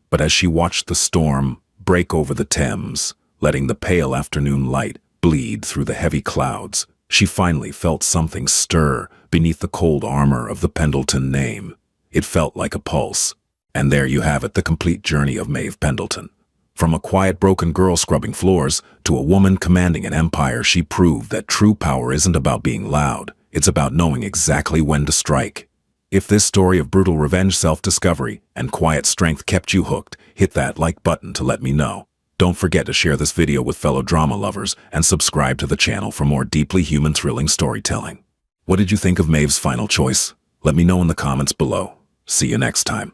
But as she watched the storm break over the Thames, letting the pale afternoon light bleed through the heavy clouds, she finally felt something stir beneath the cold armor of the Pendleton name. It felt like a pulse. And there you have it, the complete journey of Maeve Pendleton. From a quiet, broken girl scrubbing floors to a woman commanding an empire, she proved that true power isn't about being loud. It's about knowing exactly when to strike. If this story of brutal revenge, self-discovery, and quiet strength kept you hooked, hit that like button to let me know. Don't forget to share this video with fellow drama lovers and subscribe to the channel for more deeply human, thrilling storytelling. What did you think of Maeve's final choice? Let me know in the comments below. See you next time.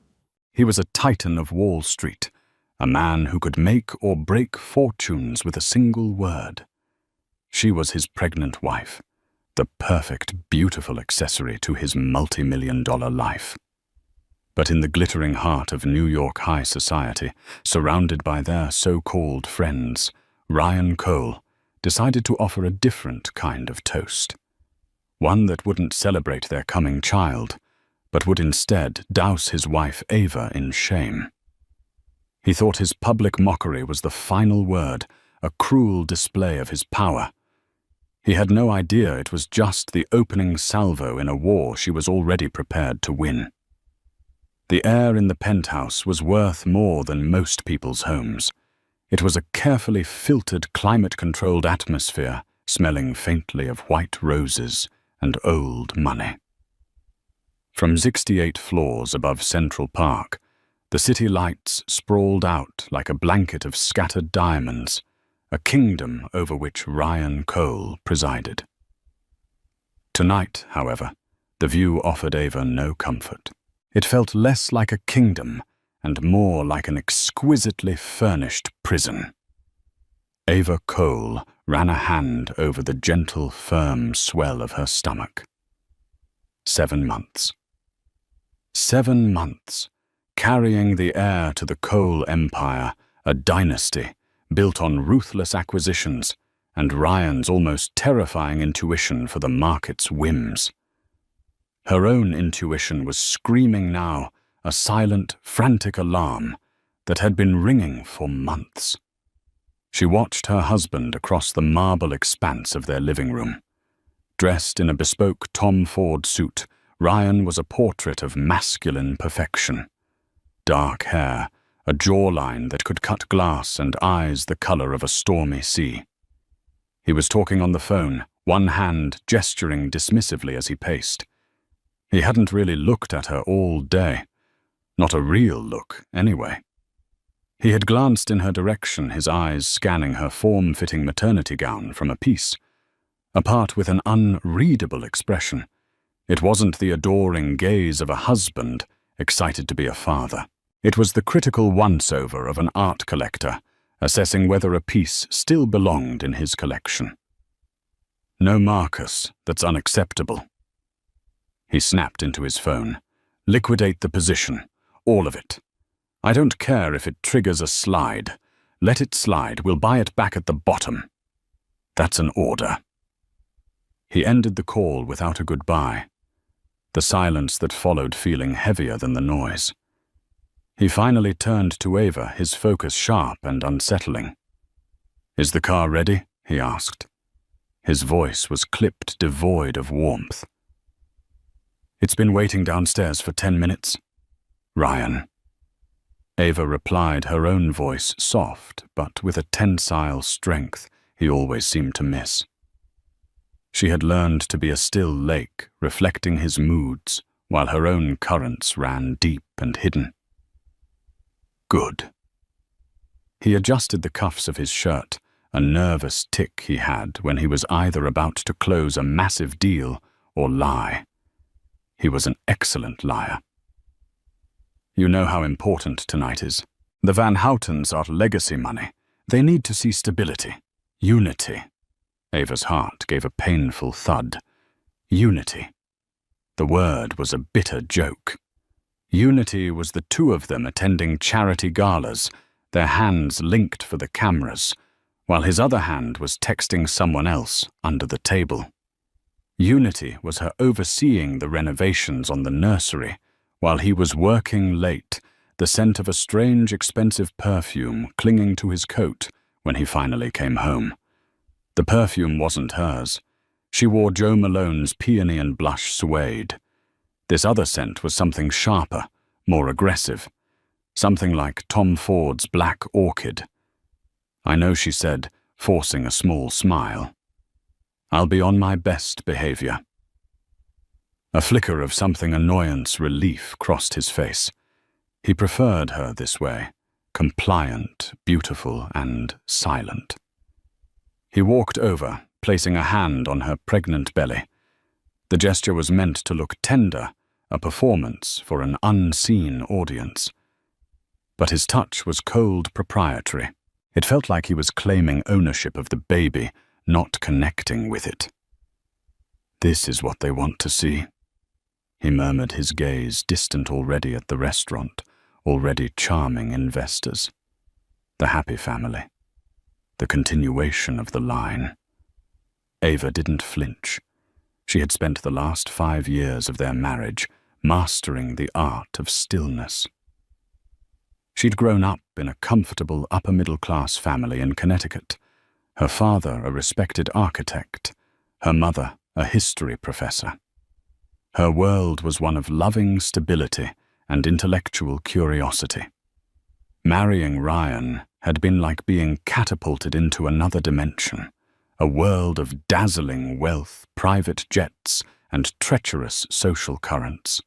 He was a titan of Wall Street, a man who could make or break fortunes with a single word. She was his pregnant wife, the perfect, beautiful accessory to his multi-million-dollar life. But in the glittering heart of New York high society, surrounded by their so-called friends, Ryan Cole decided to offer a different kind of toast. One that wouldn't celebrate their coming child, but would instead douse his wife Ava in shame. He thought his public mockery was the final word, a cruel display of his power. He had no idea it was just the opening salvo in a war she was already prepared to win. The air in the penthouse was worth more than most people's homes. It was a carefully filtered, climate-controlled atmosphere, smelling faintly of white roses and old money. From 68 floors above Central Park, the city lights sprawled out like a blanket of scattered diamonds, a kingdom over which Ryan Cole presided. Tonight, however, the view offered Ava no comfort. It felt less like a kingdom and more like an exquisitely furnished prison. Ava Cole ran a hand over the gentle, firm swell of her stomach. 7 months. 7 months, carrying the heir to the Cole Empire, a dynasty built on ruthless acquisitions and Ryan's almost terrifying intuition for the market's whims. Her own intuition was screaming now, a silent, frantic alarm that had been ringing for months. She watched her husband across the marble expanse of their living room. Dressed in a bespoke Tom Ford suit, Ryan was a portrait of masculine perfection. Dark hair, a jawline that could cut glass, and eyes the color of a stormy sea. He was talking on the phone, one hand gesturing dismissively as he paced. He hadn't really looked at her all day. Not a real look, anyway. He had glanced in her direction, his eyes scanning her form-fitting maternity gown from a piece, apart with an unreadable expression. It wasn't the adoring gaze of a husband, excited to be a father. It was the critical once-over of an art collector, assessing whether a piece still belonged in his collection. No Marcus, that's unacceptable. He snapped into his phone. Liquidate the position. All of it. I don't care if it triggers a slide. Let it slide. We'll buy it back at the bottom. That's an order. He ended the call without a goodbye, the silence that followed feeling heavier than the noise. He finally turned to Ava, his focus sharp and unsettling. Is the car ready? He asked. His voice was clipped, devoid of warmth. It's been waiting downstairs for 10 minutes. Ryan. Ava replied, her own voice soft, but with a tensile strength he always seemed to miss. She had learned to be a still lake, reflecting his moods, while her own currents ran deep and hidden. Good. He adjusted the cuffs of his shirt, a nervous tic he had when he was either about to close a massive deal or lie. He was an excellent liar. You know how important tonight is. The Van Houtens are legacy money. They need to see stability. Unity. Ava's heart gave a painful thud. Unity. The word was a bitter joke. Unity was the two of them attending charity galas, their hands linked for the cameras, while his other hand was texting someone else under the table. Unity was her overseeing the renovations on the nursery, while he was working late, the scent of a strange, expensive perfume clinging to his coat when he finally came home. The perfume wasn't hers. She wore Joe Malone's peony and blush suede. This other scent was something sharper, more aggressive, something like Tom Ford's Black Orchid. "I know," she said, forcing a small smile. "I'll be on my best behavior." A flicker of something annoyance, relief crossed his face. He preferred her this way, compliant, beautiful, and silent. He walked over, placing a hand on her pregnant belly. The gesture was meant to look tender, a performance for an unseen audience. But his touch was cold proprietary. It felt like he was claiming ownership of the baby, not connecting with it. "This is what they want to see," he murmured, his gaze distant already at the restaurant, already charming investors. The happy family. The continuation of the line. Ava didn't flinch. She had spent the last 5 years of their marriage mastering the art of stillness. She'd grown up in a comfortable upper-middle-class family in Connecticut, her father a respected architect, her mother a history professor. Her world was one of loving stability and intellectual curiosity. Marrying Ryan had been like being catapulted into another dimension, a world of dazzling wealth, private jets, and treacherous social currents.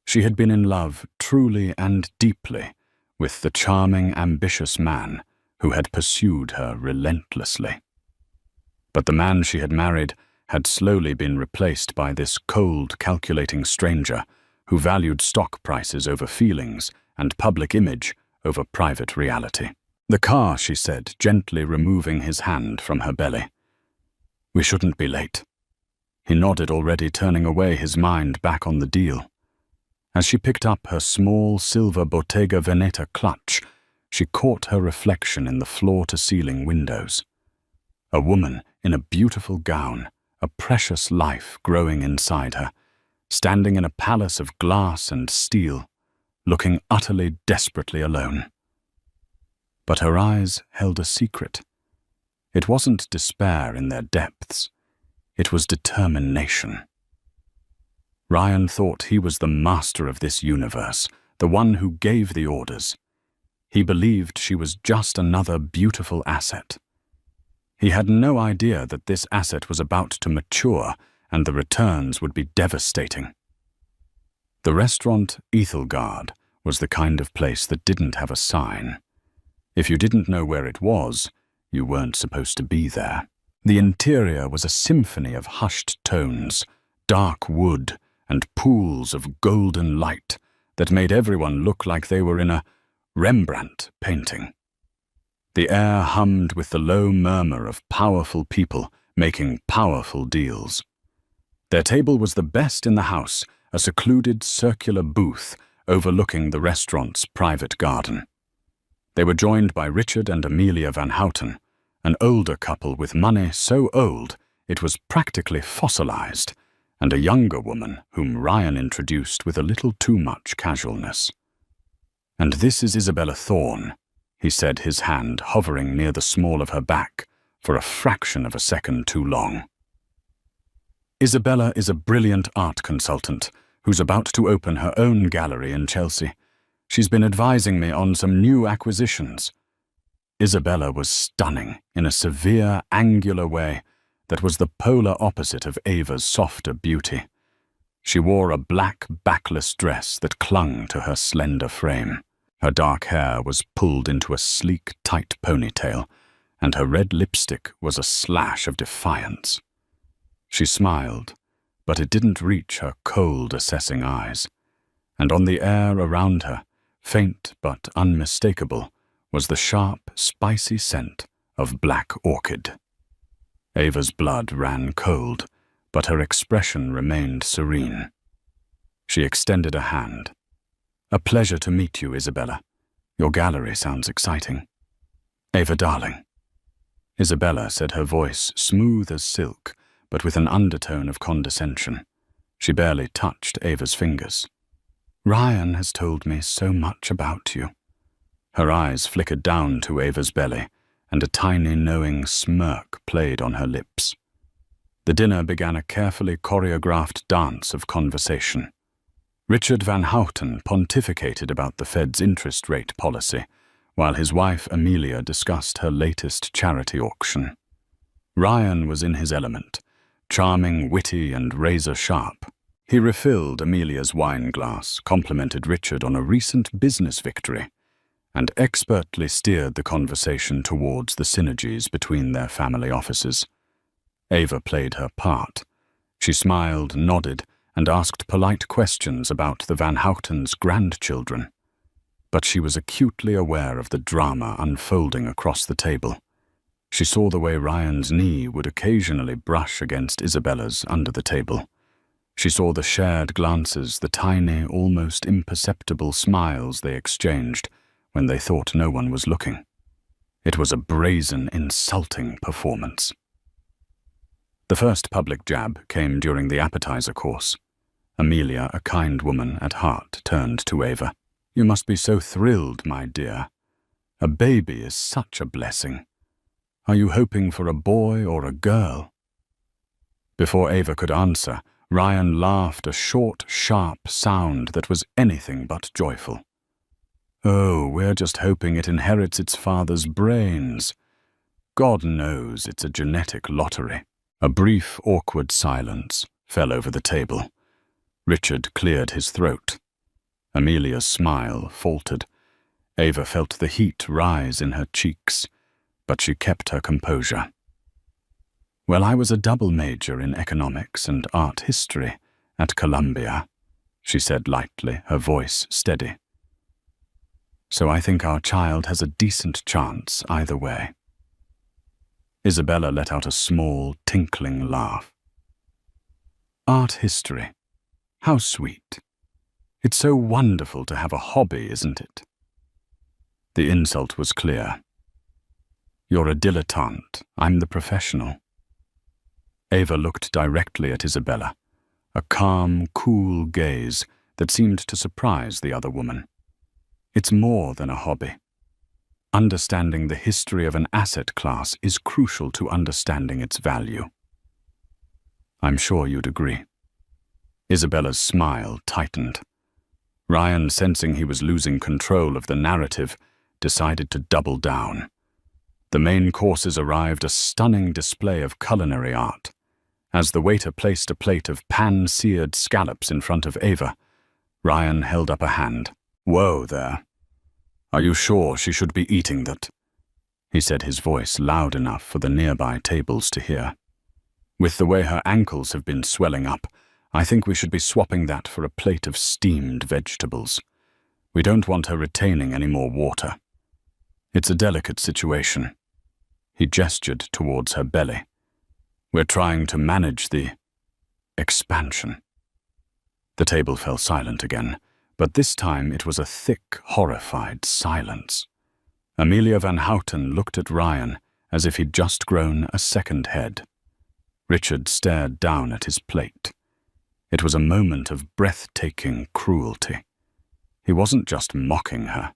She had been in love truly and deeply with the charming, ambitious man who had pursued her relentlessly. But the man she had married had slowly been replaced by this cold, calculating stranger who valued stock prices over feelings and public image over private reality. "The car," she said, gently removing his hand from her belly. "We shouldn't be late." He nodded, already turning away, his mind back on the deal. As she picked up her small silver Bottega Veneta clutch, she caught her reflection in the floor-to-ceiling windows. A woman in a beautiful gown, a precious life growing inside her, standing in a palace of glass and steel, looking utterly, desperately alone. But her eyes held a secret. It wasn't despair in their depths. It was determination. Ryan thought he was the master of this universe, the one who gave the orders. He believed she was just another beautiful asset. He had no idea that this asset was about to mature and the returns would be devastating. The restaurant Ethelgard was the kind of place that didn't have a sign. If you didn't know where it was, you weren't supposed to be there. The interior was a symphony of hushed tones, dark wood, and pools of golden light that made everyone look like they were in a Rembrandt painting. The air hummed with the low murmur of powerful people making powerful deals. Their table was the best in the house, a secluded circular booth overlooking the restaurant's private garden. They were joined by Richard and Amelia Van Houten, an older couple with money so old it was practically fossilized, and a younger woman whom Ryan introduced with a little too much casualness. "And this is Isabella Thorne," he said, his hand hovering near the small of her back for a fraction of a second too long. "Isabella is a brilliant art consultant who's about to open her own gallery in Chelsea. She's been advising me on some new acquisitions." Isabella was stunning in a severe, angular way that was the polar opposite of Ava's softer beauty. She wore a black, backless dress that clung to her slender frame. Her dark hair was pulled into a sleek, tight ponytail, and her red lipstick was a slash of defiance. She smiled, but it didn't reach her cold, assessing eyes. And on the air around her, faint but unmistakable, was the sharp, spicy scent of black orchid. Ava's blood ran cold, but her expression remained serene. She extended a hand. "A pleasure to meet you, Isabella. Your gallery sounds exciting." "Ava, darling." Isabella said, her voice smooth as silk, but with an undertone of condescension. She barely touched Ava's fingers. "Ryan has told me so much about you." Her eyes flickered down to Ava's belly, and a tiny knowing smirk played on her lips. The dinner began a carefully choreographed dance of conversation. Richard Van Houten pontificated about the Fed's interest rate policy, while his wife Amelia discussed her latest charity auction. Ryan was in his element, charming, witty, and razor-sharp. He refilled Amelia's wine glass, complimented Richard on a recent business victory, and expertly steered the conversation towards the synergies between their family offices. Ava played her part. She smiled, nodded, and asked polite questions about the Van Houten's grandchildren. But she was acutely aware of the drama unfolding across the table. She saw the way Ryan's knee would occasionally brush against Isabella's under the table. She saw the shared glances, the tiny, almost imperceptible smiles they exchanged when they thought no one was looking. It was a brazen, insulting performance. The first public jab came during the appetizer course. Amelia, a kind woman at heart, turned to Ava. "You must be so thrilled, my dear. A baby is such a blessing. Are you hoping for a boy or a girl?" Before Ava could answer, Ryan laughed, a short, sharp sound that was anything but joyful. "Oh, we're just hoping it inherits its father's brains. God knows it's a genetic lottery." A brief, awkward silence fell over the table. Richard cleared his throat. Amelia's smile faltered. Ava felt the heat rise in her cheeks, but she kept her composure. "Well, I was a double major in economics and art history at Columbia," she said lightly, her voice steady. "So I think our child has a decent chance either way." Isabella let out a small, tinkling laugh. "Art history. How sweet. It's so wonderful to have a hobby, isn't it?" The insult was clear. "You're a dilettante. I'm the professional." Ava looked directly at Isabella, a calm, cool gaze that seemed to surprise the other woman. "It's more than a hobby. Understanding the history of an asset class is crucial to understanding its value." "I'm sure you'd agree." Isabella's smile tightened. Ryan, sensing he was losing control of the narrative, decided to double down. The main courses arrived, a stunning display of culinary art. As the waiter placed a plate of pan-seared scallops in front of Ava, Ryan held up a hand. "Whoa there. Are you sure she should be eating that?" he said, his voice loud enough for the nearby tables to hear. "With the way her ankles have been swelling up, I think we should be swapping that for a plate of steamed vegetables. We don't want her retaining any more water. It's a delicate situation." He gestured towards her belly. "We're trying to manage the expansion." The table fell silent again, but this time it was a thick, horrified silence. Amelia Van Houten looked at Ryan as if he'd just grown a second head. Richard stared down at his plate. It was a moment of breathtaking cruelty. He wasn't just mocking her.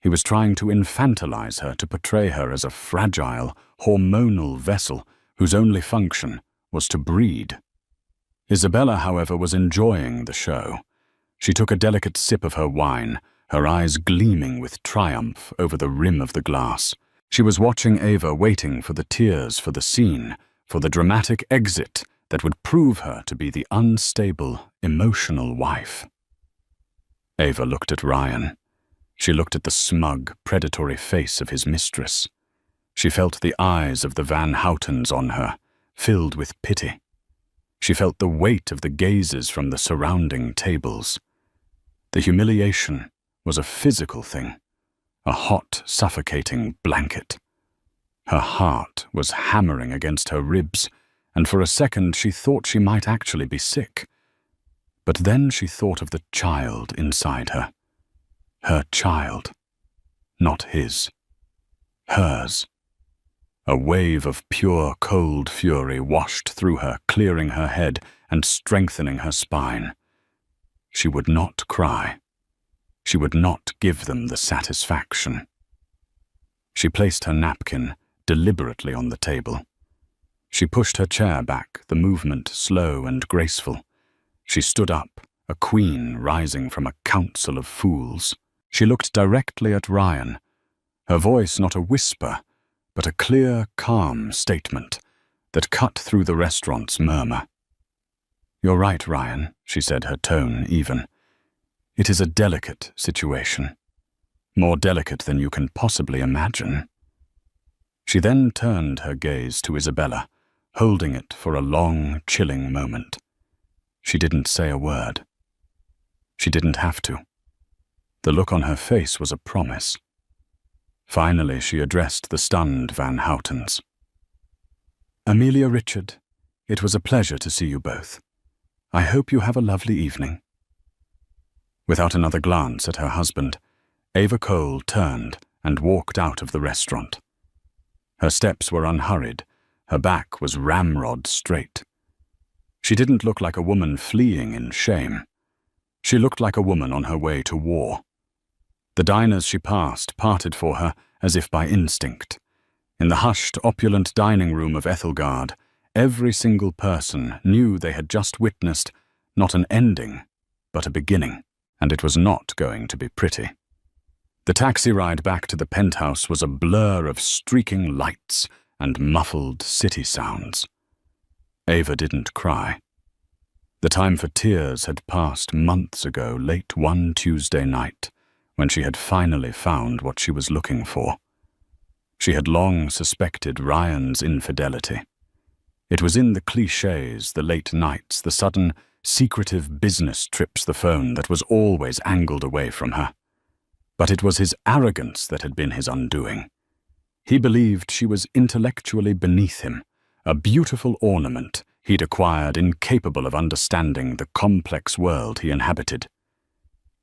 He was trying to infantilize her, to portray her as a fragile, hormonal vessel whose only function was to breed. Isabella, however, was enjoying the show. She took a delicate sip of her wine, her eyes gleaming with triumph over the rim of the glass. She was watching Ava, waiting for the tears, for the scene, for the dramatic exit that would prove her to be the unstable, emotional wife. Ava looked at Ryan. She looked at the smug, predatory face of his mistress. She felt the eyes of the Van Houtens on her, filled with pity. She felt the weight of the gazes from the surrounding tables. The humiliation was a physical thing, a hot, suffocating blanket. Her heart was hammering against her ribs, and for a second she thought she might actually be sick. But then she thought of the child inside her. Her child. Not his. Hers. A wave of pure, cold fury washed through her, clearing her head and strengthening her spine. She would not cry. She would not give them the satisfaction. She placed her napkin deliberately on the table. She pushed her chair back, the movement slow and graceful. She stood up, a queen rising from a council of fools. She looked directly at Ryan, her voice not a whisper, but a clear, calm statement that cut through the restaurant's murmur. "You're right, Ryan," she said, her tone even. "It is a delicate situation. More delicate than you can possibly imagine." She then turned her gaze to Isabella, holding it for a long, chilling moment. She didn't say a word. She didn't have to. The look on her face was a promise. Finally, she addressed the stunned Van Houtens. "Amelia, Richard, it was a pleasure to see you both. I hope you have a lovely evening." Without another glance at her husband, Ava Cole turned and walked out of the restaurant. Her steps were unhurried, her back was ramrod straight. She didn't look like a woman fleeing in shame. She looked like a woman on her way to war. The diners she passed parted for her as if by instinct. In the hushed, opulent dining room of Ethelgard, every single person knew they had just witnessed not an ending, but a beginning, and it was not going to be pretty. The taxi ride back to the penthouse was a blur of streaking lights and muffled city sounds. Ava didn't cry. The time for tears had passed months ago, late one Tuesday night, when she had finally found what she was looking for. She had long suspected Ryan's infidelity. It was in the clichés, the late nights, the sudden, secretive business trips the phone that was always angled away from her. But it was his arrogance that had been his undoing. He believed she was intellectually beneath him, a beautiful ornament he'd acquired incapable of understanding the complex world he inhabited.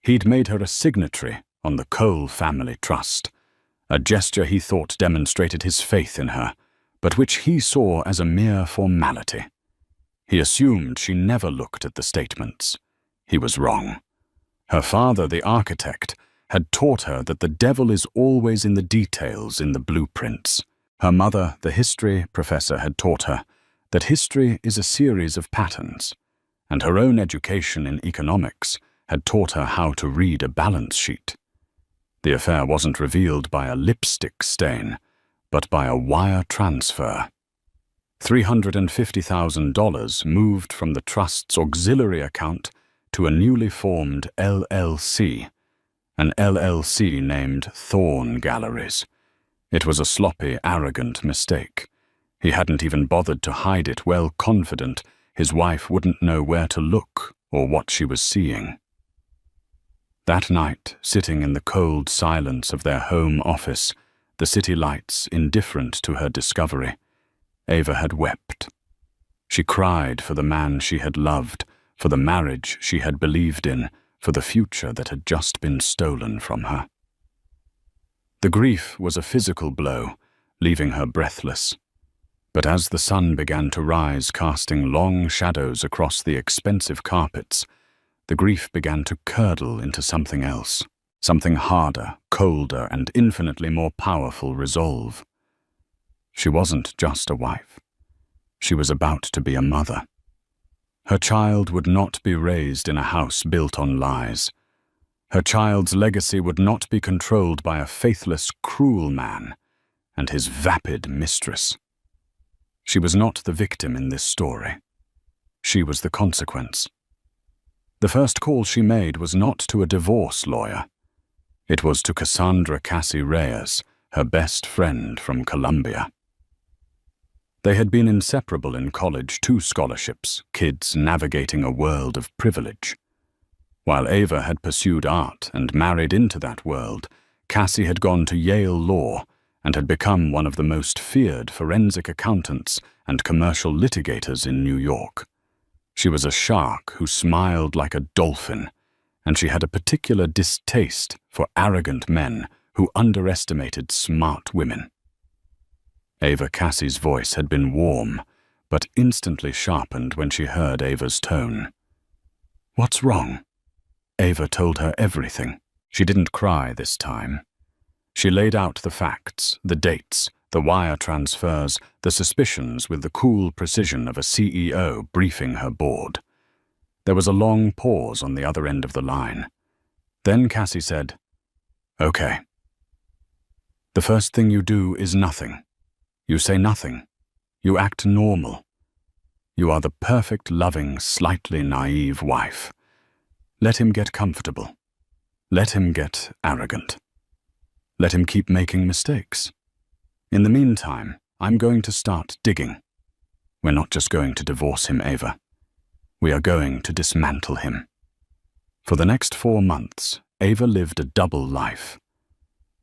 He'd made her a signatory on the Cole family trust, a gesture he thought demonstrated his faith in her, but which he saw as a mere formality. He assumed she never looked at the statements. He was wrong. Her father, the architect, had taught her that the devil is always in the details in the blueprints. Her mother, the history professor, had taught her that history is a series of patterns, and her own education in economics had taught her how to read a balance sheet. The affair wasn't revealed by a lipstick stain, but by a wire transfer. $350,000 moved from the trust's auxiliary account to a newly formed LLC, an LLC named Thorn Galleries. It was a sloppy, arrogant mistake. He hadn't even bothered to hide it, well confident his wife wouldn't know where to look or what she was seeing. That night, sitting in the cold silence of their home office, the city lights indifferent to her discovery, Ava had wept. She cried for the man she had loved, for the marriage she had believed in, for the future that had just been stolen from her. The grief was a physical blow, leaving her breathless. But as the sun began to rise, casting long shadows across the expensive carpets, the grief began to curdle into something else, something harder, colder, and infinitely more powerful resolve. She wasn't just a wife. She was about to be a mother. Her child would not be raised in a house built on lies. Her child's legacy would not be controlled by a faithless, cruel man and his vapid mistress. She was not the victim in this story. She was the consequence. The first call she made was not to a divorce lawyer. It was to Cassandra Cassie Reyes, her best friend from Columbia. They had been inseparable in college, 2 scholarships, kids navigating a world of privilege. While Ava had pursued art and married into that world, Cassie had gone to Yale Law and had become one of the most feared forensic accountants and commercial litigators in New York. She was a shark who smiled like a dolphin, and she had a particular distaste for arrogant men who underestimated smart women. Ava Cassie's voice had been warm, but instantly sharpened when she heard Ava's tone. "What's wrong?" Ava told her everything. She didn't cry this time. She laid out the facts, the dates, the wire transfers, the suspicions with the cool precision of a CEO briefing her board. There was a long pause on the other end of the line. Then Cassie said, "Okay. The first thing you do is nothing. You say nothing. You act normal. You are the perfect, loving, slightly naive wife. Let him get comfortable. Let him get arrogant. Let him keep making mistakes. In the meantime, I'm going to start digging. We're not just going to divorce him, Ava. We are going to dismantle him." For the next 4 months, Ava lived a double life.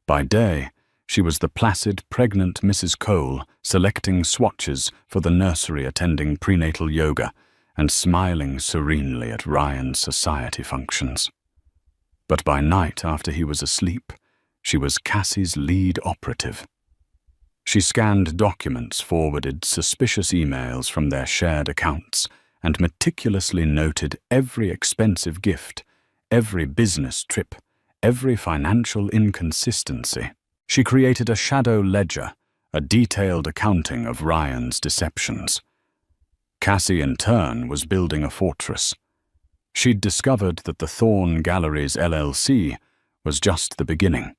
By day, she was the placid, pregnant Mrs. Cole, selecting swatches for the nursery, attending prenatal yoga, and smiling serenely at Ryan's society functions. But by night, after he was asleep, she was Cassie's lead operative. She scanned documents, forwarded suspicious emails from their shared accounts, and meticulously noted every expensive gift, every business trip, every financial inconsistency. She created a shadow ledger, a detailed accounting of Ryan's deceptions. Cassie, in turn, was building a fortress. She'd discovered that the Thorn Galleries LLC was just the beginning.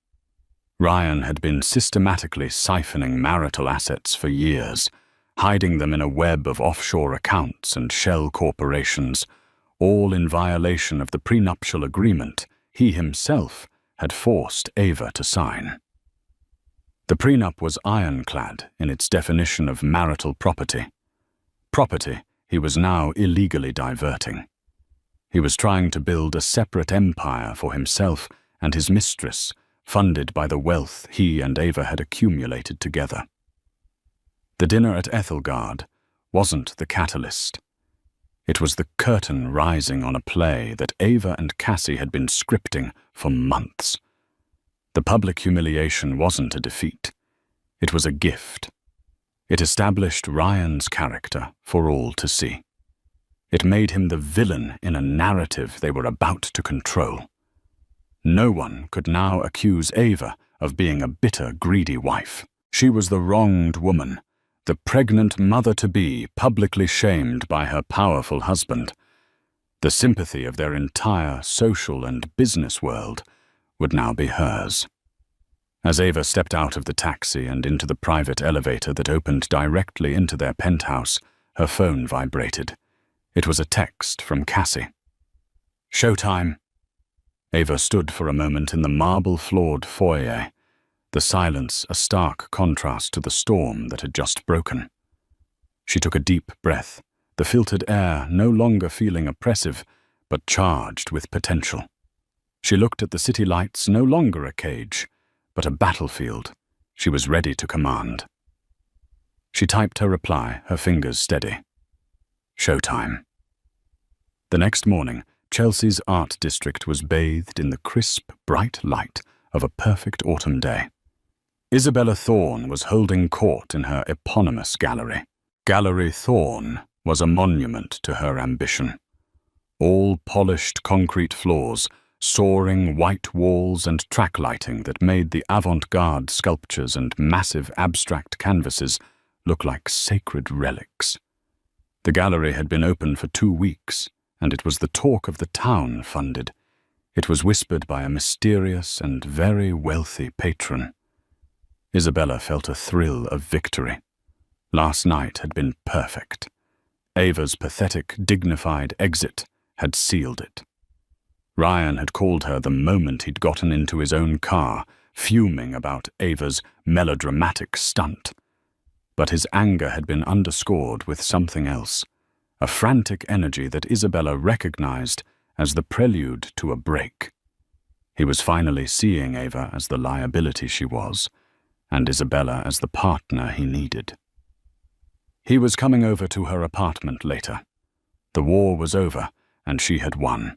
Ryan had been systematically siphoning marital assets for years, hiding them in a web of offshore accounts and shell corporations, all in violation of the prenuptial agreement he himself had forced Ava to sign. The prenup was ironclad in its definition of marital property. Property he was now illegally diverting. He was trying to build a separate empire for himself and his mistress, funded by the wealth he and Ava had accumulated together. The dinner at Ethelgard wasn't the catalyst. It was the curtain rising on a play that Ava and Cassie had been scripting for months. The public humiliation wasn't a defeat. It was a gift. It established Ryan's character for all to see. It made him the villain in a narrative they were about to control. No one could now accuse Ava of being a bitter, greedy wife. She was the wronged woman, the pregnant mother-to-be publicly shamed by her powerful husband. The sympathy of their entire social and business world would now be hers. As Ava stepped out of the taxi and into the private elevator that opened directly into their penthouse, her phone vibrated. It was a text from Cassie. "Showtime." Ava stood for a moment in the marble-floored foyer, the silence a stark contrast to the storm that had just broken. She took a deep breath, the filtered air no longer feeling oppressive, but charged with potential. She looked at the city lights, no longer a cage, but a battlefield she was ready to command. She typed her reply, her fingers steady. Showtime. The next morning, Chelsea's art district was bathed in the crisp, bright light of a perfect autumn day. Isabella Thorne was holding court in her eponymous gallery. Gallery Thorne was a monument to her ambition. All polished concrete floors, soaring white walls and track lighting that made the avant-garde sculptures and massive abstract canvases look like sacred relics. The gallery had been open for 2 weeks, and it was the talk of the town funded. It was whispered by a mysterious and very wealthy patron. Isabella felt a thrill of victory. Last night had been perfect. Ava's pathetic, dignified exit had sealed it. Ryan had called her the moment he'd gotten into his own car, fuming about Ava's melodramatic stunt. But his anger had been underscored with something else, a frantic energy that Isabella recognized as the prelude to a break. He was finally seeing Ava as the liability she was, and Isabella as the partner he needed. He was coming over to her apartment later. The war was over, and she had won.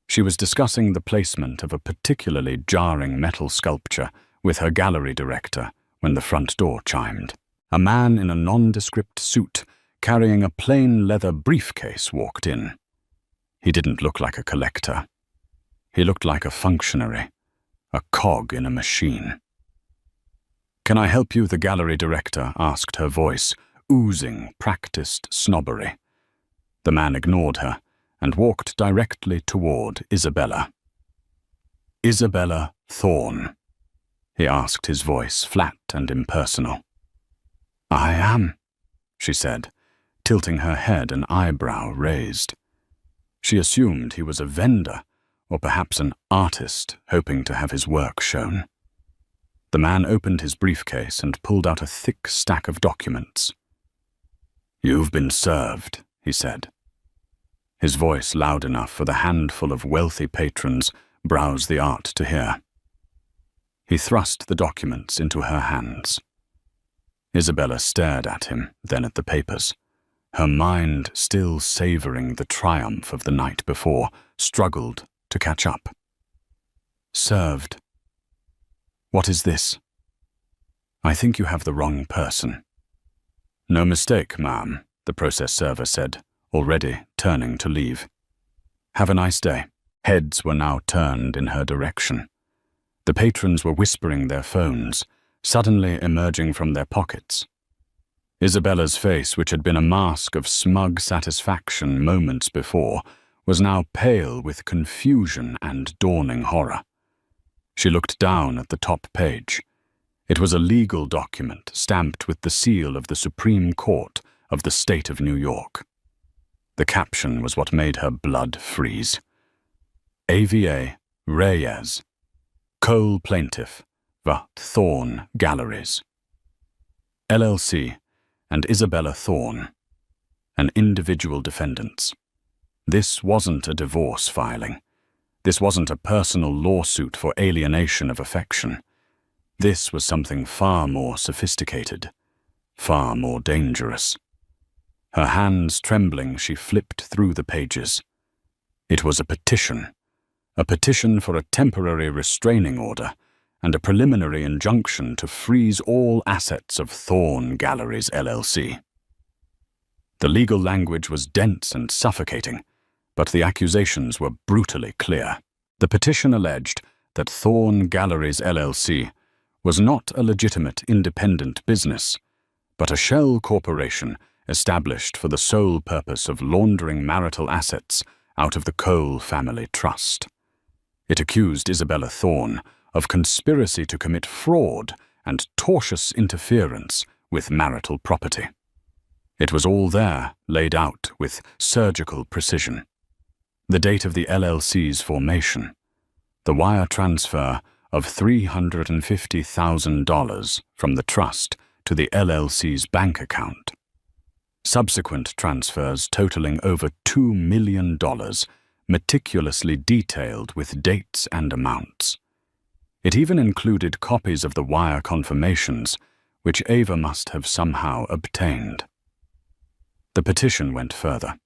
She was discussing the placement of a particularly jarring metal sculpture with her gallery director, when the front door chimed. A man in a nondescript suit, carrying a plain leather briefcase, walked in. He didn't look like a collector. He looked like a functionary, a cog in a machine. "Can I help you?" the gallery director asked, her voice oozing practiced snobbery. The man ignored her and walked directly toward Isabella. "Isabella Thorne?" he asked, his voice flat and impersonal. "I am," she said, tilting her head, an eyebrow raised. She assumed he was a vendor, or perhaps an artist hoping to have his work shown. The man opened his briefcase and pulled out a thick stack of documents. "You've been served," he said. His voice loud enough for the handful of wealthy patrons browse the art to hear. He thrust the documents into her hands. Isabella stared at him, then at the papers. Her mind, still savoring the triumph of the night before, struggled to catch up. "Served. What is this?" "I think you have the wrong person." "No mistake, ma'am," the process server said, already turning to leave. "Have a nice day." Heads were now turned in her direction. The patrons were whispering their phones, suddenly emerging from their pockets. Isabella's face, which had been a mask of smug satisfaction moments before, was now pale with confusion and dawning horror. She looked down at the top page. It was a legal document stamped with the seal of the Supreme Court of the state of New York. The caption was what made her blood freeze. AVA Reyes, Cole Plaintiff, The Thorne Galleries, LLC, and Isabella Thorne, an individual defendants. This wasn't a divorce filing. This wasn't a personal lawsuit for alienation of affection. This was something far more sophisticated, far more dangerous. Her hands trembling, she flipped through the pages. It was a petition for a temporary restraining order and a preliminary injunction to freeze all assets of Thorne Galleries LLC. The legal language was dense and suffocating, but the accusations were brutally clear. The petition alleged that Thorne Galleries LLC was not a legitimate independent business, but a shell corporation established for the sole purpose of laundering marital assets out of the Cole family trust. It accused Isabella Thorne of conspiracy to commit fraud and tortious interference with marital property. It was all there, laid out with surgical precision. The date of the LLC's formation, the wire transfer of $350,000 from the trust to the LLC's bank account, subsequent transfers totaling over $2 million, meticulously detailed with dates and amounts. It even included copies of the wire confirmations, which Ava must have somehow obtained. The petition went further.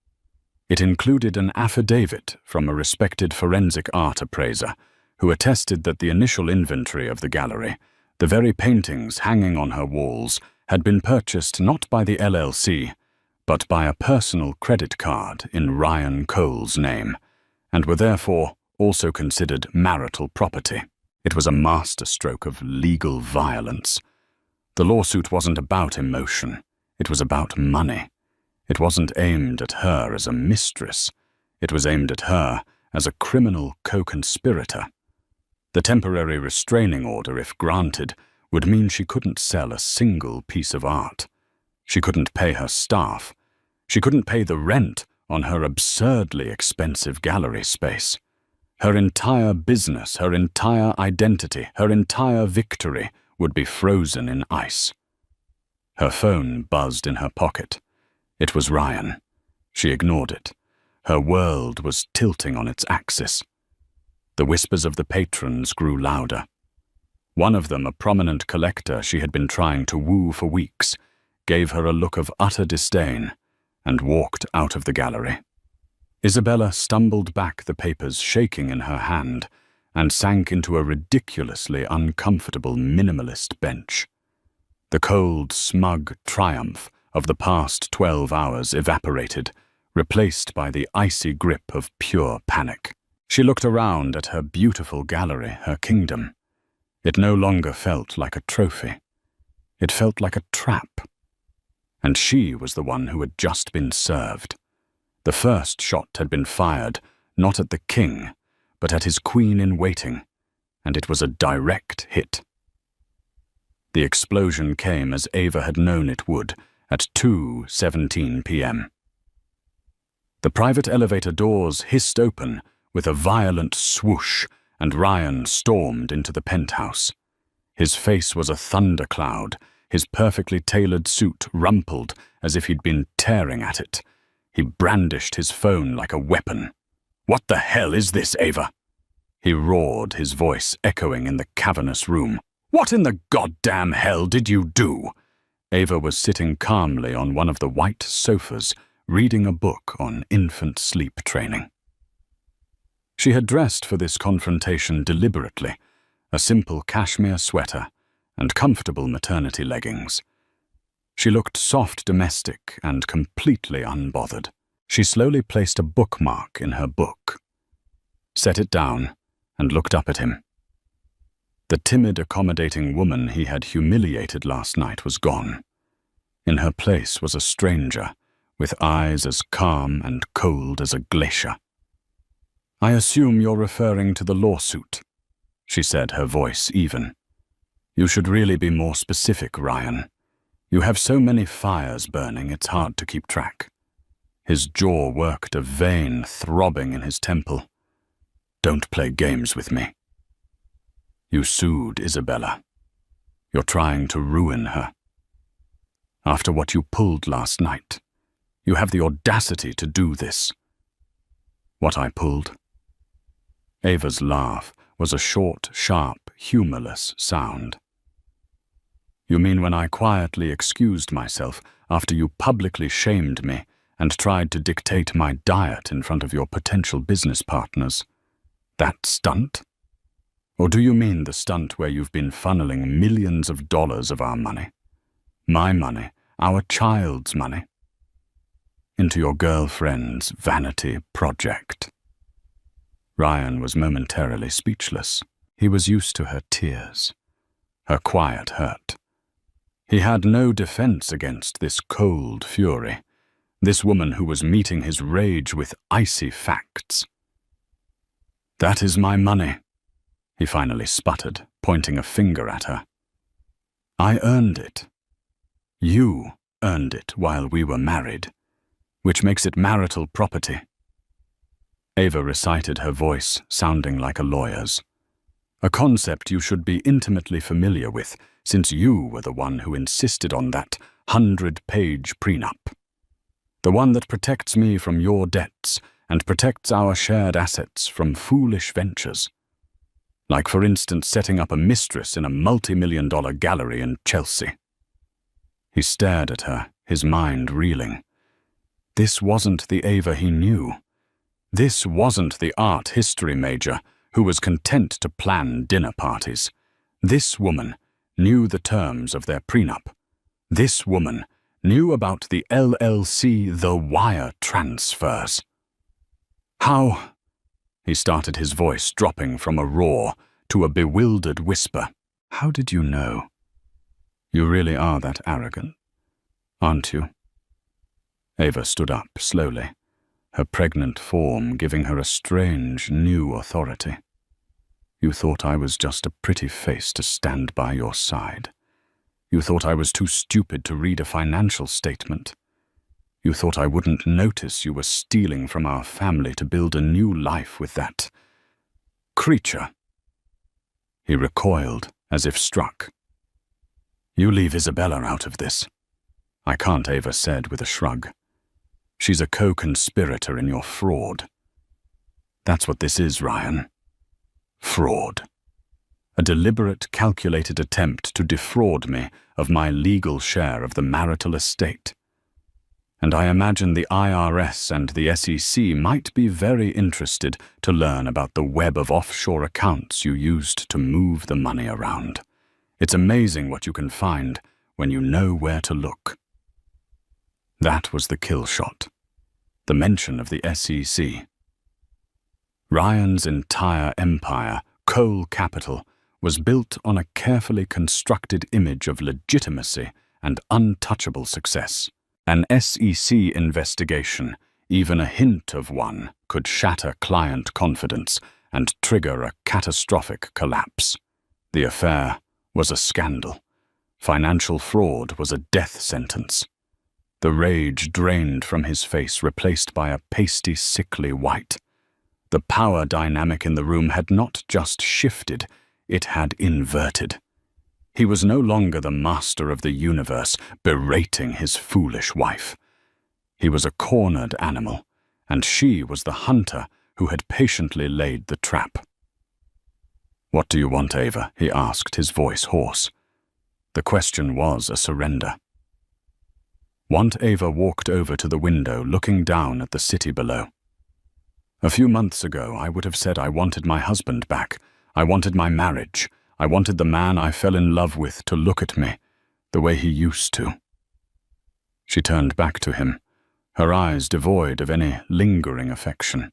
It included an affidavit from a respected forensic art appraiser who attested that the initial inventory of the gallery, the very paintings hanging on her walls, had been purchased not by the LLC, but by a personal credit card in Ryan Cole's name, and were therefore also considered marital property. It was a masterstroke of legal violence. The lawsuit wasn't about emotion. It was about money. It wasn't aimed at her as a mistress. It was aimed at her as a criminal co-conspirator. The temporary restraining order, if granted, would mean she couldn't sell a single piece of art. She couldn't pay her staff. She couldn't pay the rent on her absurdly expensive gallery space. Her entire business, her entire identity, her entire victory would be frozen in ice. Her phone buzzed in her pocket. It was Ryan. She ignored it. Her world was tilting on its axis. The whispers of the patrons grew louder. One of them, a prominent collector she had been trying to woo for weeks, gave her a look of utter disdain and walked out of the gallery. Isabella stumbled back, the papers shaking in her hand, and sank into a ridiculously uncomfortable minimalist bench. The cold, smug triumph of the past 12 hours evaporated, replaced by the icy grip of pure panic. She looked around at her beautiful gallery, her kingdom. It no longer felt like a trophy. It felt like a trap. And she was the one who had just been served. The first shot had been fired, not at the king, but at his queen-in-waiting, and it was a direct hit. The explosion came as Ava had known it would, at 2:17 p.m. The private elevator doors hissed open with a violent swoosh, and Ryan stormed into the penthouse. His face was a thundercloud, his perfectly tailored suit rumpled as if he'd been tearing at it. He brandished his phone like a weapon. "What the hell is this, Ava?" He roared, his voice echoing in the cavernous room. "What in the goddamn hell did you do?" Ava was sitting calmly on one of the white sofas, reading a book on infant sleep training. She had dressed for this confrontation deliberately, a simple cashmere sweater and comfortable maternity leggings. She looked soft domestic and completely unbothered. She slowly placed a bookmark in her book, set it down, and looked up at him. The timid, accommodating woman he had humiliated last night was gone. In her place was a stranger, with eyes as calm and cold as a glacier. "I assume you're referring to the lawsuit," she said, her voice even. "You should really be more specific, Ryan. You have so many fires burning, it's hard to keep track." His jaw worked, a vein throbbing in his temple. "Don't play games with me. You sued Isabella. You're trying to ruin her. After what you pulled last night, you have the audacity to do this." "What I pulled?" Ava's laugh was a short, sharp, humorless sound. "You mean when I quietly excused myself after you publicly shamed me and tried to dictate my diet in front of your potential business partners? That stunt? Or do you mean the stunt where you've been funneling millions of dollars of our money, my money, our child's money, into your girlfriend's vanity project?" Ryan was momentarily speechless. He was used to her tears, her quiet hurt. He had no defense against this cold fury, this woman who was meeting his rage with icy facts. "That is my money," he finally sputtered, pointing a finger at her. "I earned it. You earned it while we were married, which makes it marital property." Ava recited, her voice sounding like a lawyer's. "A concept you should be intimately familiar with, since you were the one who insisted on that 100-page prenup. The one that protects me from your debts and protects our shared assets from foolish ventures. Like, for instance, setting up a mistress in a multi-million-dollar gallery in Chelsea." He stared at her, his mind reeling. This wasn't the Ava he knew. This wasn't the art history major who was content to plan dinner parties. This woman knew the terms of their prenup. This woman knew about the LLC The Wire transfers. "How?" He started, his voice dropping from a roar to a bewildered whisper. "How did you know? You really are that arrogant, aren't you?" Ava stood up slowly, her pregnant form giving her a strange, new authority. "You thought I was just a pretty face to stand by your side. You thought I was too stupid to read a financial statement. You thought I wouldn't notice you were stealing from our family to build a new life with that creature." He recoiled, as if struck. "You leave Isabella out of this." "I can't," Ava said with a shrug. "She's a co-conspirator in your fraud." "That's what this is, Ryan. Fraud. A deliberate, calculated attempt to defraud me of my legal share of the marital estate. And I imagine the IRS and the SEC might be very interested to learn about the web of offshore accounts you used to move the money around. It's amazing what you can find when you know where to look. That was the kill shot. The mention of the SEC. Ryan's entire empire, Coal Capital, was built on a carefully constructed image of legitimacy and untouchable success. An SEC investigation, even a hint of one, could shatter client confidence and trigger a catastrophic collapse. The affair was a scandal. Financial fraud was a death sentence. The rage drained from his face, replaced by a pasty, sickly white. The power dynamic in the room had not just shifted, it had inverted. He was no longer the master of the universe, berating his foolish wife. He was a cornered animal, and she was the hunter who had patiently laid the trap. "What do you want, Ava?" he asked, his voice hoarse. The question was a surrender. Want Ava walked over to the window, looking down at the city below. "A few months ago, I would have said I wanted my husband back. I wanted my marriage. I wanted the man I fell in love with to look at me, the way he used to." She turned back to him, her eyes devoid of any lingering affection.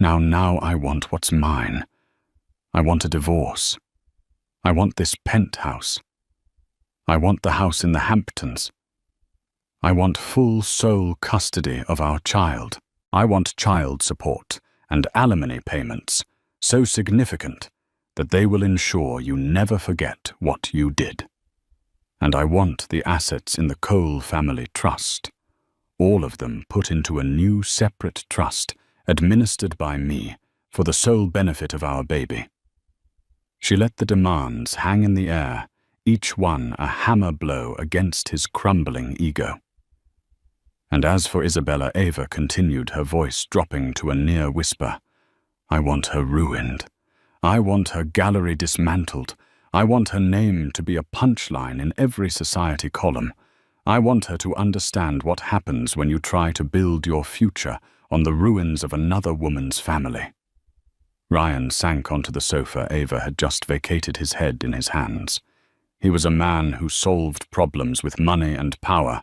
Now I want what's mine. I want a divorce. I want this penthouse. I want the house in the Hamptons. I want full sole custody of our child. I want child support and alimony payments so significant that they will ensure you never forget what you did. And I want the assets in the Cole family trust, all of them put into a new separate trust administered by me for the sole benefit of our baby. She let the demands hang in the air, each one a hammer blow against his crumbling ego. And as for Isabella, Ava continued, her voice dropping to a near whisper, "I want her ruined. I want her gallery dismantled. I want her name to be a punchline in every society column. I want her to understand what happens when you try to build your future on the ruins of another woman's family." Ryan sank onto the sofa. Ava had just vacated his head in his hands. He was a man who solved problems with money and power,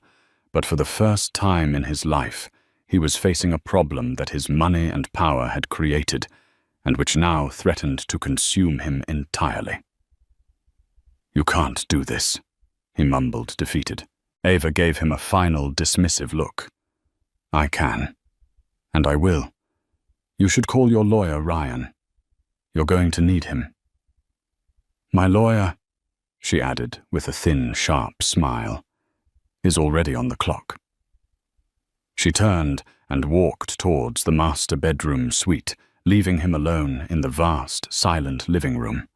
but for the first time in his life, he was facing a problem that his money and power had created, and which now threatened to consume him entirely. "You can't do this," he mumbled, defeated. Ava gave him a final, dismissive look. "I can. And I will. You should call your lawyer, Ryan. You're going to need him." "My lawyer," she added with a thin, sharp smile, "is already on the clock." She turned and walked towards the master bedroom suite, leaving him alone in the vast, silent living room.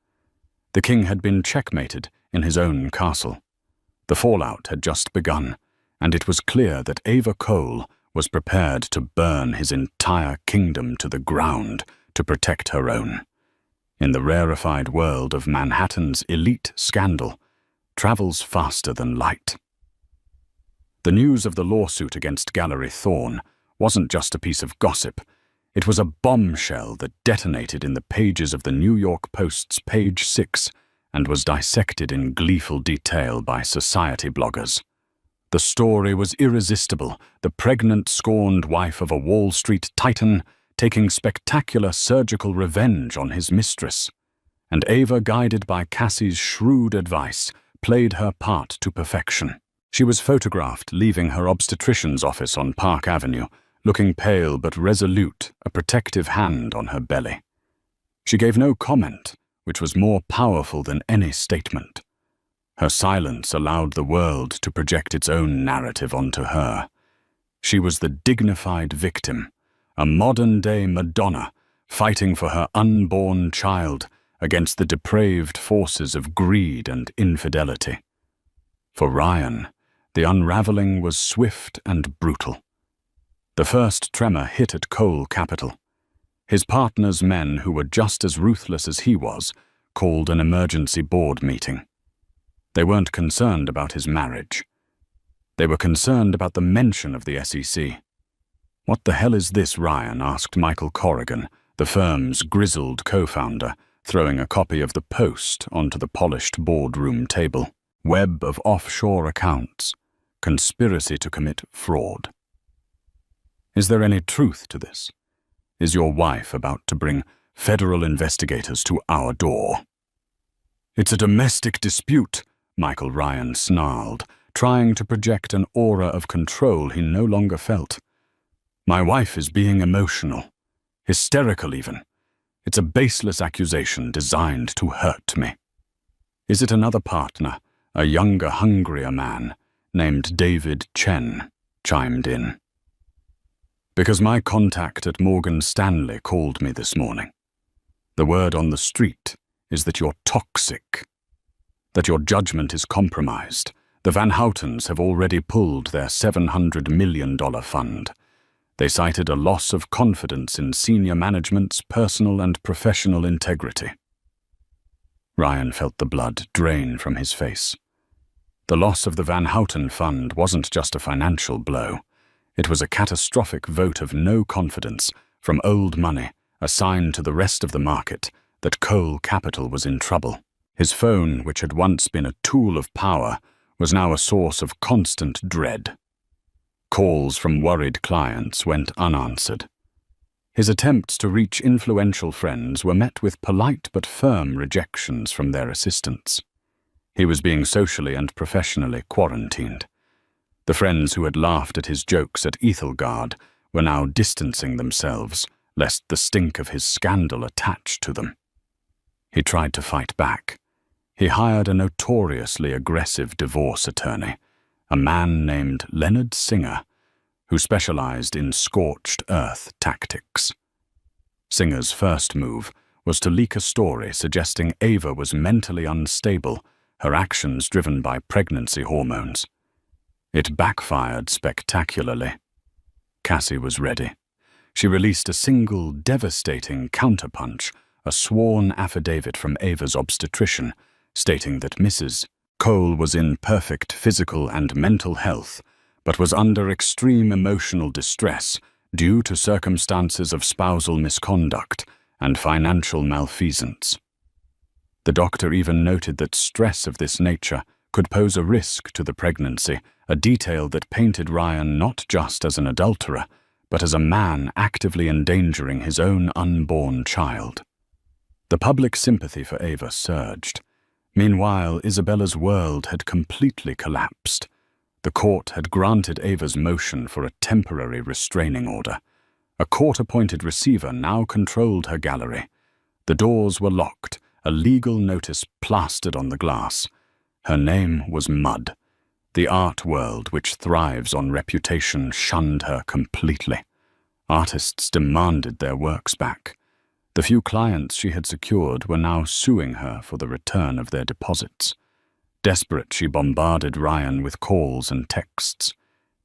The king had been checkmated in his own castle. The fallout had just begun, and it was clear that Ava Cole was prepared to burn his entire kingdom to the ground to protect her own. In the rarefied world of Manhattan's elite scandal, travels faster than light. The news of the lawsuit against Gallery Thorne wasn't just a piece of gossip. It was a bombshell that detonated in the pages of the New York Post's Page 6 and was dissected in gleeful detail by society bloggers. The story was irresistible, the pregnant, scorned wife of a Wall Street titan taking spectacular surgical revenge on his mistress. And Ava, guided by Cassie's shrewd advice, played her part to perfection. She was photographed leaving her obstetrician's office on Park Avenue, looking pale but resolute, a protective hand on her belly. She gave no comment, which was more powerful than any statement. Her silence allowed the world to project its own narrative onto her. She was the dignified victim, a modern-day Madonna, fighting for her unborn child against the depraved forces of greed and infidelity. For Ryan, the unraveling was swift and brutal. The first tremor hit at Cole Capital. His partner's men, who were just as ruthless as he was, called an emergency board meeting. They weren't concerned about his marriage. They were concerned about the mention of the SEC. "What the hell is this, Ryan?" asked Michael Corrigan, the firm's grizzled co-founder, throwing a copy of the Post onto the polished boardroom table. Web of offshore accounts. Conspiracy to commit fraud. Is there any truth to this? Is your wife about to bring federal investigators to our door? It's a domestic dispute, Michael Ryan snarled, trying to project an aura of control he no longer felt. My wife is being emotional, hysterical even. It's a baseless accusation designed to hurt me. Is it another partner, a younger, hungrier man, named David Chen, chimed in? Because my contact at Morgan Stanley called me this morning. The word on the street is that you're toxic, that your judgment is compromised. The Van Houtens have already pulled their $700 million fund. They cited a loss of confidence in senior management's personal and professional integrity. Ryan felt the blood drain from his face. The loss of the Van Houten fund wasn't just a financial blow. It was a catastrophic vote of no confidence from old money, a sign to the rest of the market that Cole Capital was in trouble. His phone, which had once been a tool of power, was now a source of constant dread. Calls from worried clients went unanswered. His attempts to reach influential friends were met with polite but firm rejections from their assistants. He was being socially and professionally quarantined. The friends who had laughed at his jokes at Ethelgard were now distancing themselves, lest the stink of his scandal attach to them. He tried to fight back. He hired a notoriously aggressive divorce attorney, a man named Leonard Singer, who specialized in scorched earth tactics. Singer's first move was to leak a story suggesting Ava was mentally unstable, her actions driven by pregnancy hormones. It backfired spectacularly. Cassie was ready. She released a single devastating counterpunch, a sworn affidavit from Ava's obstetrician, stating that Mrs. Cole was in perfect physical and mental health, but was under extreme emotional distress due to circumstances of spousal misconduct and financial malfeasance. The doctor even noted that stress of this nature could pose a risk to the pregnancy, a detail that painted Ryan not just as an adulterer, but as a man actively endangering his own unborn child. The public sympathy for Ava surged. Meanwhile, Isabella's world had completely collapsed. The court had granted Ava's motion for a temporary restraining order. A court-appointed receiver now controlled her gallery. The doors were locked, a legal notice plastered on the glass. Her name was mud. The art world, which thrives on reputation, shunned her completely. Artists demanded their works back. The few clients she had secured were now suing her for the return of their deposits. Desperate, she bombarded Ryan with calls and texts.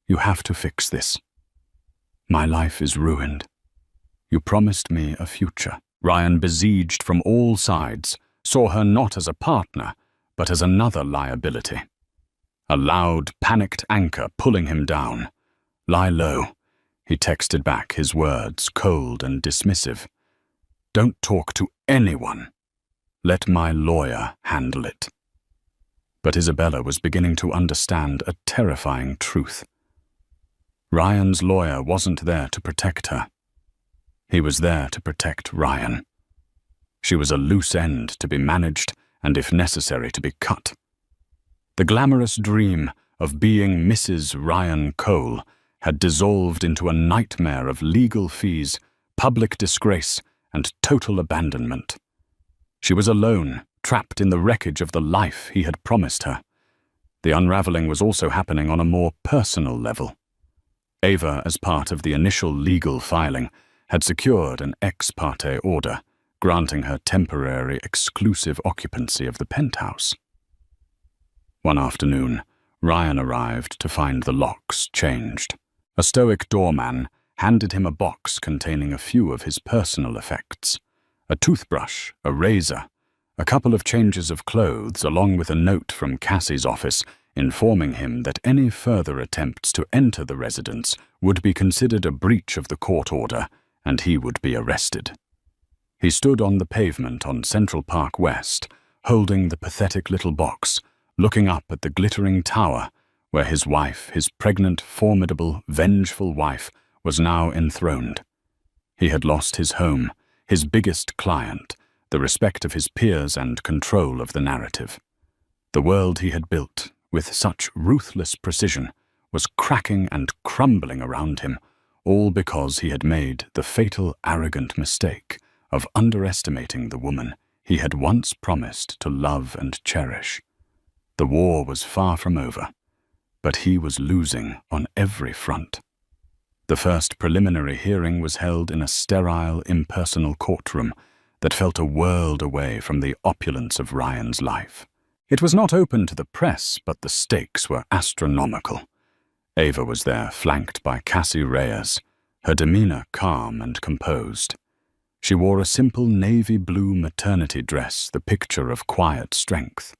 You have to fix this. My life is ruined. You promised me a future. Ryan, besieged from all sides, saw her not as a partner, but as another liability. A loud, panicked anchor pulling him down. Lie low, he texted back, his words cold and dismissive. Don't talk to anyone. Let my lawyer handle it. But Isabella was beginning to understand a terrifying truth. Ryan's lawyer wasn't there to protect her. He was there to protect Ryan. She was a loose end to be managed and, if necessary, to be cut. The glamorous dream of being Mrs. Ryan Cole had dissolved into a nightmare of legal fees, public disgrace, and total abandonment. She was alone, trapped in the wreckage of the life he had promised her. The unraveling was also happening on a more personal level. Ava, as part of the initial legal filing, had secured an ex parte order, granting her temporary exclusive occupancy of the penthouse. One afternoon, Ryan arrived to find the locks changed. A stoic doorman handed him a box containing a few of his personal effects: a toothbrush, a razor, a couple of changes of clothes, along with a note from Cassie's office informing him that any further attempts to enter the residence would be considered a breach of the court order and he would be arrested. He stood on the pavement on Central Park West, holding the pathetic little box, looking up at the glittering tower where his wife, his pregnant, formidable, vengeful wife, was now enthroned. He had lost his home, his biggest client, the respect of his peers and control of the narrative. The world he had built, with such ruthless precision, was cracking and crumbling around him, all because he had made the fatal, arrogant mistake of underestimating the woman he had once promised to love and cherish. The war was far from over, but he was losing on every front. The first preliminary hearing was held in a sterile, impersonal courtroom that felt a world away from the opulence of Ryan's life. It was not open to the press, but the stakes were astronomical. Ava was there, flanked by Cassie Reyes, her demeanor calm and composed. She wore a simple navy blue maternity dress, the picture of quiet strength.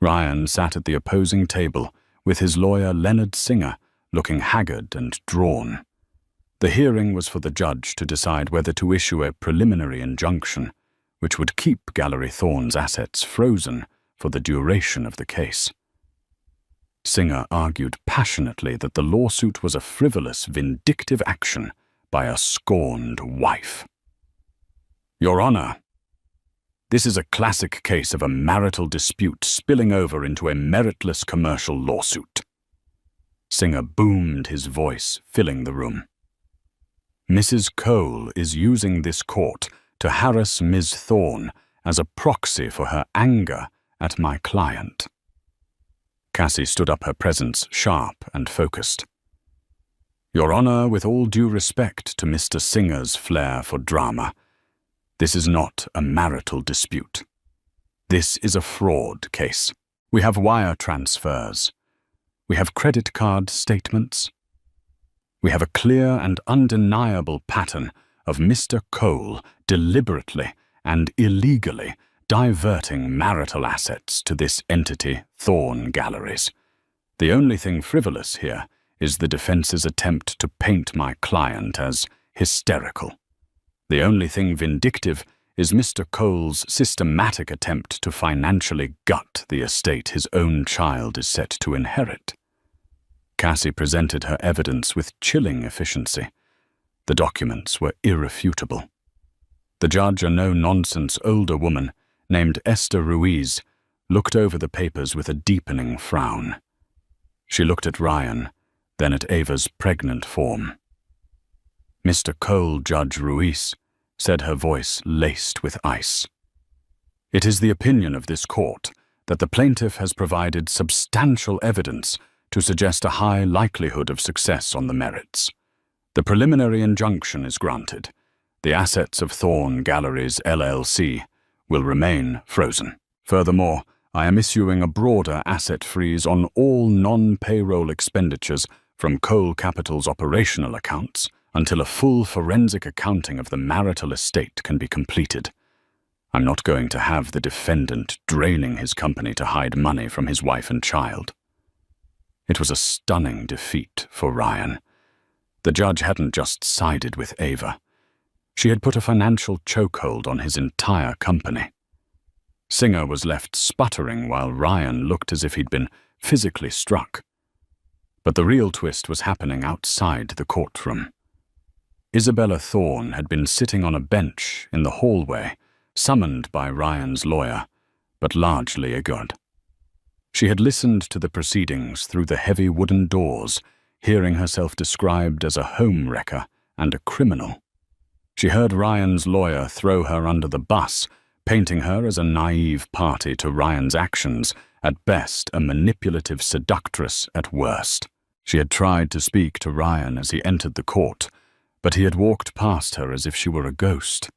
Ryan sat at the opposing table with his lawyer Leonard Singer, looking haggard and drawn. The hearing was for the judge to decide whether to issue a preliminary injunction, which would keep Gallery Thorne's assets frozen for the duration of the case. Singer argued passionately that the lawsuit was a frivolous, vindictive action by a scorned wife. Your Honor, this is a classic case of a marital dispute spilling over into a meritless commercial lawsuit. Singer boomed, his voice filling the room. Mrs. Cole is using this court to harass Ms. Thorne as a proxy for her anger at my client. Cassie stood up, her presence sharp and focused. Your Honor, with all due respect to Mr. Singer's flair for drama, this is not a marital dispute. This is a fraud case. We have wire transfers. We have credit card statements. We have a clear and undeniable pattern of Mr. Cole deliberately and illegally diverting marital assets to this entity, Thorne Galleries. The only thing frivolous here is the defense's attempt to paint my client as hysterical. The only thing vindictive is Mr. Cole's systematic attempt to financially gut the estate his own child is set to inherit. Cassie presented her evidence with chilling efficiency. The documents were irrefutable. The judge, a no-nonsense older woman named Esther Ruiz, looked over the papers with a deepening frown. She looked at Ryan, then at Ava's pregnant form. Mr. Cole, Judge Ruiz, said, her voice laced with ice. It is the opinion of this court that the plaintiff has provided substantial evidence to suggest a high likelihood of success on the merits. The preliminary injunction is granted. The assets of Thorne Galleries, LLC, will remain frozen. Furthermore, I am issuing a broader asset freeze on all non-payroll expenditures from Cole Capital's operational accounts until a full forensic accounting of the marital estate can be completed. I'm not going to have the defendant draining his company to hide money from his wife and child. It was a stunning defeat for Ryan. The judge hadn't just sided with Ava. She had put a financial chokehold on his entire company. Singer was left sputtering while Ryan looked as if he'd been physically struck. But the real twist was happening outside the courtroom. Isabella Thorne had been sitting on a bench in the hallway, summoned by Ryan's lawyer, but largely ignored. She had listened to the proceedings through the heavy wooden doors, hearing herself described as a home wrecker and a criminal. She heard Ryan's lawyer throw her under the bus, painting her as a naive party to Ryan's actions, at best a manipulative seductress at worst. She had tried to speak to Ryan as he entered the court, but he had walked past her as if she were a ghost.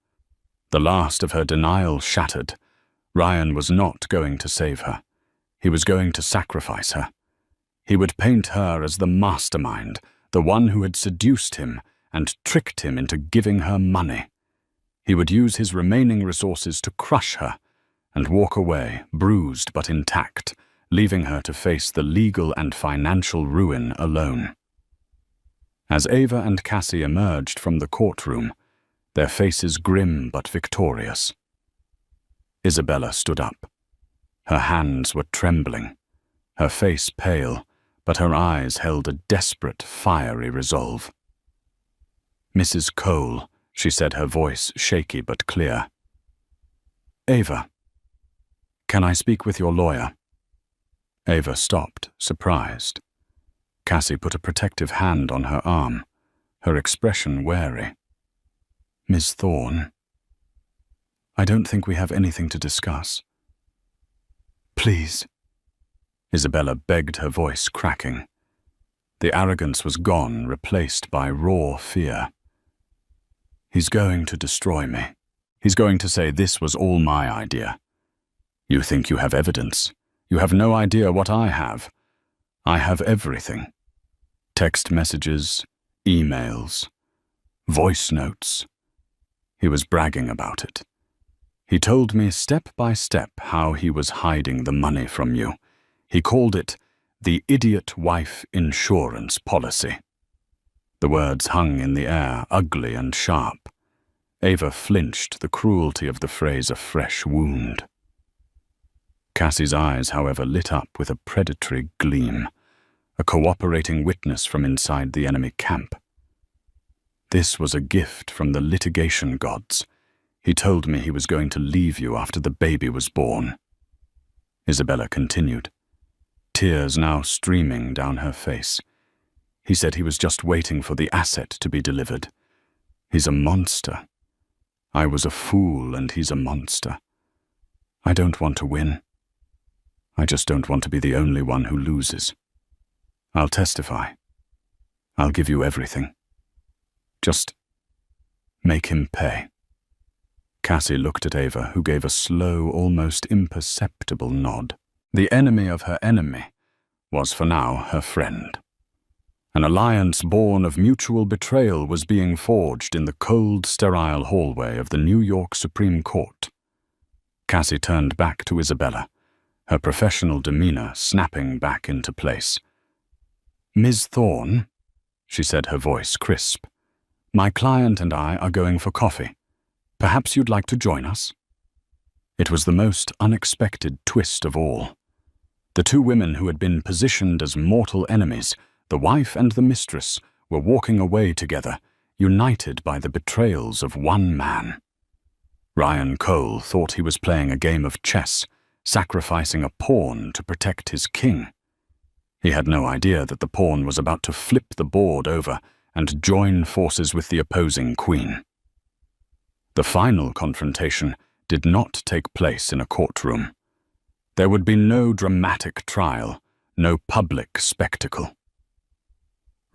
The last of her denial shattered. Ryan was not going to save her. He was going to sacrifice her. He would paint her as the mastermind, the one who had seduced him and tricked him into giving her money. He would use his remaining resources to crush her and walk away, bruised but intact, leaving her to face the legal and financial ruin alone. As Ava and Cassie emerged from the courtroom, their faces grim but victorious, Isabella stood up. Her hands were trembling. her face pale, but her eyes held a desperate, fiery resolve. "Mrs. Cole," she said, her voice shaky but clear. "Ava, can I speak with your lawyer?" Ava stopped, surprised. Cassie put a protective hand on her arm, her expression wary. "Miss Thorne, I don't think we have anything to discuss." "Please," Isabella begged, her voice cracking. The arrogance was gone, replaced by raw fear. "He's going to destroy me. He's going to say this was all my idea. You think you have evidence. You have no idea what I have. I have everything. Text messages, emails, voice notes." He was bragging about it. "He told me step by step how he was hiding the money from you. He called it the idiot wife insurance policy." The words hung in the air, ugly and sharp. Ava flinched, the cruelty of the phrase a fresh wound. Cassie's eyes, however, lit up with a predatory gleam, a cooperating witness from inside the enemy camp. "This was a gift from the litigation gods. He told me he was going to leave you after the baby was born." Isabella continued, tears now streaming down her face. "He said he was just waiting for the asset to be delivered. He's a monster. I was a fool and he's a monster. I don't want to win. I just don't want to be the only one who loses. I'll testify. I'll give you everything. Just make him pay." Cassie looked at Ava, who gave a slow, almost imperceptible nod. The enemy of her enemy was for now her friend. An alliance born of mutual betrayal was being forged in the cold, sterile hallway of the New York Supreme Court. Cassie turned back to Isabella, her professional demeanor snapping back into place. "Ms. Thorne," she said, her voice crisp, "my client and I are going for coffee. Perhaps you'd like to join us?" It was the most unexpected twist of all. The two women who had been positioned as mortal enemies, the wife and the mistress, were walking away together, united by the betrayals of one man. Ryan Cole thought he was playing a game of chess, sacrificing a pawn to protect his king. He had no idea that the pawn was about to flip the board over and join forces with the opposing queen. The final confrontation did not take place in a courtroom. There would be no dramatic trial, no public spectacle.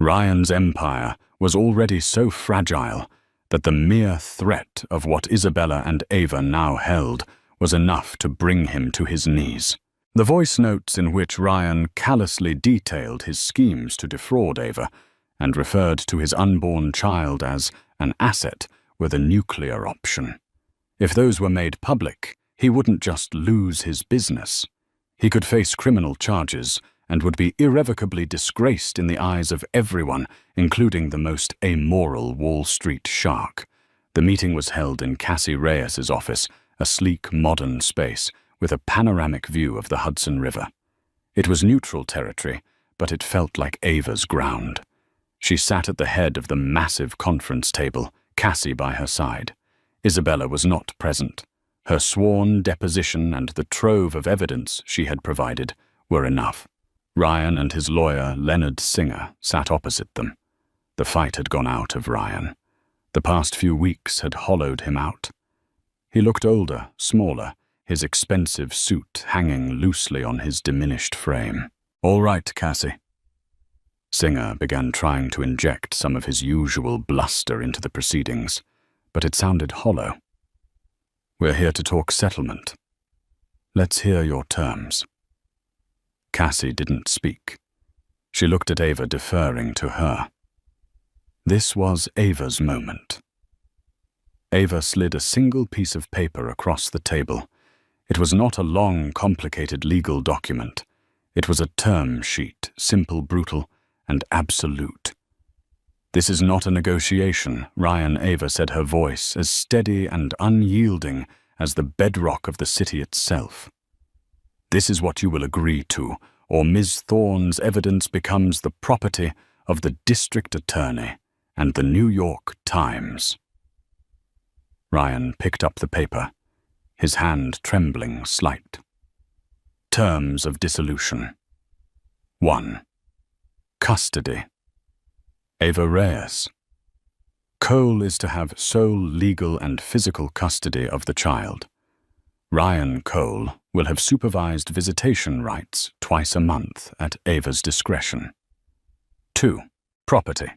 Ryan's empire was already so fragile that the mere threat of what Isabella and Ava now held was enough to bring him to his knees. The voice notes in which Ryan callously detailed his schemes to defraud Ava and referred to his unborn child as an asset were the nuclear option. If those were made public, he wouldn't just lose his business. He could face criminal charges and would be irrevocably disgraced in the eyes of everyone, including the most amoral Wall Street shark. The meeting was held in Cassie Reyes's office, a sleek, modern space with a panoramic view of the Hudson River. It was neutral territory, but it felt like Ava's ground. She sat at the head of the massive conference table, Cassie by her side. Isabella was not present. Her sworn deposition and the trove of evidence she had provided were enough. Ryan and his lawyer, Leonard Singer, sat opposite them. The fight had gone out of Ryan. The past few weeks had hollowed him out. He looked older, smaller, his expensive suit hanging loosely on his diminished frame. "All right, Cassie." Singer began trying to inject some of his usual bluster into the proceedings, but it sounded hollow. "We're here to talk settlement. Let's hear your terms." Cassie didn't speak. She looked at Ava, deferring to her. This was Ava's moment. Ava slid a single piece of paper across the table. It was not a long, complicated legal document. It was a term sheet, simple, brutal, and absolute. "This is not a negotiation," Ryan Ava said, her voice as steady and unyielding as the bedrock of the city itself. "This is what you will agree to, or Ms. Thorne's evidence becomes the property of the district attorney and the New York Times. Ryan picked up the paper, his hand trembling slight. Terms of dissolution. 1. Custody. Ava Reyes. Cole is to have sole legal and physical custody of the child. Ryan Cole will have supervised visitation rights twice a month at Ava's discretion. 2. Property.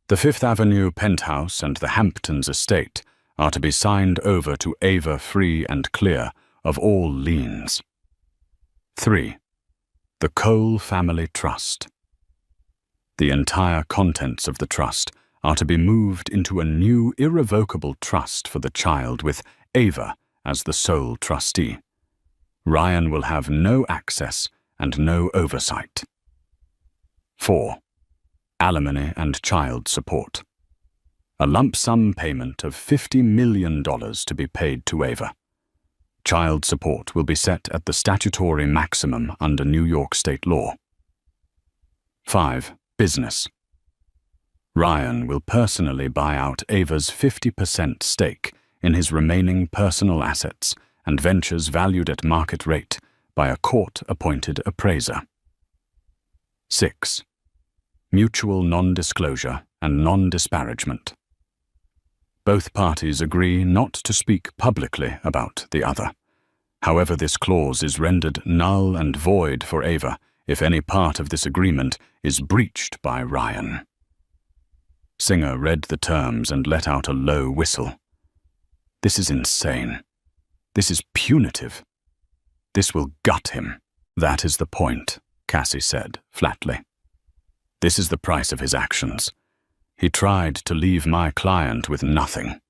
The Fifth Avenue penthouse and the Hamptons estate are to be signed over to Ava free and clear of all liens. 3. The Cole Family Trust. The entire contents of the trust are to be moved into a new irrevocable trust for the child with Ava as the sole trustee. Ryan will have no access and no oversight. 4. Alimony and child support. A lump sum payment of $50 million to be paid to Ava. Child support will be set at the statutory maximum under New York state law. 5. Business. Ryan will personally buy out Ava's 50% stake in his remaining personal assets and ventures valued at market rate by a court-appointed appraiser. 6. Mutual non-disclosure and non-disparagement. Both parties agree not to speak publicly about the other. However, this clause is rendered null and void for Ava if any part of this agreement is breached by Ryan. Singer read the terms and let out a low whistle. This is insane. This is punitive. This will gut him. That is the point, Cassie said flatly. This is the price of his actions. He tried to leave my client with nothing.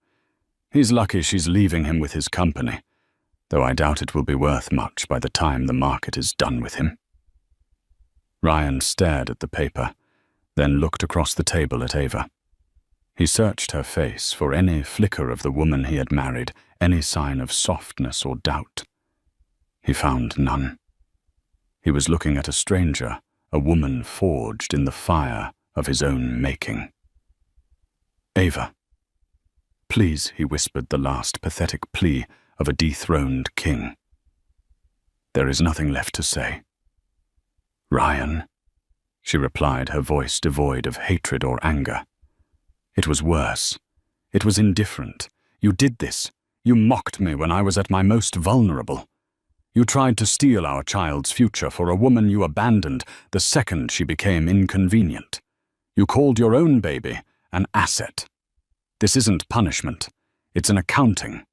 He's lucky she's leaving him with his company, though I doubt it will be worth much by the time the market is done with him. Ryan stared at the paper, then looked across the table at Ava. He searched her face for any flicker of the woman he had married, any sign of softness or doubt. He found none. He was looking at a stranger, a woman forged in the fire of his own making. Ava. Please, he whispered the last pathetic plea of a dethroned king. There is nothing left to say. Ryan, she replied, her voice devoid of hatred or anger. It was worse. It was indifferent. You did this. You mocked me when I was at my most vulnerable. You tried to steal our child's future for a woman you abandoned the second she became inconvenient. You called your own baby an asset. This isn't punishment. It's an accounting.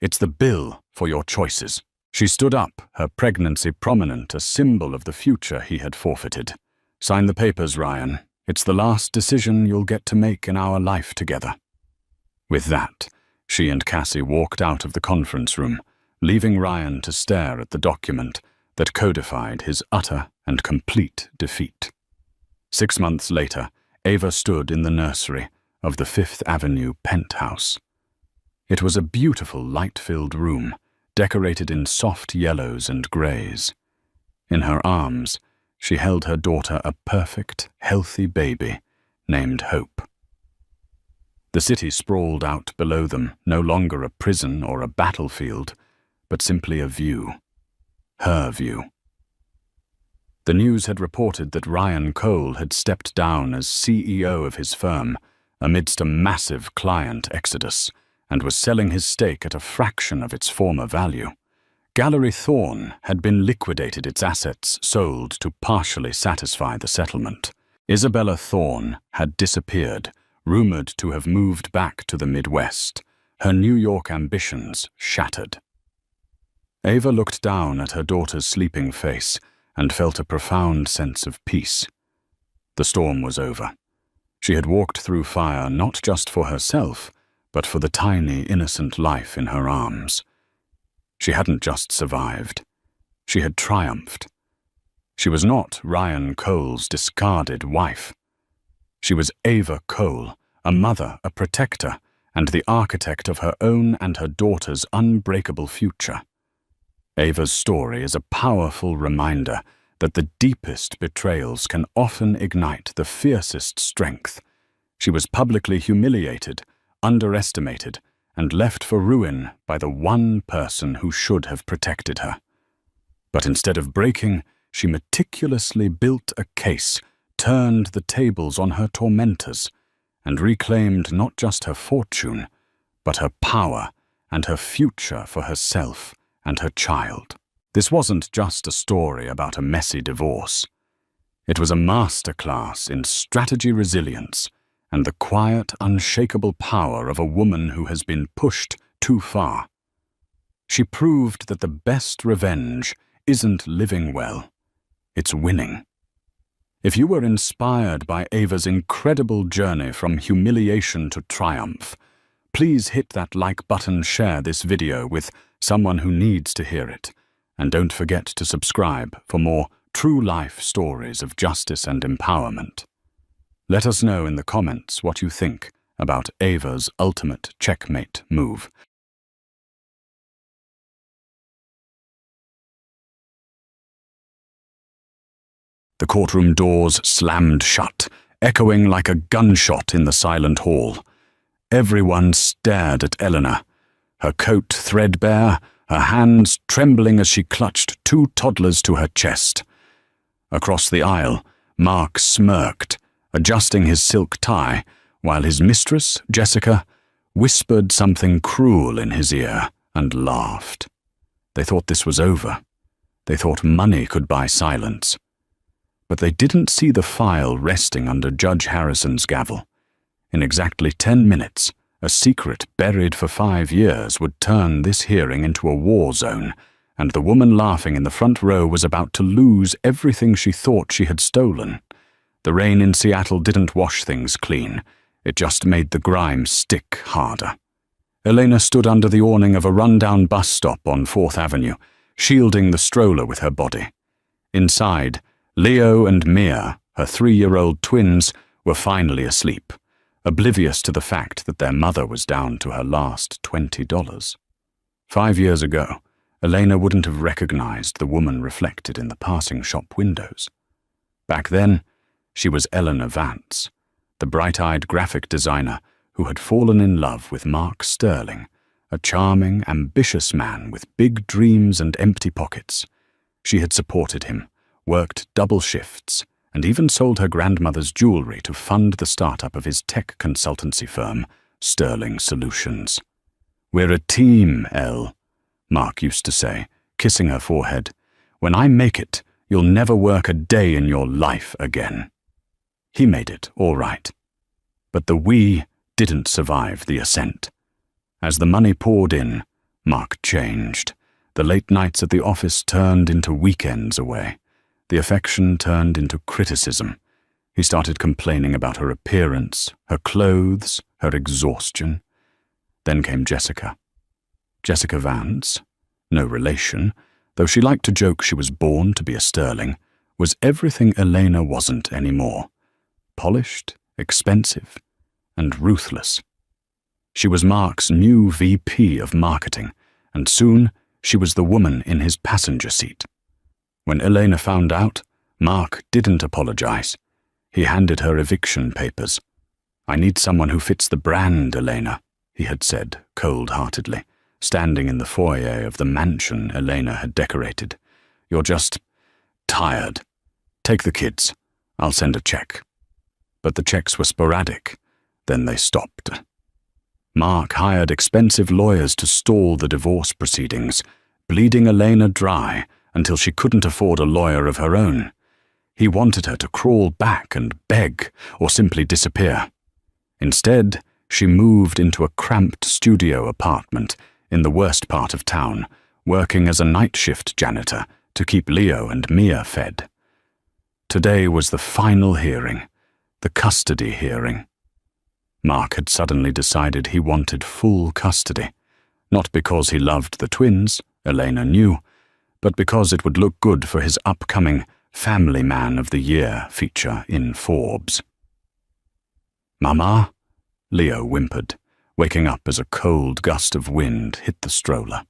It's the bill for your choices. She stood up, her pregnancy prominent, a symbol of the future he had forfeited. Sign the papers, Ryan. It's the last decision you'll get to make in our life together. With that, she and Cassie walked out of the conference room, leaving Ryan to stare at the document that codified his utter and complete defeat. 6 months later, Ava stood in the nursery of the Fifth Avenue penthouse. It was a beautiful light-filled room, decorated in soft yellows and grays. In her arms, she held her daughter, a perfect, healthy baby named Hope. The city sprawled out below them, no longer a prison or a battlefield, but simply a view. Her view. The news had reported that Ryan Cole had stepped down as CEO of his firm amidst a massive client exodus and was selling his stake at a fraction of its former value. Gallery Thorne had been liquidated, its assets sold to partially satisfy the settlement. Isabella Thorne had disappeared, rumored to have moved back to the Midwest, her New York ambitions shattered. Ava looked down at her daughter's sleeping face and felt a profound sense of peace. The storm was over. She had walked through fire not just for herself, but for the tiny, innocent life in her arms. She hadn't just survived. She had triumphed. She was not Ryan Cole's discarded wife. She was Ava Cole, a mother, a protector, and the architect of her own and her daughter's unbreakable future. Ava's story is a powerful reminder that the deepest betrayals can often ignite the fiercest strength. She was publicly humiliated, underestimated, and left for ruin by the one person who should have protected her. But instead of breaking, she meticulously built a case, turned the tables on her tormentors, and reclaimed not just her fortune, but her power and her future for herself and her child. This wasn't just a story about a messy divorce. It was a masterclass in strategy resilience and the quiet, unshakable power of a woman who has been pushed too far. She proved that the best revenge isn't living well, it's winning. If you were inspired by Ava's incredible journey from humiliation to triumph, please hit that like button, share this video with someone who needs to hear it, and don't forget to subscribe for more true-life stories of justice and empowerment. Let us know in the comments what you think about Ava's ultimate checkmate move. The courtroom doors slammed shut, echoing like a gunshot in the silent hall. Everyone stared at Eleanor, her coat threadbare, her hands trembling as she clutched two toddlers to her chest. Across the aisle, Mark smirked, adjusting his silk tie, while his mistress, Jessica, whispered something cruel in his ear and laughed. They thought this was over. They thought money could buy silence. But they didn't see the file resting under Judge Harrison's gavel. In exactly 10 minutes, a secret buried for 5 years would turn this hearing into a war zone, and the woman laughing in the front row was about to lose everything she thought she had stolen. The rain in Seattle didn't wash things clean. It just made the grime stick harder. Elena stood under the awning of a rundown bus stop on 4th Avenue, shielding the stroller with her body. Inside, Leo and Mia, her 3-year-old twins, were finally asleep, oblivious to the fact that their mother was down to her last $20. 5 years ago, Elena wouldn't have recognized the woman reflected in the passing shop windows. Back then, she was Eleanor Vance, the bright-eyed graphic designer who had fallen in love with Mark Sterling, a charming, ambitious man with big dreams and empty pockets. She had supported him, worked double shifts, and even sold her grandmother's jewelry to fund the startup of his tech consultancy firm, Sterling Solutions. "We're a team, Elle," Mark used to say, kissing her forehead. "When I make it, you'll never work a day in your life again." He made it, all right. But the we didn't survive the ascent. As the money poured in, Mark changed. The late nights at the office turned into weekends away. The affection turned into criticism. He started complaining about her appearance, her clothes, her exhaustion. Then came Jessica. Jessica Vance, no relation, though she liked to joke she was born to be a Sterling, was everything Elena wasn't anymore. Polished, expensive, and ruthless. She was Mark's new VP of marketing, and soon she was the woman in his passenger seat. When Elena found out, Mark didn't apologize. He handed her eviction papers. "I need someone who fits the brand, Elena," he had said cold-heartedly, standing in the foyer of the mansion Elena had decorated. "You're just tired. Take the kids. I'll send a check." But the checks were sporadic. Then they stopped. Mark hired expensive lawyers to stall the divorce proceedings, bleeding Elena dry until she couldn't afford a lawyer of her own. He wanted her to crawl back and beg or simply disappear. Instead, she moved into a cramped studio apartment in the worst part of town, working as a night shift janitor to keep Leo and Mia fed. Today was the final hearing, the custody hearing. Mark had suddenly decided he wanted full custody, not because he loved the twins, Elena knew, but because it would look good for his upcoming Family Man of the Year feature in Forbes. "Mama?" Leo whimpered, waking up as a cold gust of wind hit the stroller.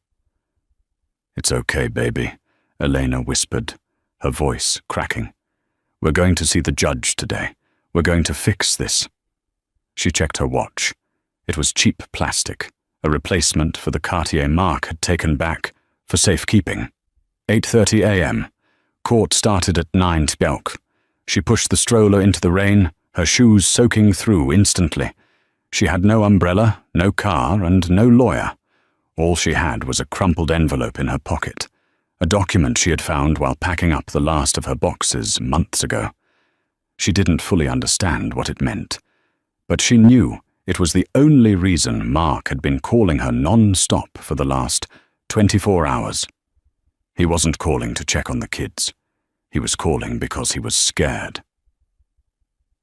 "It's okay, baby," Elena whispered, her voice cracking. "We're going to see the judge today. We're going to fix this." She checked her watch. It was cheap plastic, a replacement for the Cartier Mark had taken back for safekeeping. 8:30 a.m. Court started at 9 p.m. She pushed the stroller into the rain, her shoes soaking through instantly. She had no umbrella, no car, and no lawyer. All she had was a crumpled envelope in her pocket, a document she had found while packing up the last of her boxes months ago. She didn't fully understand what it meant, but she knew it was the only reason Mark had been calling her non-stop for the last 24 hours. He wasn't calling to check on the kids. He was calling because he was scared.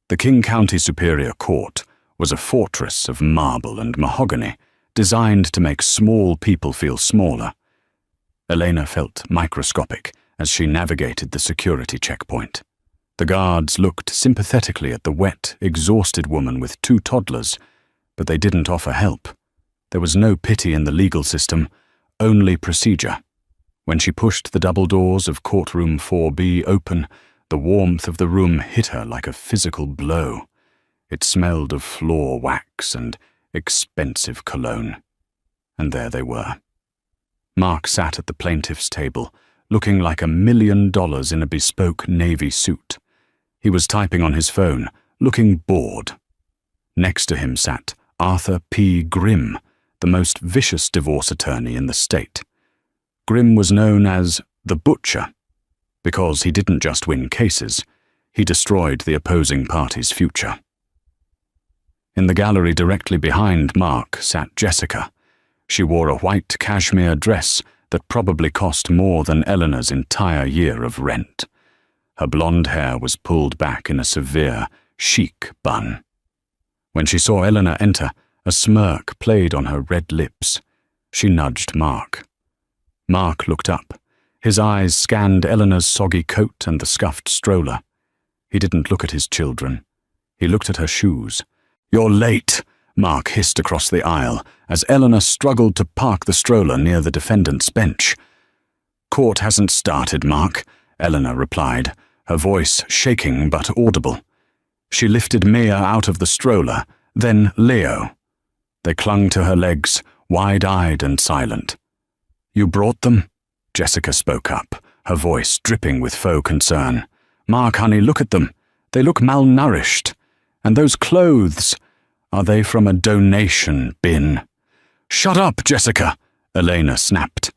The King County Superior Court was a fortress of marble and mahogany, designed to make small people feel smaller. Elena felt microscopic as she navigated the security checkpoint. The guards looked sympathetically at the wet, exhausted woman with 2 toddlers, but they didn't offer help. There was no pity in the legal system, only procedure. When she pushed the double doors of courtroom 4B open, the warmth of the room hit her like a physical blow. It smelled of floor wax and expensive cologne. And there they were. Mark sat at the plaintiff's table, looking like $1 million in a bespoke navy suit. He was typing on his phone, looking bored. Next to him sat Arthur P. Grimm, the most vicious divorce attorney in the state. Grimm was known as the Butcher, because he didn't just win cases, he destroyed the opposing party's future. In the gallery directly behind Mark sat Jessica. She wore a white cashmere dress that probably cost more than Eleanor's entire year of rent. Her blonde hair was pulled back in a severe, chic bun. When she saw Eleanor enter, a smirk played on her red lips. She nudged Mark. Mark looked up. His eyes scanned Eleanor's soggy coat and the scuffed stroller. He didn't look at his children. He looked at her shoes. "You're late," Mark hissed across the aisle as Eleanor struggled to park the stroller near the defendant's bench. "Court hasn't started, Mark," Eleanor replied, her voice shaking but audible. She lifted Mia out of the stroller, then Leo. They clung to her legs, wide-eyed and silent. "You brought them?" Jessica spoke up, her voice dripping with faux concern. "Mark, honey, look at them. They look malnourished. And those clothes, are they from a donation bin?" "Shut up, Jessica," Elena snapped.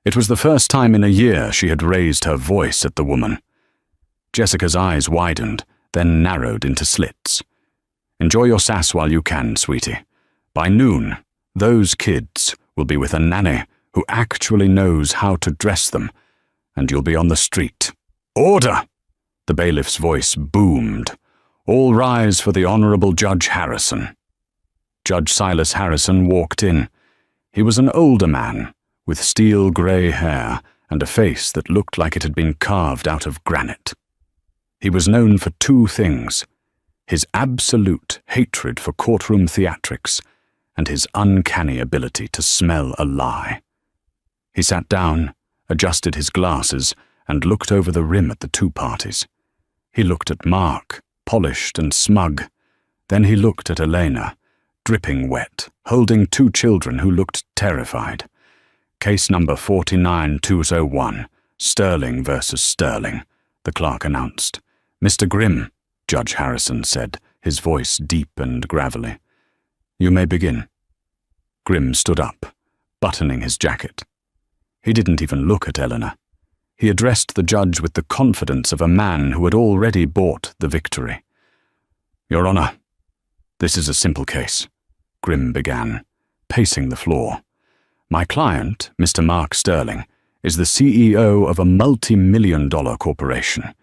It was the first time in a year she had raised her voice at the woman. Jessica's eyes widened, then narrowed into slits. "Enjoy your sass while you can, sweetie. By noon, those kids will be with a nanny who actually knows how to dress them, and you'll be on the street." "Order!" The bailiff's voice boomed. "All rise for the Honorable Judge Harrison." Judge Silas Harrison walked in. He was an older man, with steel-grey hair and a face that looked like it had been carved out of granite. He was known for 2 things: his absolute hatred for courtroom theatrics and his uncanny ability to smell a lie. He sat down, adjusted his glasses, and looked over the rim at the 2 parties. He looked at Mark, polished and smug. Then he looked at Elena, dripping wet, holding 2 children who looked terrified. "Case number 49201, Sterling versus Sterling," the clerk announced. "Mr. Grimm," Judge Harrison said, his voice deep and gravelly. "You may begin." Grimm stood up, buttoning his jacket. He didn't even look at Eleanor. He addressed the judge with the confidence of a man who had already bought the victory. "Your Honor, this is a simple case," Grimm began, pacing the floor. "My client, Mr. Mark Sterling, is the CEO of a multi-million-dollar corporation.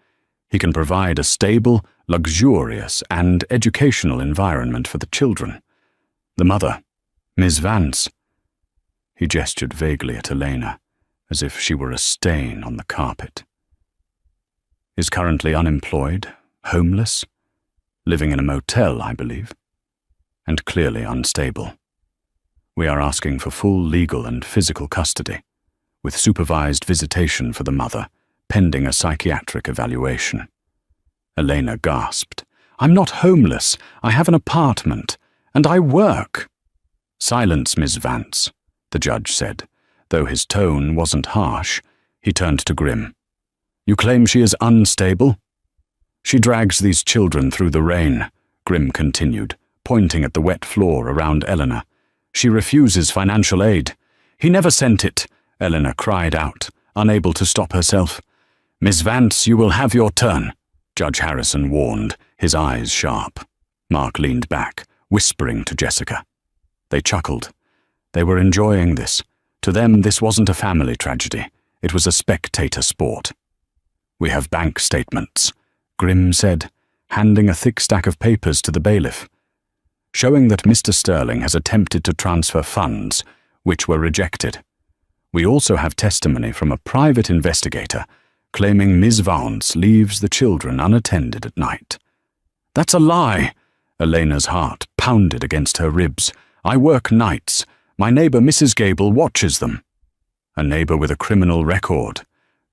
He can provide a stable, luxurious, and educational environment for the children. The mother, Ms. Vance," he gestured vaguely at Elena, as if she were a stain on the carpet, "is currently unemployed, homeless, living in a motel, I believe, and clearly unstable. We are asking for full legal and physical custody, with supervised visitation for the mother, pending a psychiatric evaluation. Elena gasped. "I'm not homeless. I have an apartment. And I work." "Silence, Miss Vance," the judge said. Though his tone wasn't harsh, he turned to Grimm. "You claim she is unstable?" "She drags these children through the rain," Grimm continued, pointing at the wet floor around Eleanor. "She refuses financial aid." "He never sent it," Eleanor cried out, unable to stop herself. "Miss Vance, you will have your turn," Judge Harrison warned, his eyes sharp. Mark leaned back, whispering to Jessica. They chuckled. They were enjoying this. To them, this wasn't a family tragedy. It was a spectator sport. "We have bank statements," Grimm said, handing a thick stack of papers to the bailiff, showing that Mr. Sterling has attempted to transfer funds, which were rejected. "We also have testimony from a private investigator claiming Ms. Vance leaves the children unattended at night." "That's a lie!" Elena's heart pounded against her ribs. "I work nights. My neighbor Mrs. Gable watches them." "A neighbor with a criminal record,"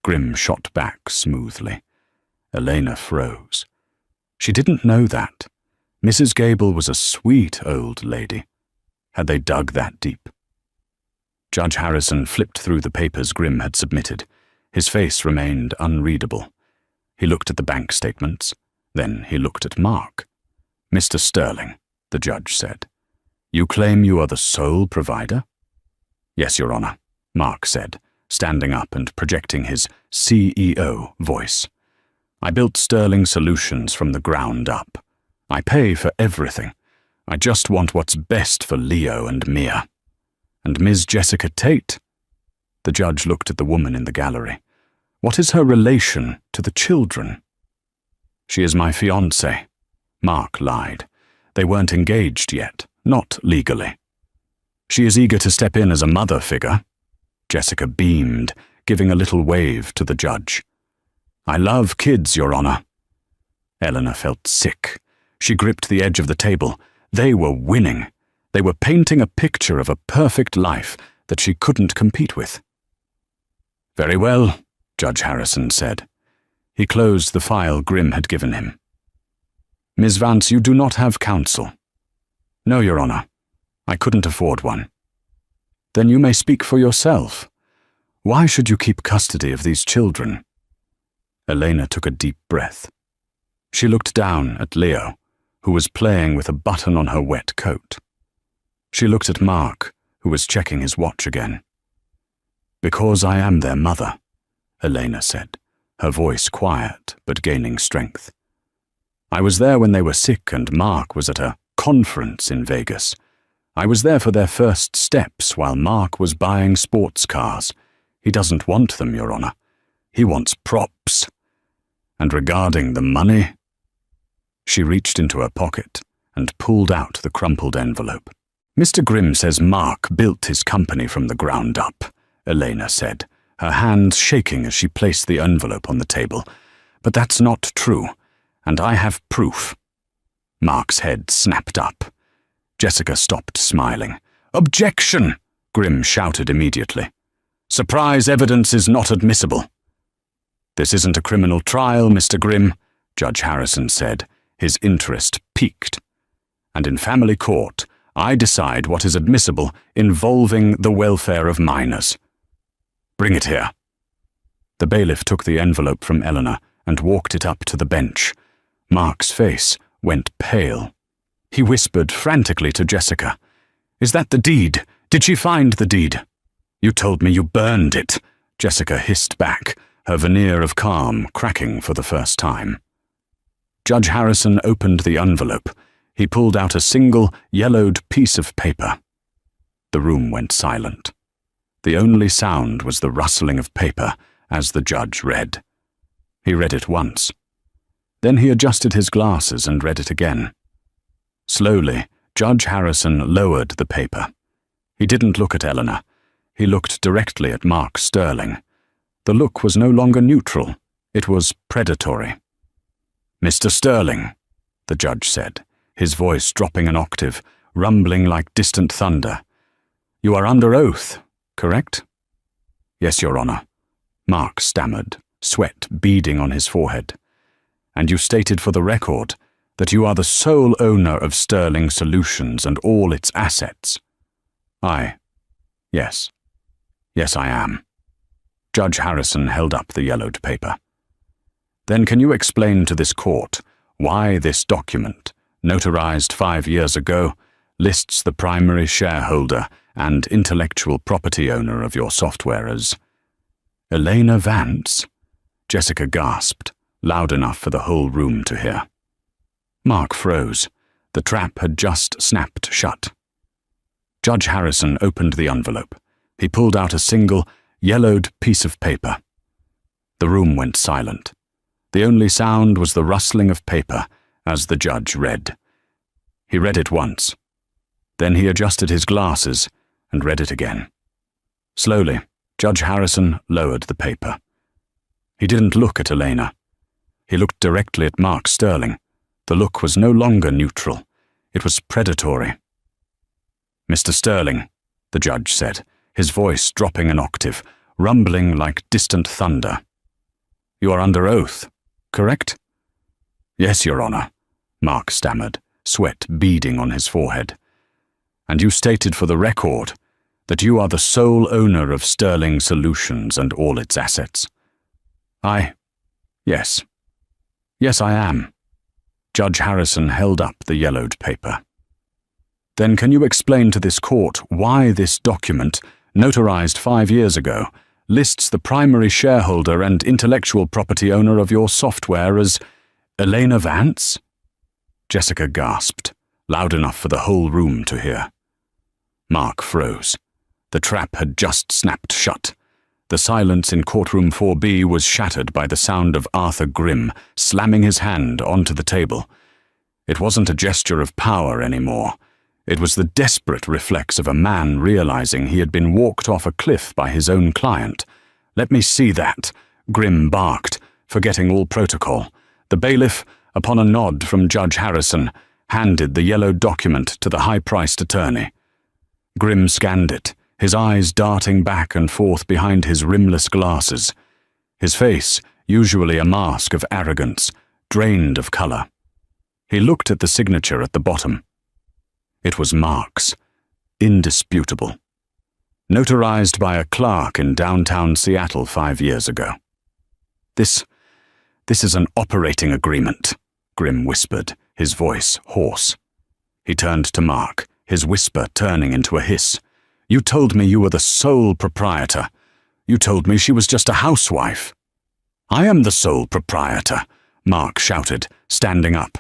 Grimm shot back smoothly. Elena froze. She didn't know that. Mrs. Gable was a sweet old lady. Had they dug that deep? Judge Harrison flipped through the papers Grimm had submitted. His face remained unreadable. He looked at the bank statements. Then he looked at Mark. "Mr. Sterling," the judge said, "you claim you are the sole provider?" "Yes, Your Honor," Mark said, standing up and projecting his CEO voice. "I built Sterling Solutions from the ground up. I pay for everything. I just want what's best for Leo and Mia." "And Ms. Jessica Tate?" The judge looked at the woman in the gallery. "What is her relation to the children?" "She is my fiancée," Mark lied. They weren't engaged yet, not legally. "She is eager to step in as a mother figure." Jessica beamed, giving a little wave to the judge. "I love kids, Your Honor." Eleanor felt sick. She gripped the edge of the table. They were winning. They were painting a picture of a perfect life that she couldn't compete with. "Very well," Judge Harrison said. He closed the file Grimm had given him. "Ms. Vance, you do not have counsel." "No, Your Honor. I couldn't afford one." "Then you may speak for yourself. Why should you keep custody of these children?" Elena took a deep breath. She looked down at Leo, who was playing with a button on her wet coat. She looked at Mark, who was checking his watch again. "Because I am their mother," Elena said, her voice quiet but gaining strength. "I was there when they were sick and Mark was at a conference in Vegas. I was there for their first steps while Mark was buying sports cars. He doesn't want them, Your Honor. He wants props. And regarding the money..." She reached into her pocket and pulled out the crumpled envelope. "Mr. Grimm says Mark built his company from the ground up," Elena said, her hands shaking as she placed the envelope on the table. "But that's not true, and I have proof." Mark's head snapped up. Jessica stopped smiling. "Objection!" Grimm shouted immediately. "Surprise evidence is not admissible." "This isn't a criminal trial, Mr. Grimm," Judge Harrison said, his interest piqued. "And in family court, I decide what is admissible involving the welfare of minors. Bring it here." The bailiff took the envelope from Eleanor and walked it up to the bench. Mark's face went pale. He whispered frantically to Jessica, "Is that the deed? Did she find the deed?" "You told me you burned it," Jessica hissed back, her veneer of calm cracking for the first time. Judge Harrison opened the envelope. He pulled out a single, yellowed piece of paper. The room went silent. The only sound was the rustling of paper as the judge read. He read it once. Then he adjusted his glasses and read it again. Slowly, Judge Harrison lowered the paper. He didn't look at Eleanor. He looked directly at Mark Sterling. The look was no longer neutral. It was predatory. "Mr. Sterling," the judge said, his voice dropping an octave, rumbling like distant thunder. "You are under oath, correct?" "Yes, Your Honor," Mark stammered, sweat beading on his forehead. "And you stated for the record that you are the sole owner of Sterling Solutions and all its assets." Yes. Yes, I am." Judge Harrison held up the yellowed paper. "Then can you explain to this court why this document, notarized 5 years ago, lists the primary shareholder and intellectual property owner of your software as Elena Vance?" Jessica gasped, loud enough for the whole room to hear. Mark froze. The trap had just snapped shut. Judge Harrison opened the envelope. He pulled out a single, yellowed piece of paper. The room went silent. The only sound was the rustling of paper as the judge read. He read it once. Then he adjusted his glasses and read it again. Slowly, Judge Harrison lowered the paper. He didn't look at Elena. He looked directly at Mark Sterling. The look was no longer neutral. It was predatory. "Mr. Sterling," the judge said, his voice dropping an octave, rumbling like distant thunder. "You are under oath, correct?" "Yes, Your Honor," Mark stammered, sweat beading on his forehead. "And you stated for the record that you are the sole owner of Sterling Solutions and all its assets." Yes. Yes, I am." Judge Harrison held up the yellowed paper. "Then can you explain to this court why this document, notarized 5 years ago, lists the primary shareholder and intellectual property owner of your software as Elena Vance?" Jessica gasped, loud enough for the whole room to hear. Mark froze. The trap had just snapped shut. The silence in courtroom 4B was shattered by the sound of Arthur Grimm slamming his hand onto the table. It wasn't a gesture of power anymore. It was the desperate reflex of a man realizing he had been walked off a cliff by his own client. "Let me see that," Grimm barked, forgetting all protocol. The bailiff, upon a nod from Judge Harrison, handed the yellow document to the high-priced attorney. Grimm scanned it, his eyes darting back and forth behind his rimless glasses. His face, usually a mask of arrogance, drained of color. He looked at the signature at the bottom. It was Mark's, indisputable. Notarized by a clerk in downtown Seattle 5 years ago. This is an operating agreement," Grimm whispered, his voice hoarse. He turned to Mark, his whisper turning into a hiss. "You told me you were the sole proprietor. You told me she was just a housewife." "I am the sole proprietor," Mark shouted, standing up.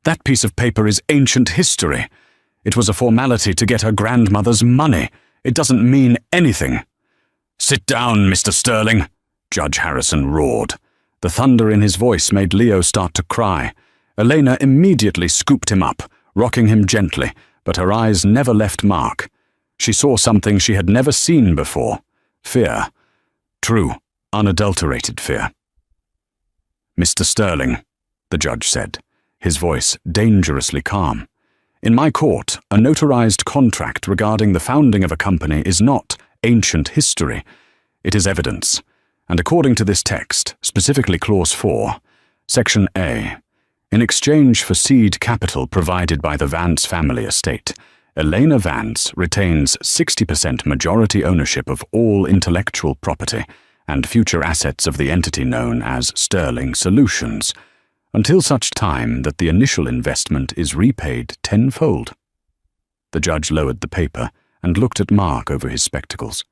"That piece of paper is ancient history. It was a formality to get her grandmother's money. It doesn't mean anything." "Sit down, Mr. Sterling," Judge Harrison roared. The thunder in his voice made Leo start to cry. Elena immediately scooped him up, rocking him gently, but her eyes never left Mark. She saw something she had never seen before. Fear. True, unadulterated fear. "Mr. Sterling," the judge said, his voice dangerously calm. "In my court, a notarized contract regarding the founding of a company is not ancient history. It is evidence. And according to this text, specifically Clause 4, Section A, in exchange for seed capital provided by the Vance family estate, Elena Vance retains 60% majority ownership of all intellectual property and future assets of the entity known as Sterling Solutions, until such time that the initial investment is repaid tenfold." The judge lowered the paper and looked at Mark over his spectacles.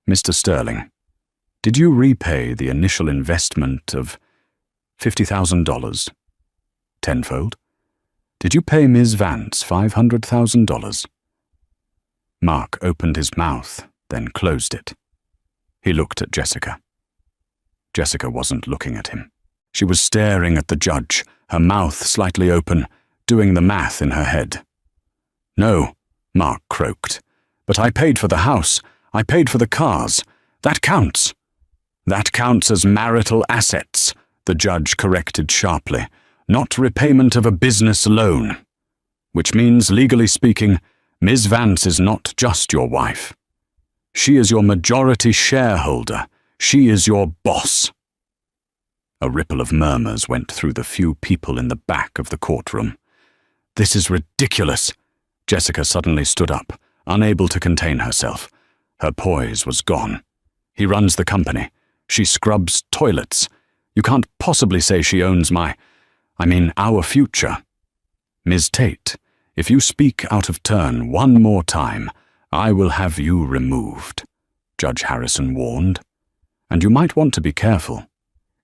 "Mr. Sterling, did you repay the initial investment of $50,000? Tenfold? Did you pay Ms. Vance $500,000? Mark opened his mouth, then closed it. He looked at Jessica. Jessica wasn't looking at him. She was staring at the judge, her mouth slightly open, doing the math in her head. "No," Mark croaked. "But I paid for the house. I paid for the cars. That counts." "That counts as marital assets," the judge corrected sharply, "not repayment of a business loan. Which means, legally speaking, Ms. Vance is not just your wife. She is your majority shareholder, She is your boss." A ripple of murmurs went through the few people in the back of the courtroom. "This is ridiculous." Jessica suddenly stood up, unable to contain herself. Her poise was gone. "He runs the company. She scrubs toilets. You can't possibly say she owns our future. Ms. Tate, if you speak out of turn one more time, I will have you removed," Judge Harrison warned. "And you might want to be careful.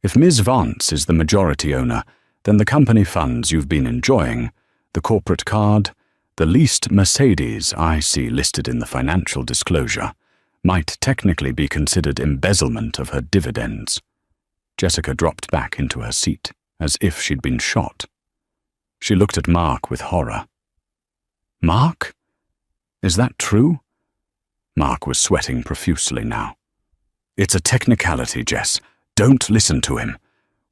If Ms. Vance is the majority owner, then the company funds you've been enjoying, the corporate card, the leased Mercedes I see listed in the financial disclosure, might technically be considered embezzlement of her dividends." Jessica dropped back into her seat, as if she'd been shot. She looked at Mark with horror. "Mark? Is that true?" Mark was sweating profusely now. "It's a technicality, Jess. Don't listen to him.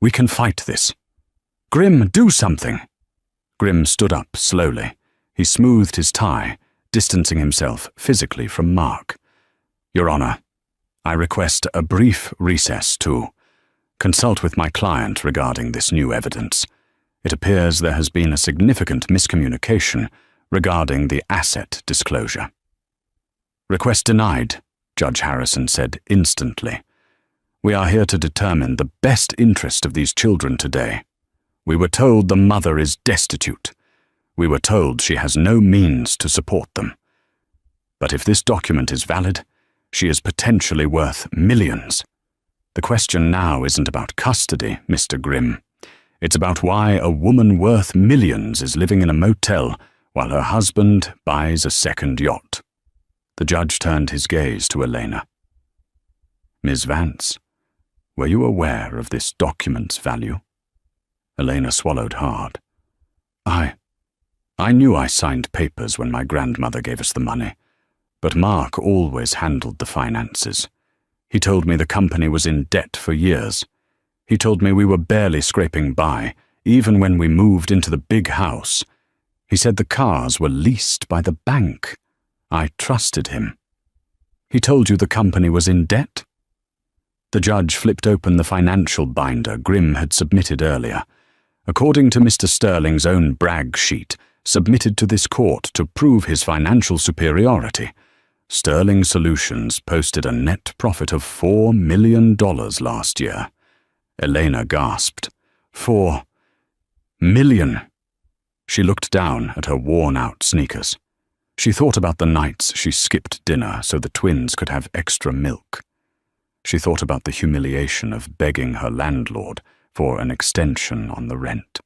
We can fight this." "Grim, do something!" Grim stood up slowly. He smoothed his tie, distancing himself physically from Mark. "Your Honor, I request a brief recess to consult with my client regarding this new evidence. It appears there has been a significant miscommunication regarding the asset disclosure." "Request denied," Judge Harrison said instantly. "We are here to determine the best interest of these children today. We were told the mother is destitute. We were told she has no means to support them. But if this document is valid, she is potentially worth millions. The question now isn't about custody, Mr. Grimm. It's about why a woman worth millions is living in a motel while her husband buys a second yacht." The judge turned his gaze to Elena. "Ms. Vance, were you aware of this document's value?" Elena swallowed hard. I knew I signed papers when my grandmother gave us the money, but Mark always handled the finances. He told me the company was in debt for years. He told me we were barely scraping by, even when we moved into the big house. He said the cars were leased by the bank. I trusted him. He told you the company was in debt?" The judge flipped open the financial binder Grimm had submitted earlier. According to Mr. Sterling's own brag sheet, submitted to this court to prove his financial superiority, Sterling Solutions posted a net profit of $4 million last year. Elena gasped. $4 million. She looked down at her worn-out sneakers. She thought about the nights she skipped dinner so the twins could have extra milk. She thought about the humiliation of begging her landlord for an extension on the rent.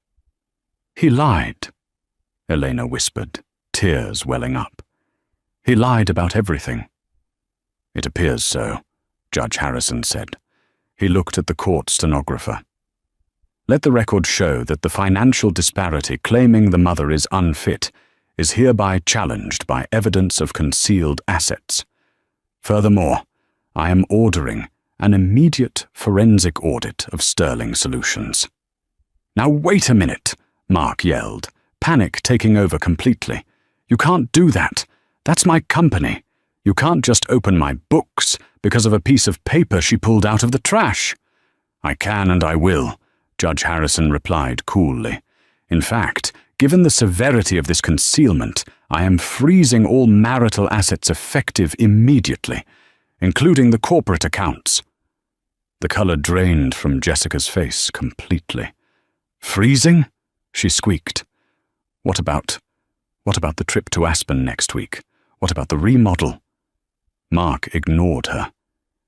"He lied," Elena whispered, tears welling up. "He lied about everything." "It appears so," Judge Harrison said. He looked at the court stenographer. "Let the record show that the financial disparity claiming the mother is unfit is hereby challenged by evidence of concealed assets. Furthermore, I am ordering an immediate forensic audit of Sterling Solutions." "Now wait a minute," Mark yelled, panic taking over completely. "You can't do that. That's my company. You can't just open my books because of a piece of paper she pulled out of the trash." "I can and I will," Judge Harrison replied coolly. "In fact, given the severity of this concealment, I am freezing all marital assets effective immediately, including the corporate accounts." The color drained from Jessica's face completely. "Freezing?" she squeaked. What about the trip to Aspen next week? What about the remodel?" Mark ignored her.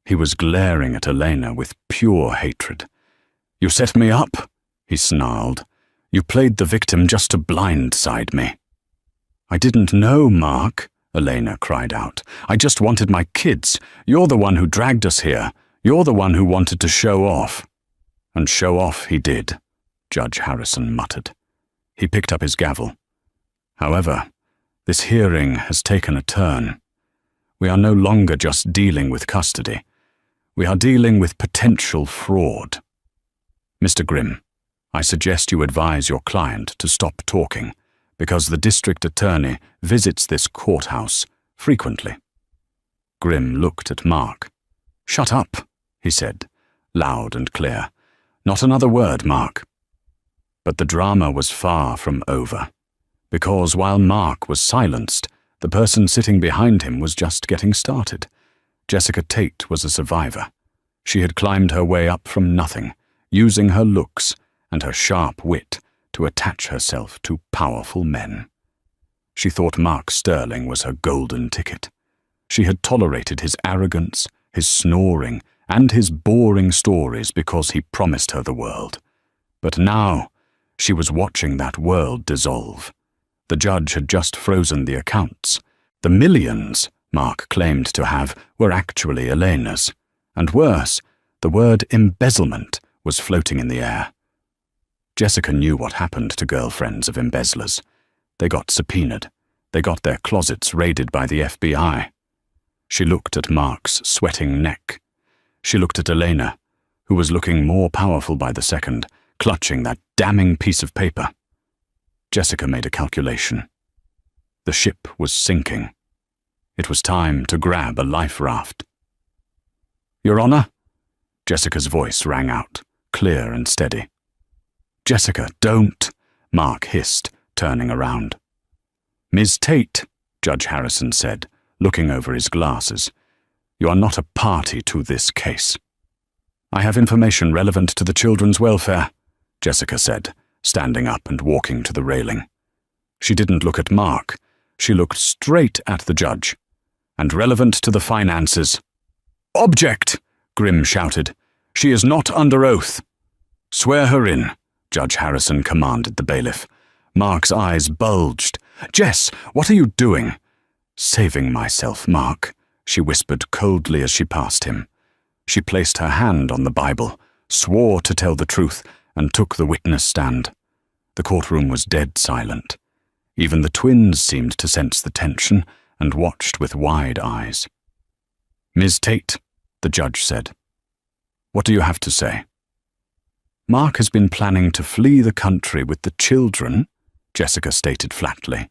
He was glaring at Elena with pure hatred. "You set me up," he snarled. "You played the victim just to blindside me." "I didn't know, Mark," Elena cried out. "I just wanted my kids. You're the one who dragged us here. You're the one who wanted to show off." "And show off he did," Judge Harrison muttered. He picked up his gavel. "However, this hearing has taken a turn. We are no longer just dealing with custody. We are dealing with potential fraud. Mr. Grimm, I suggest you advise your client to stop talking, because the district attorney visits this courthouse frequently." Grimm looked at Mark. "Shut up," he said, loud and clear. "Not another word, Mark." But the drama was far from over, because while Mark was silenced, the person sitting behind him was just getting started. Jessica Tate was a survivor. She had climbed her way up from nothing, using her looks and her sharp wit to attach herself to powerful men. She thought Mark Sterling was her golden ticket. She had tolerated his arrogance, his snoring, and his boring stories because he promised her the world. But now, she was watching that world dissolve. The judge had just frozen the accounts. The millions Mark claimed to have were actually Elena's. And worse, the word embezzlement was floating in the air. Jessica knew what happened to girlfriends of embezzlers. They got subpoenaed. They got their closets raided by the FBI. She looked at Mark's sweating neck. She looked at Elena, who was looking more powerful by the second, clutching that damning piece of paper. Jessica made a calculation. The ship was sinking. It was time to grab a life raft. "Your Honor?" Jessica's voice rang out, clear and steady. "Jessica, don't," Mark hissed, turning around. "Ms. Tate," Judge Harrison said, looking over his glasses, "you are not a party to this case." "I have information relevant to the children's welfare," Jessica said, standing up and walking to the railing. She didn't look at Mark. She looked straight at the judge. "And relevant to the finances." "Object!" Grimm shouted. "She is not under oath." "Swear her in," Judge Harrison commanded the bailiff. Mark's eyes bulged. "Jess, what are you doing?" "Saving myself, Mark," she whispered coldly as she passed him. She placed her hand on the Bible, swore to tell the truth, and took the witness stand. The courtroom was dead silent. Even the twins seemed to sense the tension and watched with wide eyes. "Ms. Tate," the judge said, "what do you have to say?" "Mark has been planning to flee the country with the children," Jessica stated flatly.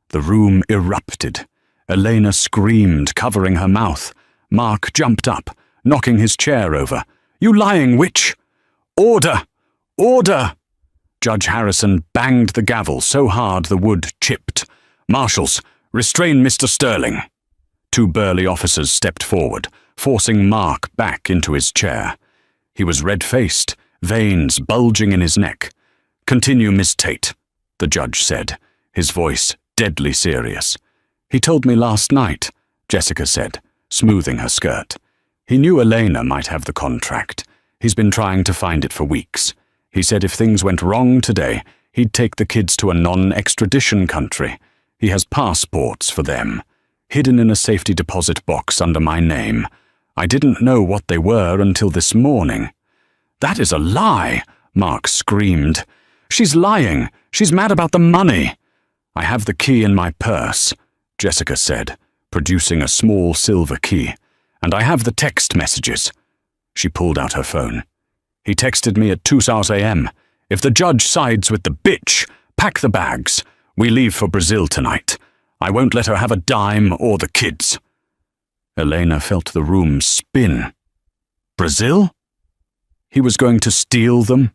The room erupted. Elena screamed, covering her mouth. Mark jumped up, knocking his chair over. "You lying witch!" "Order! Order!" Judge Harrison banged the gavel so hard the wood chipped. "Marshals, restrain Mr. Sterling." Two burly officers stepped forward, forcing Mark back into his chair. He was red-faced, veins bulging in his neck. "Continue, Miss Tate," the judge said, his voice deadly serious. "He told me last night," Jessica said, smoothing her skirt. "He knew Elena might have the contract. He's been trying to find it for weeks. He said if things went wrong today, he'd take the kids to a non-extradition country. He has passports for them, hidden in a safety deposit box under my name. I didn't know what they were until this morning." "That is a lie," Mark screamed. "She's lying. She's mad about the money." "I have the key in my purse," Jessica said, producing a small silver key. "And I have the text messages." She pulled out her phone. "He texted me at 2 a.m. If the judge sides with the bitch, pack the bags. We leave for Brazil tonight. I won't let her have a dime or the kids." Elena felt the room spin. Brazil? He was going to steal them?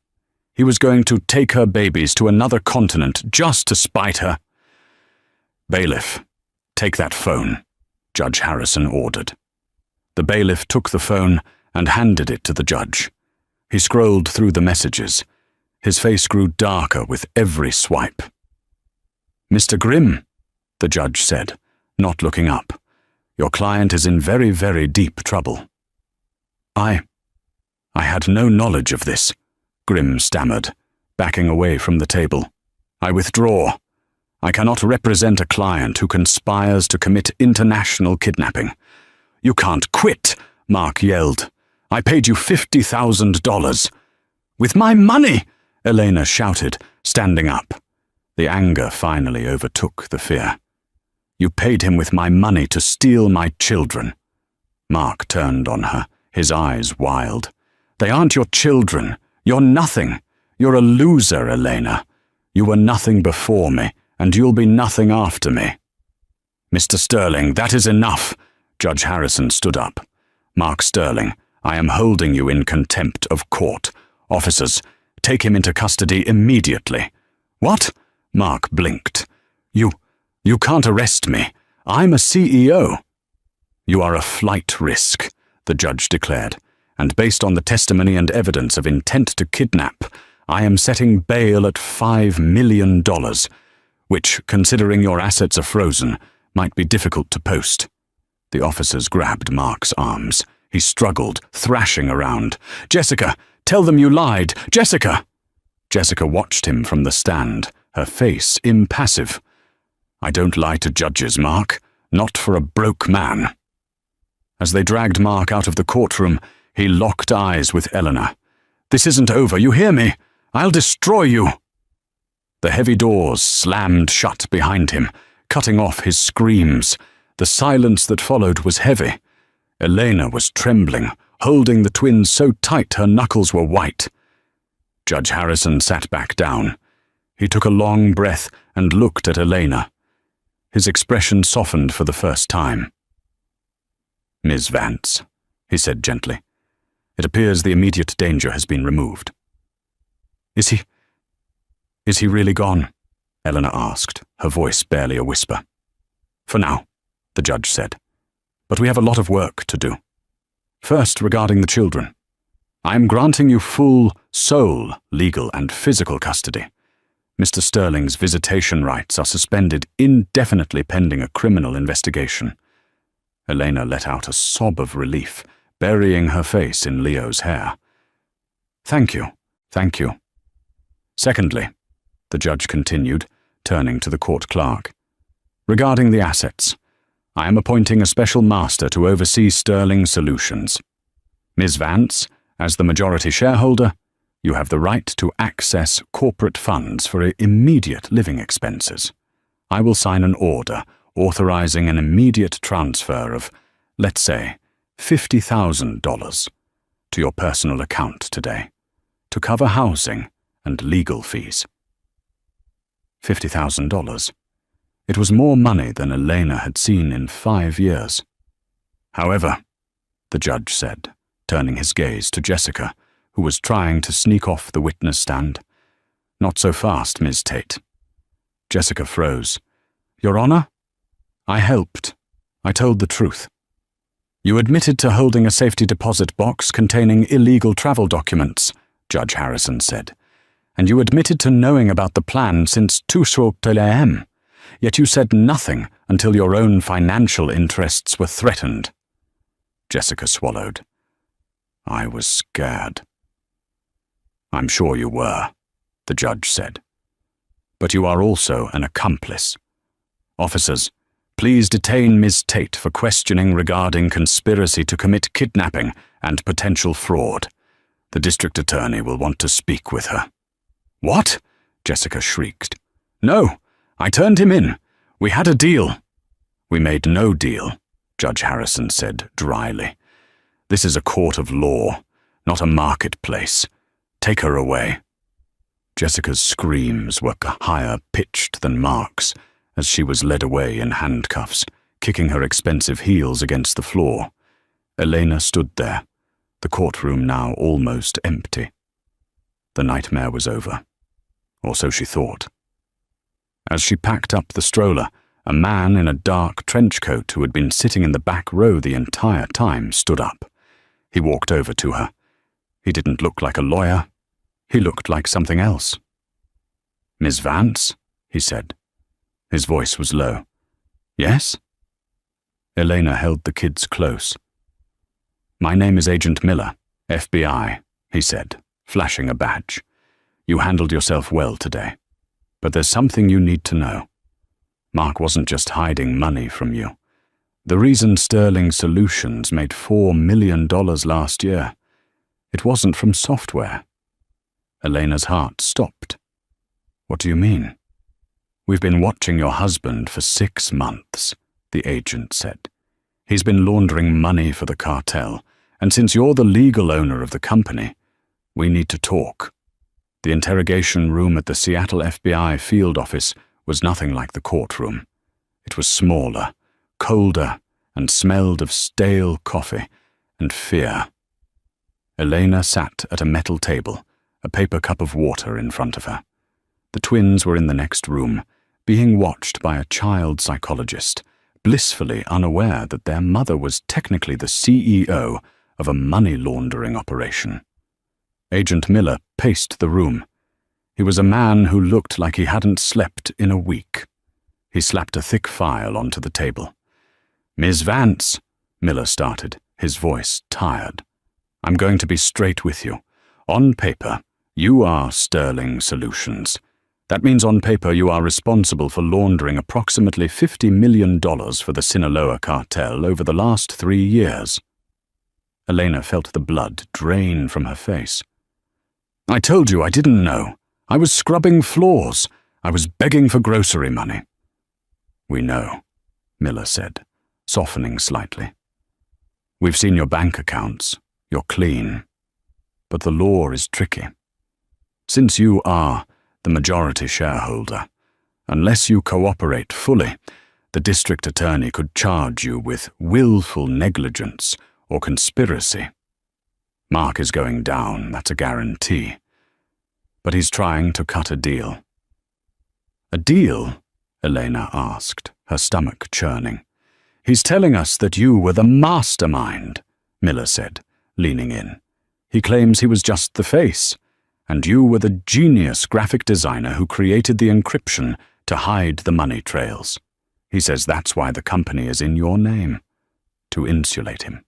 He was going to take her babies to another continent just to spite her? "Bailiff, take that phone," Judge Harrison ordered. The bailiff took the phone and handed it to the judge. He scrolled through the messages. His face grew darker with every swipe. "Mr. Grimm," the judge said, not looking up, "your client is in very, very deep trouble." I had no knowledge of this," Grimm stammered, backing away from the table. "I withdraw. I cannot represent a client who conspires to commit international kidnapping." "You can't quit," Mark yelled. "I paid you $50,000. "With my money!" Elena shouted, standing up. The anger finally overtook the fear. "You paid him with my money to steal my children." Mark turned on her, his eyes wild. "They aren't your children. You're nothing. You're a loser, Elena. You were nothing before me, and you'll be nothing after me." "Mr. Sterling, that is enough." Judge Harrison stood up. "Mark Sterling, I am holding you in contempt of court. Officers, take him into custody immediately." "What?" Mark blinked. You can't arrest me. I'm a CEO." "You are a flight risk," the judge declared, "and based on the testimony and evidence of intent to kidnap, I am setting bail at $5 million, which, considering your assets are frozen, might be difficult to post." The officers grabbed Mark's arms. He struggled, thrashing around. "Jessica, tell them you lied! Jessica!" Jessica watched him from the stand, her face impassive. "I don't lie to judges, Mark. Not for a broke man." As they dragged Mark out of the courtroom, he locked eyes with Eleanor. "This isn't over, you hear me? I'll destroy you." The heavy doors slammed shut behind him, cutting off his screams. The silence that followed was heavy. Elena was trembling, holding the twins so tight her knuckles were white. Judge Harrison sat back down. He took a long breath and looked at Elena. His expression softened for the first time. "Ms. Vance," he said gently, "it appears the immediate danger has been removed." Is he really gone?" Eleanor asked, her voice barely a whisper. "For now," the judge said, "but we have a lot of work to do. First, regarding the children. I am granting you full, sole, legal and physical custody. Mr. Sterling's visitation rights are suspended indefinitely pending a criminal investigation." Elena let out a sob of relief, burying her face in Leo's hair. Thank you. Secondly," the judge continued, turning to the court clerk, "regarding the assets, I am appointing a special master to oversee Sterling Solutions. Ms. Vance, as the majority shareholder, you have the right to access corporate funds for immediate living expenses. I will sign an order authorizing an immediate transfer of, let's say, $50,000 to your personal account today, to cover housing and legal fees." $50,000. It was more money than Elena had seen in 5 years. "However," the judge said, turning his gaze to Jessica, who was trying to sneak off the witness stand. "Not so fast, Ms. Tate." Jessica froze. "Your Honor? I helped. I told the truth. You admitted to holding a safety deposit box containing illegal travel documents," Judge Harrison said, "and you admitted to knowing about the plan since 2 a.m., yet you said nothing until your own financial interests were threatened." Jessica swallowed. "I was scared." "I'm sure you were," the judge said. "But you are also an accomplice. Officers, please detain Ms. Tate for questioning regarding conspiracy to commit kidnapping and potential fraud. The district attorney will want to speak with her." "What?" Jessica shrieked. "No, I turned him in. We had a deal." "We made no deal," Judge Harrison said dryly. "This is a court of law, not a marketplace. Take her away." Jessica's screams were higher pitched than Mark's as she was led away in handcuffs, kicking her expensive heels against the floor. Elena stood there, the courtroom now almost empty. The nightmare was over, or so she thought. As she packed up the stroller, a man in a dark trench coat who had been sitting in the back row the entire time stood up. He walked over to her. He didn't look like a lawyer. He looked like something else. "Ms. Vance?" he said. His voice was low. "Yes?" Elena held the kids close. "My name is Agent Miller, FBI," he said, flashing a badge. "You handled yourself well today. But there's something you need to know. Mark wasn't just hiding money from you. The reason Sterling Solutions made $4 million last year, it wasn't from software." Elena's heart stopped. "What do you mean?" "We've been watching your husband for 6 months, the agent said. He's been laundering money for the cartel, and since you're the legal owner of the company, we need to talk." The interrogation room at the Seattle FBI field office was nothing like the courtroom. It was smaller, colder, and smelled of stale coffee and fear. Elena sat at a metal table, a paper cup of water in front of her. The twins were in the next room, being watched by a child psychologist, blissfully unaware that their mother was technically the CEO of a money laundering operation. Agent Miller paced the room. He was a man who looked like he hadn't slept in a week. He slapped a thick file onto the table. "Ms. Vance," Miller started, his voice tired. "I'm going to be straight with you. On paper, you are Sterling Solutions. That means on paper you are responsible for laundering approximately $50 million for the Sinaloa cartel over the last 3 years. Elena felt the blood drain from her face. "I told you I didn't know. I was scrubbing floors. I was begging for grocery money." "We know," Miller said, softening slightly. "We've seen your bank accounts. You're clean. But the law is tricky. Since you are the majority shareholder, unless you cooperate fully, the district attorney could charge you with willful negligence or conspiracy. Mark is going down, that's a guarantee. But he's trying to cut a deal." "A deal?" Elena asked, her stomach churning. "He's telling us that you were the mastermind," Miller said, leaning in. "He claims he was just the face, and you were the genius graphic designer who created the encryption to hide the money trails. He says that's why the company is in your name, to insulate him."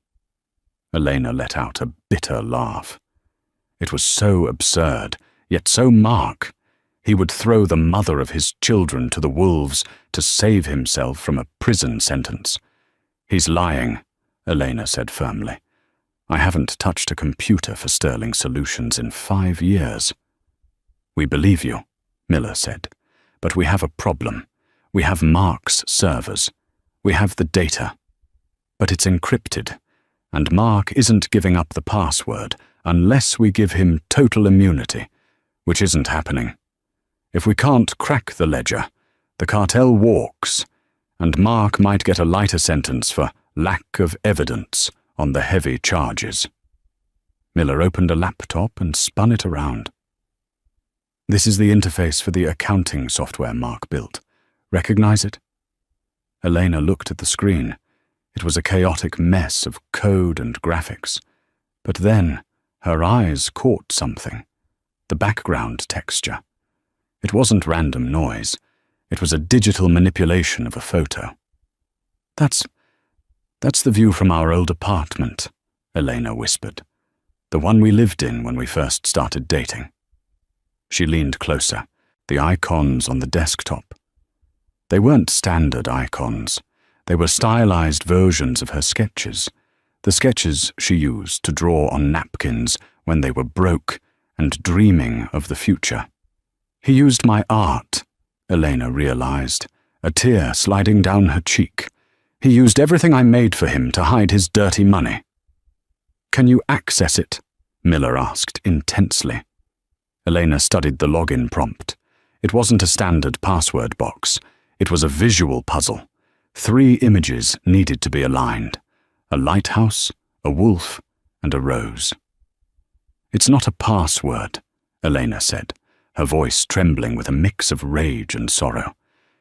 Elena let out a bitter laugh. It was so absurd, yet so Mark. He would throw the mother of his children to the wolves to save himself from a prison sentence. "He's lying," Elena said firmly. "I haven't touched a computer for Sterling Solutions in 5 years." "We believe you," Miller said, "but we have a problem. We have Mark's servers. We have the data. But it's encrypted, and Mark isn't giving up the password unless we give him total immunity, which isn't happening. If we can't crack the ledger, the cartel walks, and Mark might get a lighter sentence for lack of evidence on the heavy charges." Miller opened a laptop and spun it around. "This is the interface for the accounting software Mark built. Recognize it?" Elena looked at the screen. It was a chaotic mess of code and graphics. But then her eyes caught something. The background texture. It wasn't random noise. It was a digital manipulation of a photo. That's the view from our old apartment," Elena whispered. "The one we lived in when we first started dating." She leaned closer, the icons on the desktop. They weren't standard icons. They were stylized versions of her sketches, the sketches she used to draw on napkins when they were broke and dreaming of the future. "He used my art," Elena realized, a tear sliding down her cheek. "He used everything I made for him to hide his dirty money." "Can you access it?" Miller asked intensely. Elena studied the login prompt. It wasn't a standard password box. It was a visual puzzle. 3 images needed to be aligned: a lighthouse, a wolf, and a rose. "It's not a password," Elena said, her voice trembling with a mix of rage and sorrow.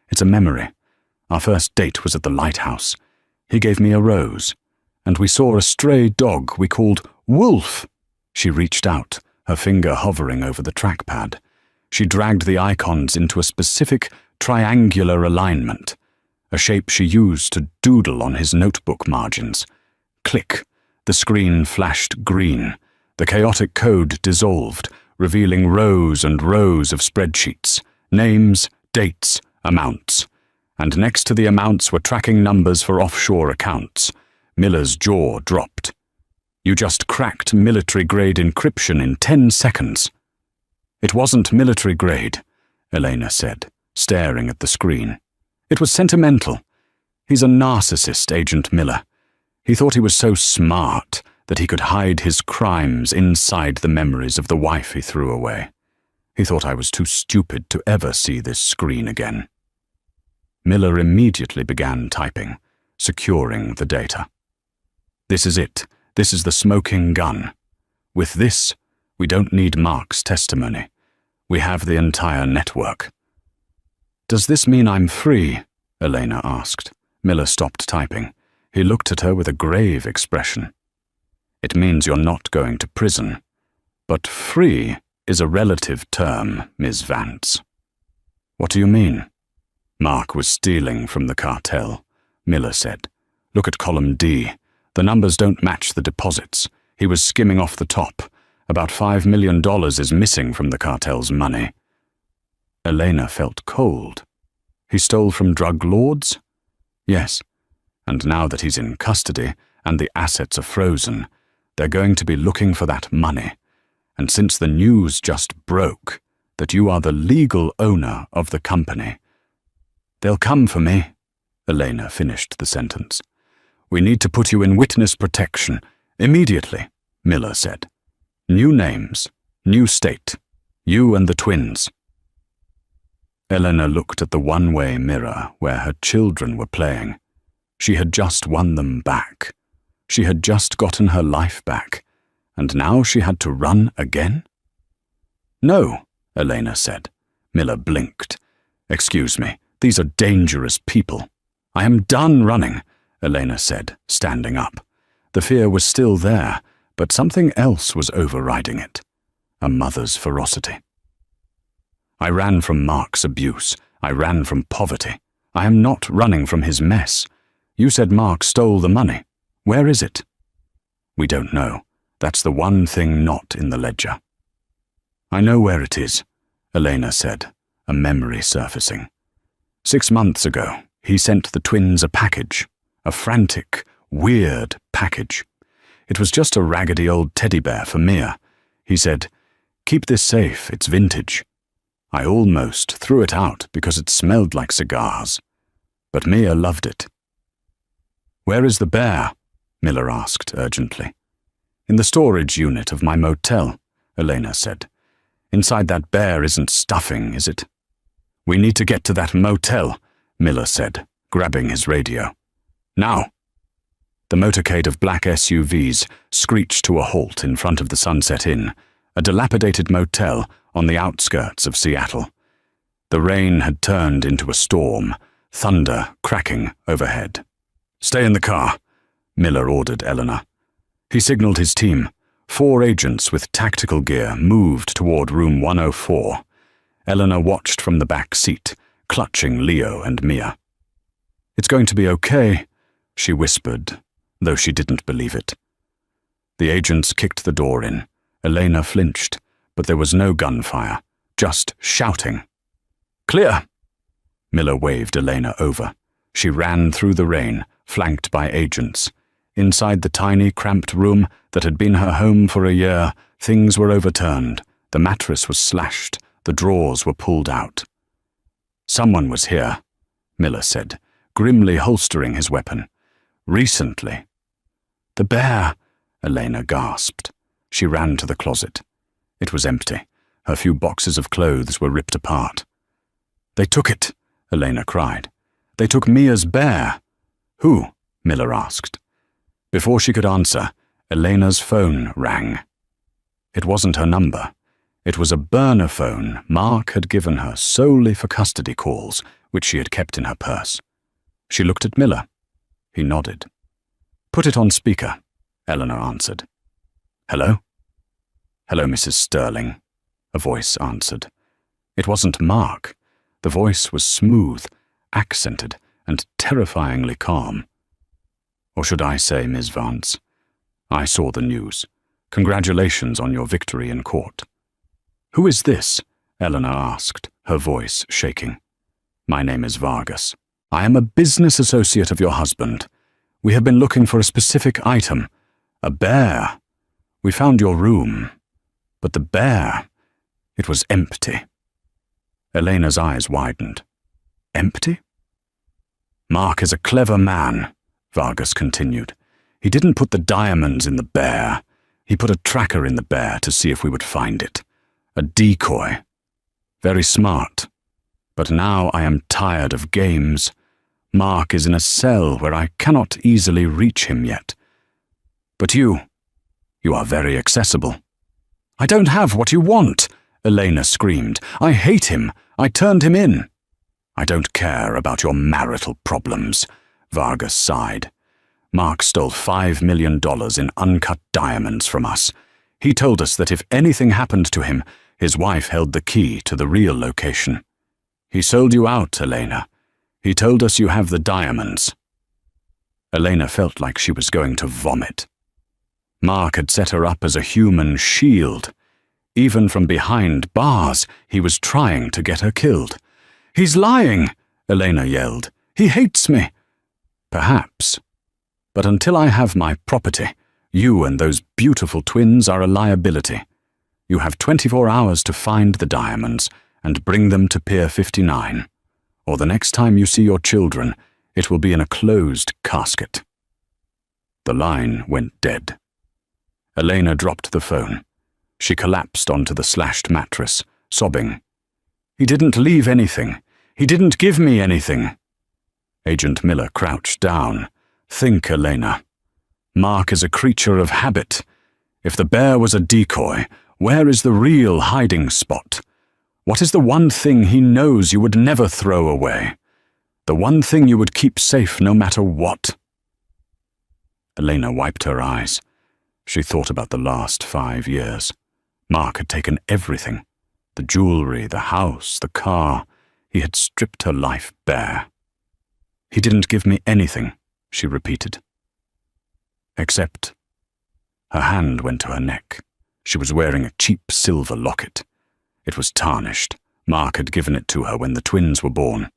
"It's a memory. Our first date was at the lighthouse. He gave me a rose, and we saw a stray dog we called Wolf." She reached out, her finger hovering over the trackpad. She dragged the icons into a specific triangular alignment, a shape she used to doodle on his notebook margins. Click. The screen flashed green. The chaotic code dissolved, revealing rows and rows of spreadsheets, names, dates, amounts. And next to the amounts were tracking numbers for offshore accounts. Miller's jaw dropped. "You just cracked military-grade encryption in 10 seconds. "It wasn't military-grade," Elena said, staring at the screen. "It was sentimental. He's a narcissist, Agent Miller. He thought he was so smart that he could hide his crimes inside the memories of the wife he threw away. He thought I was too stupid to ever see this screen again." Miller immediately began typing, securing the data. "This is it. This is the smoking gun. With this, we don't need Mark's testimony. We have the entire network. Does this mean I'm free? Elena asked. Miller stopped typing. He looked at her with a grave expression. It means you're not going to prison. But free is a relative term, Ms. Vance. What do you mean? Mark was stealing from the cartel, Miller said. Look at column D. The numbers don't match the deposits. He was skimming off the top. About $5 million is missing from the cartel's money. Elena felt cold. He stole from drug lords? Yes. And now that he's in custody and the assets are frozen, they're going to be looking for that money. And since the news just broke that you are the legal owner of the company, they'll come for me, Elena finished the sentence. We need to put you in witness protection, immediately, Miller said. New names, new state, you and the twins. Elena looked at the one-way mirror where her children were playing. She had just won them back. She had just gotten her life back, and now she had to run again? No, Elena said. Miller blinked. Excuse me, these are dangerous people. I am done running, Elena said, standing up. The fear was still there, but something else was overriding it. A mother's ferocity. I ran from Mark's abuse. I ran from poverty. I am not running from his mess. You said Mark stole the money. Where is it? We don't know. That's the one thing not in the ledger. I know where it is, Elena said, a memory surfacing. 6 months ago, he sent the twins a package. A frantic, weird package. It was just a raggedy old teddy bear for Mia. He said, "Keep this safe, it's vintage." I almost threw it out because it smelled like cigars. But Mia loved it. Where is the bear? Miller asked urgently. In the storage unit of my motel, Elena said. Inside that bear isn't stuffing, is it? We need to get to that motel, Miller said, grabbing his radio. Now! The motorcade of black SUVs screeched to a halt in front of the Sunset Inn, a dilapidated motel on the outskirts of Seattle. The rain had turned into a storm, thunder cracking overhead. Stay in the car, Miller ordered Eleanor. He signaled his team. 4 agents with tactical gear moved toward room 104. Eleanor watched from the back seat, clutching Leo and Mia. It's going to be okay, she whispered, though she didn't believe it. The agents kicked the door in. Elena flinched, but there was no gunfire, just shouting. Clear! Miller waved Elena over. She ran through the rain, flanked by agents. Inside the tiny, cramped room that had been her home for a year, things were overturned. The mattress was slashed. The drawers were pulled out. Someone was here, Miller said, grimly holstering his weapon. Recently. The bear, Elena gasped. She ran to the closet. It was empty. Her few boxes of clothes were ripped apart. They took it, Elena cried. They took Mia's bear. Who? Miller asked. Before she could answer, Elena's phone rang. It wasn't her number. It was a burner phone Mark had given her solely for custody calls, which she had kept in her purse. She looked at Miller. He nodded. Put it on speaker, Eleanor answered. Hello? Hello, Mrs. Sterling, a voice answered. It wasn't Mark. The voice was smooth, accented, and terrifyingly calm. Or should I say, Miss Vance? I saw the news. Congratulations on your victory in court. Who is this? Eleanor asked, her voice shaking. My name is Vargas. I am a business associate of your husband. We have been looking for a specific item. A bear. We found your room. But the bear, it was empty. Elena's eyes widened. Empty? Mark is a clever man, Vargas continued. He didn't put the diamonds in the bear. He put a tracker in the bear to see if we would find it. A decoy. Very smart. But now I am tired of games. Mark is in a cell where I cannot easily reach him yet. But you are very accessible, I don't have what you want, Elena screamed. I hate him. I turned him in. I don't care about your marital problems, Vargas sighed. Mark stole $5 million in uncut diamonds from us. He told us that if anything happened to him, his wife held the key to the real location. He sold you out, Elena. He told us you have the diamonds. Elena felt like she was going to vomit. Mark had set her up as a human shield. Even from behind bars, he was trying to get her killed. He's lying, Elena yelled. He hates me. Perhaps. But until I have my property, you and those beautiful twins are a liability. You have 24 hours to find the diamonds and bring them to Pier 59. Or the next time you see your children, it will be in a closed casket. The line went dead. Elena dropped the phone. She collapsed onto the slashed mattress, sobbing. He didn't leave anything. He didn't give me anything. Agent Miller crouched down. Think, Elena. Mark is a creature of habit. If the bear was a decoy, where is the real hiding spot? What is the one thing he knows you would never throw away? The one thing you would keep safe no matter what? Elena wiped her eyes. She thought about the last 5 years. Mark had taken everything. The jewelry, the house, the car. He had stripped her life bare. He didn't give me anything, she repeated. Except... Her hand went to her neck. She was wearing a cheap silver locket. It was tarnished. Mark had given it to her when the twins were born.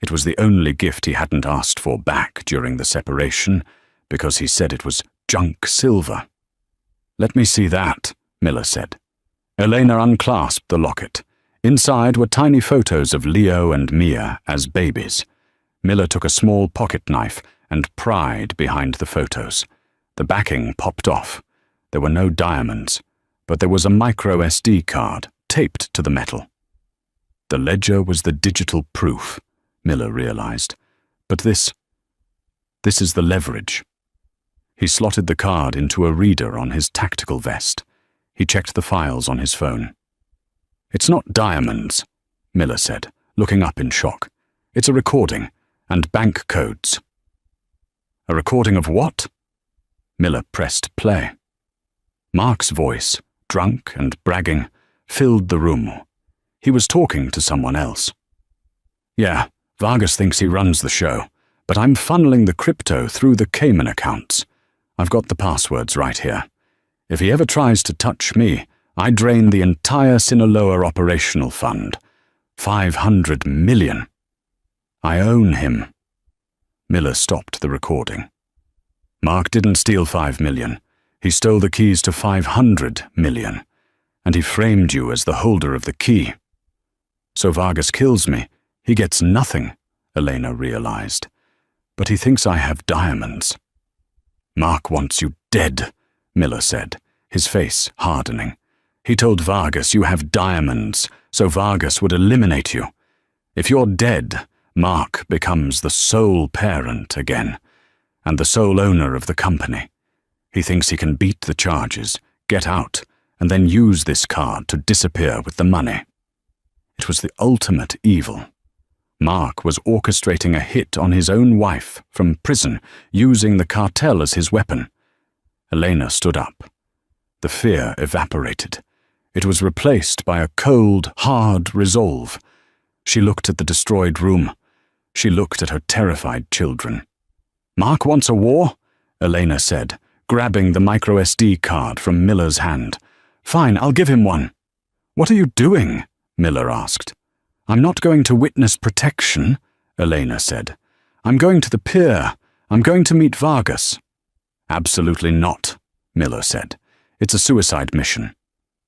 It was the only gift he hadn't asked for back during the separation, because he said it was junk silver. Let me see that, Miller said. Elena unclasped the locket. Inside were tiny photos of Leo and Mia as babies. Miller took a small pocket knife and pried behind the photos. The backing popped off. There were no diamonds, but there was a micro SD card taped to the metal. The ledger was the digital proof, Miller realized. But this is the leverage. He slotted the card into a reader on his tactical vest. He checked the files on his phone. It's not diamonds, Miller said, looking up in shock. It's a recording, and bank codes. A recording of what? Miller pressed play. Mark's voice, drunk and bragging, filled the room. He was talking to someone else. Yeah, Vargas thinks he runs the show, but I'm funneling the crypto through the Cayman accounts. I've got the passwords right here. If he ever tries to touch me, I drain the entire Sinaloa operational fund. 500 million. I own him. Miller stopped the recording. Mark didn't steal 5 million. He stole the keys to 500 million. And he framed you as the holder of the key. So Vargas kills me. He gets nothing, Elena realized. But he thinks I have diamonds. Mark wants you dead, Miller said, his face hardening. He told Vargas you have diamonds, so Vargas would eliminate you. If you're dead, Mark becomes the sole parent again, and the sole owner of the company. He thinks he can beat the charges, get out, and then use this card to disappear with the money. It was the ultimate evil. Mark was orchestrating a hit on his own wife from prison, using the cartel as his weapon. Elena stood up. The fear evaporated. It was replaced by a cold, hard resolve. She looked at the destroyed room. She looked at her terrified children. Mark wants a war? Elena said, grabbing the micro SD card from Miller's hand. Fine, I'll give him one. What are you doing? Miller asked. I'm not going to witness protection, Elena said. I'm going to the pier. I'm going to meet Vargas. Absolutely not, Miller said. It's a suicide mission.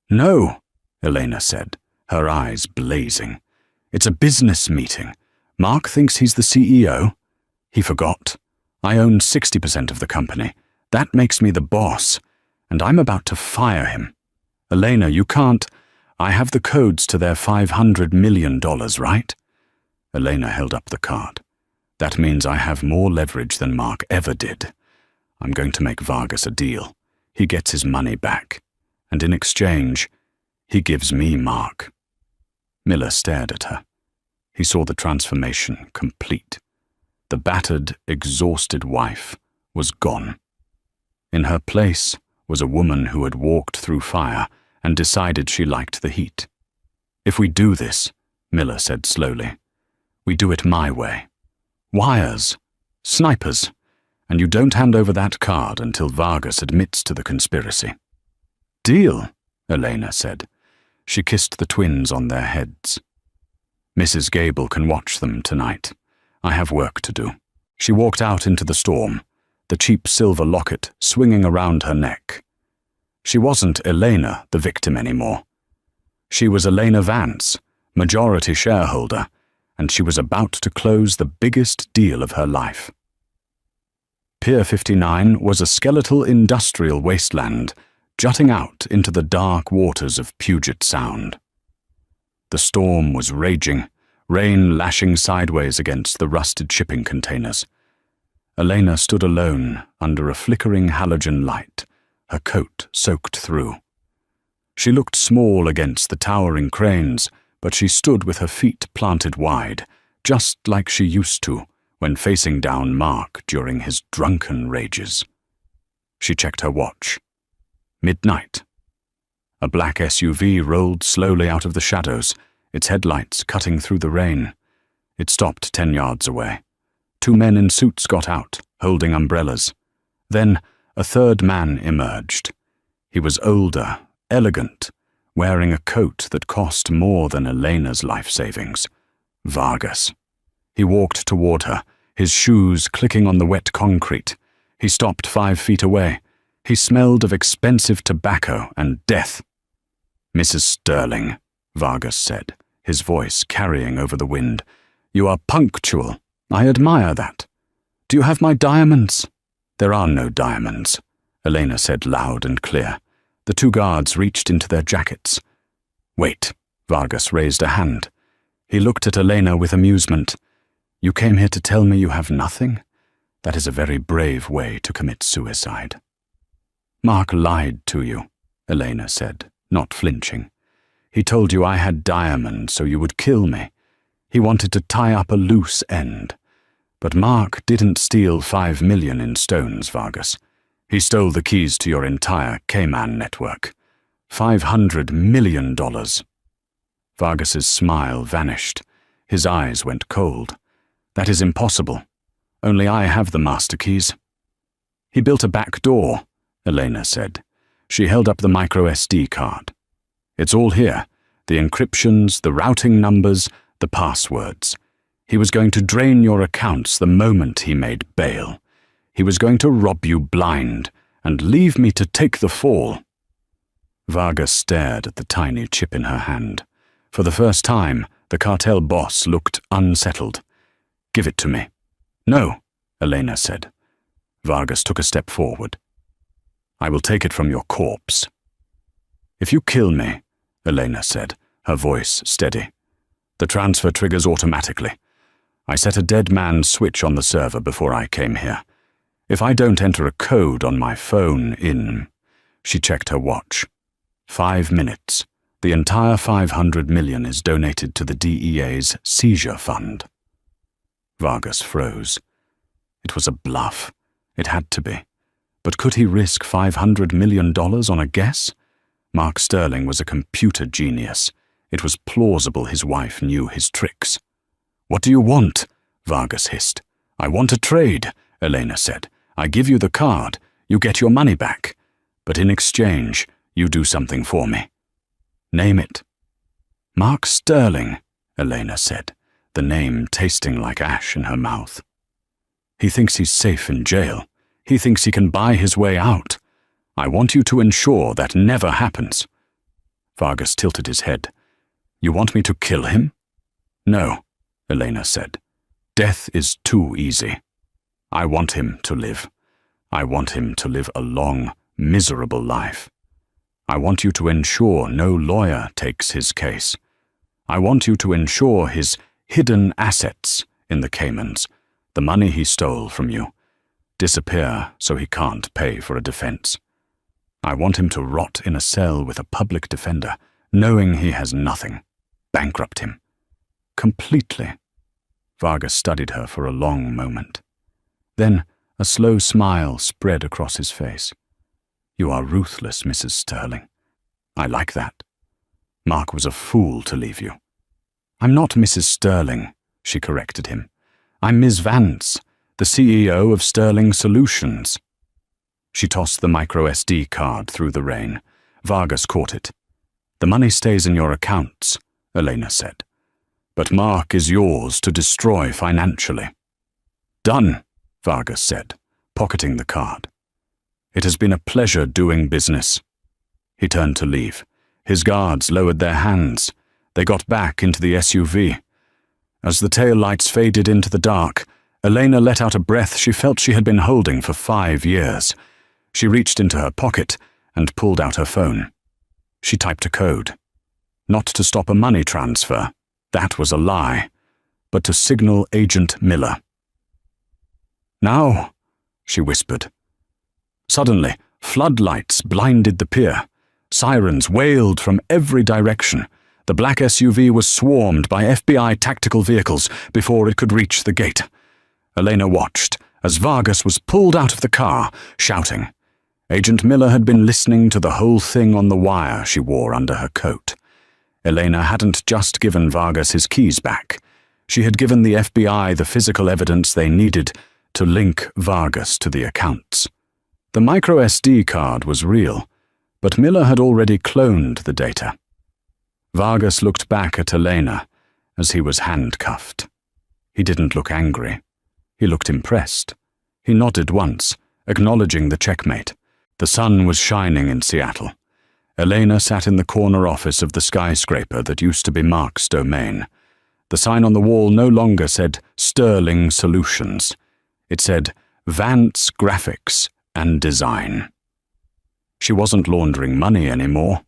No, Elena said, her eyes blazing. It's a business meeting. Mark thinks he's the CEO. He forgot. I own 60% of the company. That makes me the boss, and I'm about to fire him. Elena, you can't... I have the codes to their $500 million, right? Elena held up the card. That means I have more leverage than Mark ever did. I'm going to make Vargas a deal. He gets his money back, and in exchange, He gives me Mark. Miller stared at her. He saw the transformation complete. The battered, exhausted wife was gone. In her place was a woman who had walked through fire and decided she liked the heat. If we do this, Miller said slowly, we do it my way. Wires, snipers, and you don't hand over that card until Vargas admits to the conspiracy. Deal, Elena said. She kissed the twins on their heads. Mrs. Gable can watch them tonight. I have work to do. She walked out into the storm, the cheap silver locket swinging around her neck. She wasn't Elena, the victim, anymore. She was Elena Vance, majority shareholder, and she was about to close the biggest deal of her life. Pier 59 was a skeletal industrial wasteland jutting out into the dark waters of Puget Sound. The storm was raging, rain lashing sideways against the rusted shipping containers. Elena stood alone under a flickering halogen light, her coat soaked through. She looked small against the towering cranes, but she stood with her feet planted wide, just like she used to when facing down Mark during his drunken rages. She checked her watch. Midnight. A black SUV rolled slowly out of the shadows, its headlights cutting through the rain. It stopped 10 yards away. 2 men in suits got out, holding umbrellas. Then a third man emerged. He was older, elegant, wearing a coat that cost more than Elena's life savings. Vargas. He walked toward her, his shoes clicking on the wet concrete. He stopped 5 feet away. He smelled of expensive tobacco and death. Mrs. Sterling, Vargas said, his voice carrying over the wind. You are punctual. I admire that. Do you have my diamonds? There are no diamonds, Elena said loud and clear. The 2 guards reached into their jackets. Wait, Vargas raised a hand. He looked at Elena with amusement. You came here to tell me you have nothing? That is a very brave way to commit suicide. Mark lied to you, Elena said, not flinching. He told you I had diamonds so you would kill me. He wanted to tie up a loose end. But Mark didn't steal 5 million in stones, Vargas. He stole the keys to your entire Cayman network. $500 million. Vargas's smile vanished. His eyes went cold. That is impossible. Only I have the master keys. He built a back door, Elena said. She held up the micro SD card. It's all here. The encryptions, the routing numbers, the passwords. He was going to drain your accounts the moment he made bail. He was going to rob you blind and leave me to take the fall. Vargas stared at the tiny chip in her hand. For the first time, the cartel boss looked unsettled. Give it to me. No, Elena said. Vargas took a step forward. I will take it from your corpse. If you kill me, Elena said, her voice steady, the transfer triggers automatically. I set a dead man switch on the server before I came here. If I don't enter a code on my phone in... She checked her watch. 5 minutes. The entire 500 million is donated to the DEA's seizure fund. Vargas froze. It was a bluff. It had to be. But could he risk $500 million on a guess? Mark Sterling was a computer genius. It was plausible his wife knew his tricks. What do you want? Vargas hissed. I want a trade, Elena said. I give you the card. You get your money back. But in exchange, you do something for me. Name it. Mark Sterling, Elena said, the name tasting like ash in her mouth. He thinks he's safe in jail. He thinks he can buy his way out. I want you to ensure that never happens. Vargas tilted his head. You want me to kill him? No, Elena said. Death is too easy. I want him to live. I want him to live a long, miserable life. I want you to ensure no lawyer takes his case. I want you to ensure his hidden assets in the Caymans, the money he stole from you, disappear so he can't pay for a defense. I want him to rot in a cell with a public defender, knowing he has nothing, bankrupt him. Completely. Vargas studied her for a long moment. Then a slow smile spread across his face. You are ruthless, Mrs. Sterling. I like that. Mark was a fool to leave you. I'm not Mrs. Sterling, she corrected him. I'm Ms. Vance, the CEO of Sterling Solutions. She tossed the micro-SD card through the rain. Vargas caught it. The money stays in your accounts, Elena said. But Mark is yours to destroy financially. Done, Vargas said, pocketing the card. It has been a pleasure doing business. He turned to leave. His guards lowered their hands. They got back into the SUV. As the taillights faded into the dark, Elena let out a breath she felt she had been holding for 5 years. She reached into her pocket and pulled out her phone. She typed a code. Not to stop a money transfer. That was a lie. But to signal Agent Miller. Now, she whispered. Suddenly, floodlights blinded the pier. Sirens wailed from every direction. The black SUV was swarmed by FBI tactical vehicles before it could reach the gate. Elena watched as Vargas was pulled out of the car, shouting. Agent Miller had been listening to the whole thing on the wire she wore under her coat. Elena hadn't just given Vargas his keys back. She had given the FBI the physical evidence they needed to link Vargas to the accounts. The micro-SD card was real, but Miller had already cloned the data. Vargas looked back at Elena as he was handcuffed. He didn't look angry. He looked impressed. He nodded once, acknowledging the checkmate. The sun was shining in Seattle. Elena sat in the corner office of the skyscraper that used to be Mark's domain. The sign on the wall no longer said Sterling Solutions. It said Vance Graphics and Design. She wasn't laundering money anymore.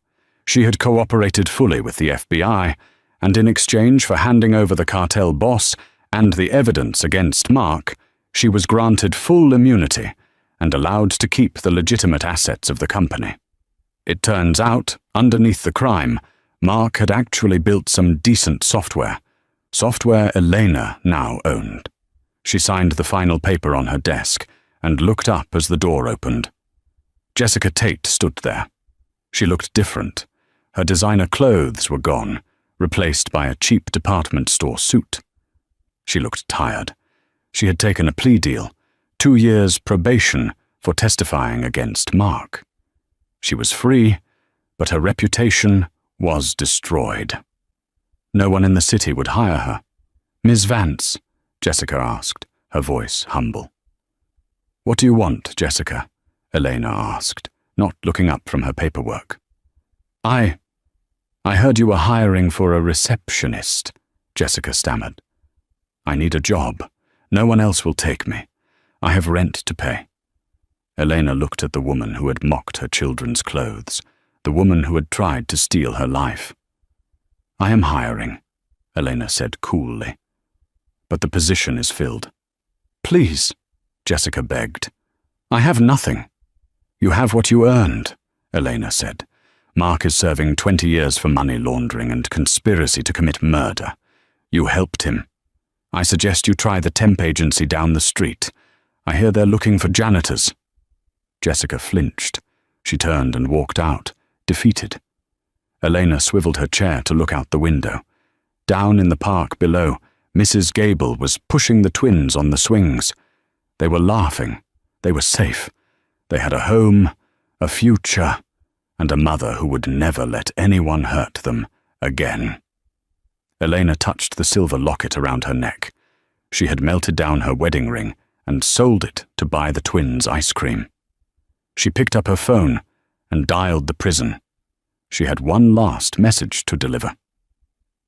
She had cooperated fully with the FBI, and in exchange for handing over the cartel boss and the evidence against Mark, she was granted full immunity and allowed to keep the legitimate assets of the company. It turns out, underneath the crime, Mark had actually built some decent software Elena now owned. She signed the final paper on her desk and looked up as the door opened. Jessica Tate stood there. She looked different. Her designer clothes were gone, replaced by a cheap department store suit. She looked tired. She had taken a plea deal, 2 years probation for testifying against Mark. She was free, but her reputation was destroyed. No one in the city would hire her. Ms. Vance, Jessica asked, her voice humble. What do you want, Jessica? Elena asked, not looking up from her paperwork. I heard you were hiring for a receptionist, Jessica stammered. I need a job. No one else will take me. I have rent to pay. Elena looked at the woman who had mocked her children's clothes, the woman who had tried to steal her life. I am hiring, Elena said coolly. But the position is filled. Please, Jessica begged. I have nothing. You have what you earned, Elena said. Mark is serving 20 years for money laundering and conspiracy to commit murder. You helped him. I suggest you try the temp agency down the street. I hear they're looking for janitors. Jessica flinched. She turned and walked out, defeated. Elena swiveled her chair to look out the window. Down in the park below, Mrs. Gable was pushing the twins on the swings. They were laughing. They were safe. They had a home, a future, and a mother who would never let anyone hurt them again. Elena touched the silver locket around her neck. She had melted down her wedding ring and sold it to buy the twins ice cream. She picked up her phone and dialed the prison. She had one last message to deliver.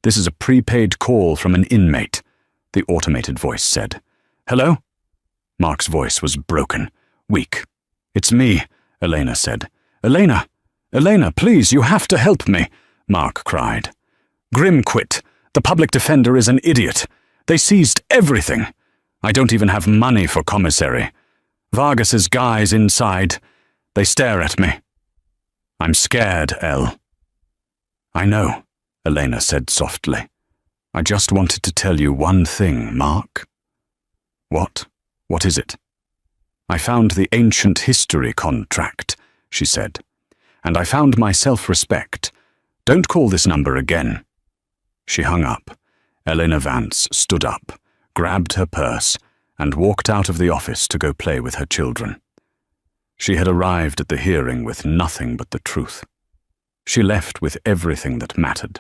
This is a prepaid call from an inmate, the automated voice said. Hello? Mark's voice was broken, weak. It's me, Elena said. Elena, please, you have to help me, Mark cried. Grim quit. The public defender is an idiot. They seized everything. I don't even have money for commissary. Vargas's guys inside. They stare at me. I'm scared, Elle. I know, Elena said softly. I just wanted to tell you one thing, Mark. What? What is it? I found the ancient history contract, she said, and I found my self-respect. Don't call this number again. She hung up. Elena Vance stood up, grabbed her purse, and walked out of the office to go play with her children. She had arrived at the hearing with nothing but the truth. She left with everything that mattered.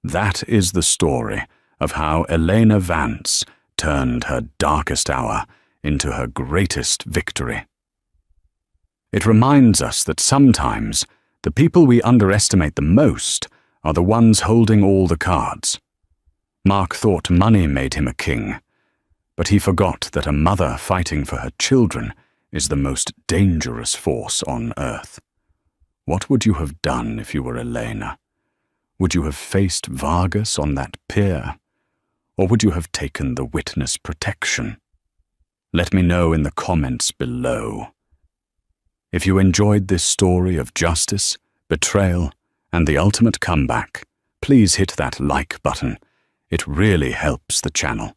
That is the story of how Elena Vance turned her darkest hour into her greatest victory. It reminds us that sometimes the people we underestimate the most are the ones holding all the cards. Mark thought money made him a king, but he forgot that a mother fighting for her children is the most dangerous force on earth. What would you have done if you were Elena? Would you have faced Vargas on that pier? Or would you have taken the witness protection? Let me know in the comments below. If you enjoyed this story of justice, betrayal, and the ultimate comeback, please hit that like button. It really helps the channel.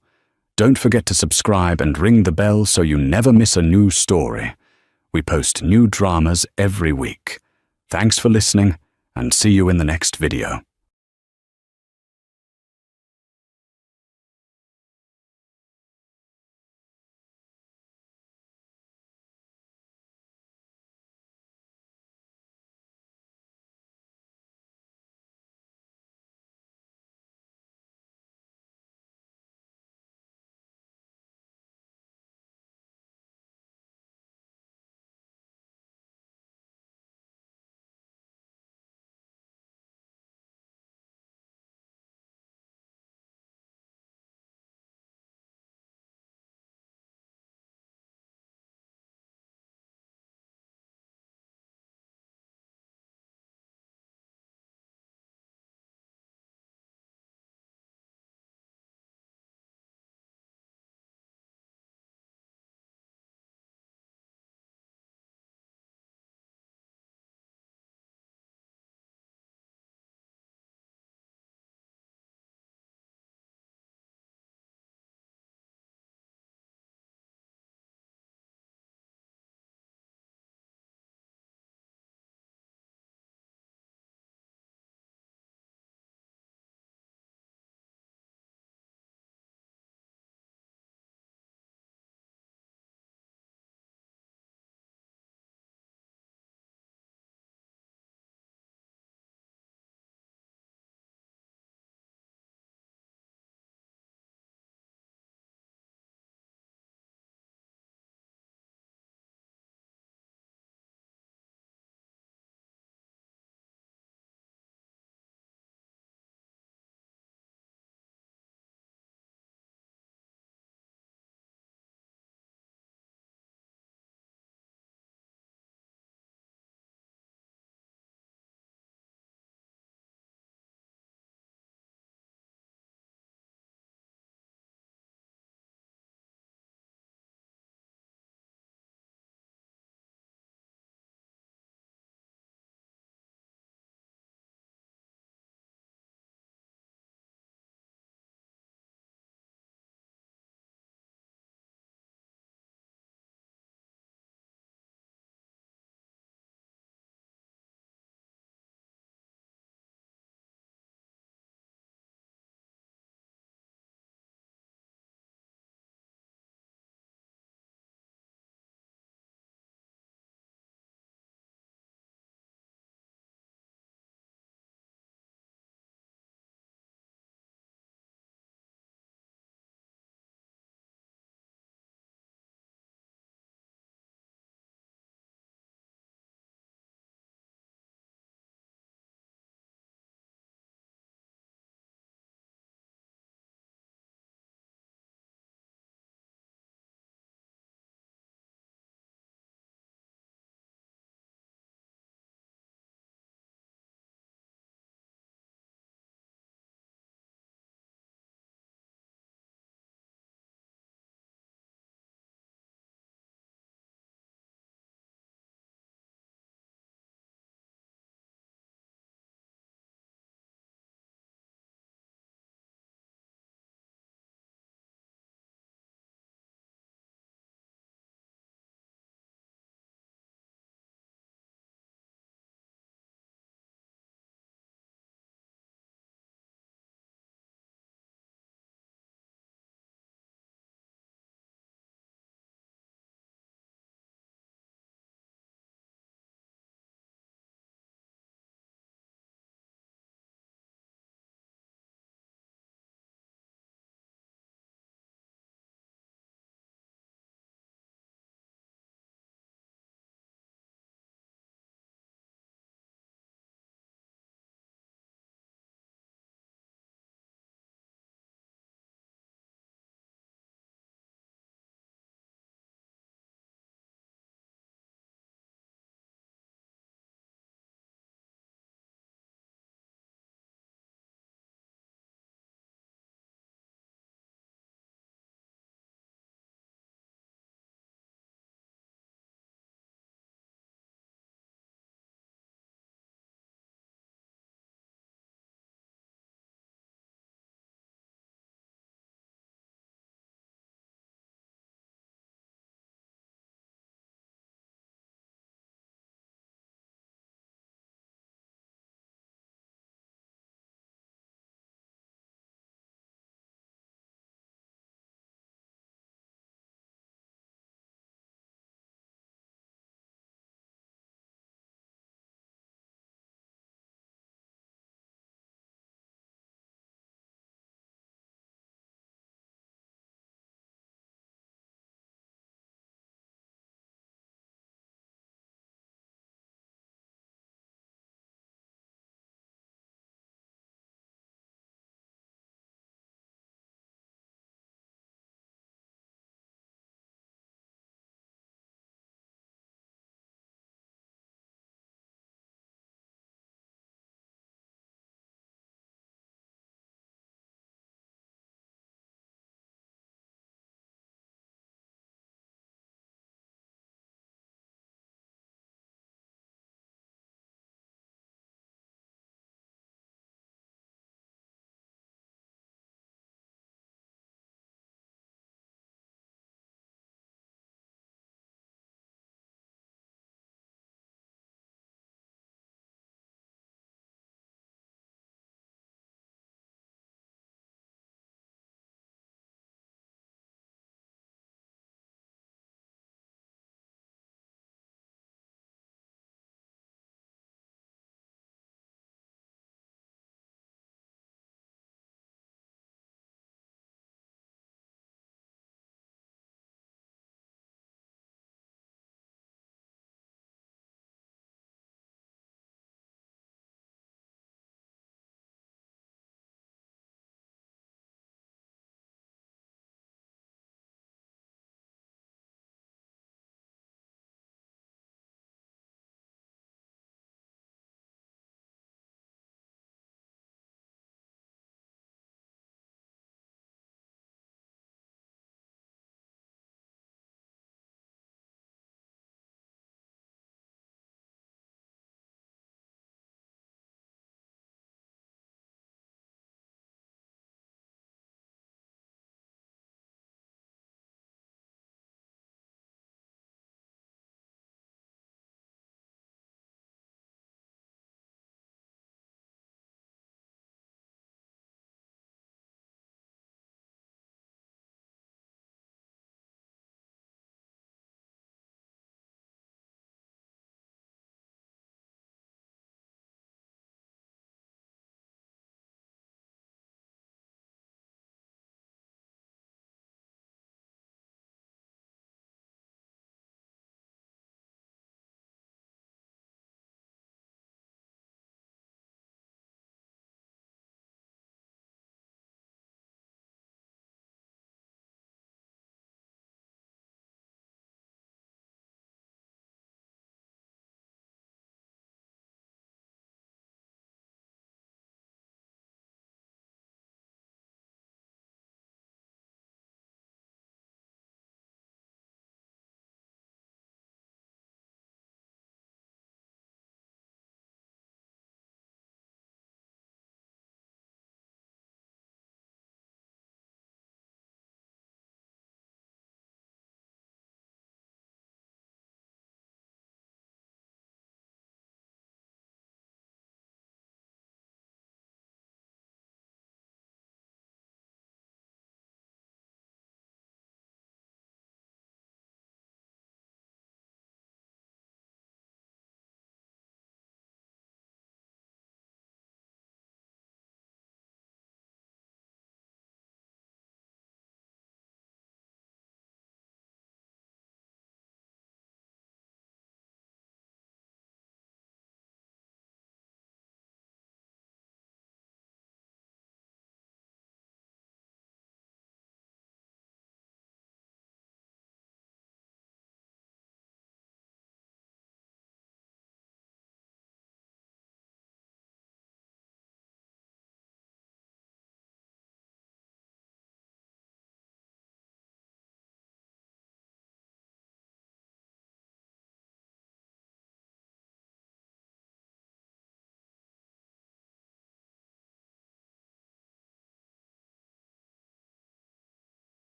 Don't forget to subscribe and ring the bell so you never miss a new story. We post new dramas every week. Thanks for listening, and see you in the next video.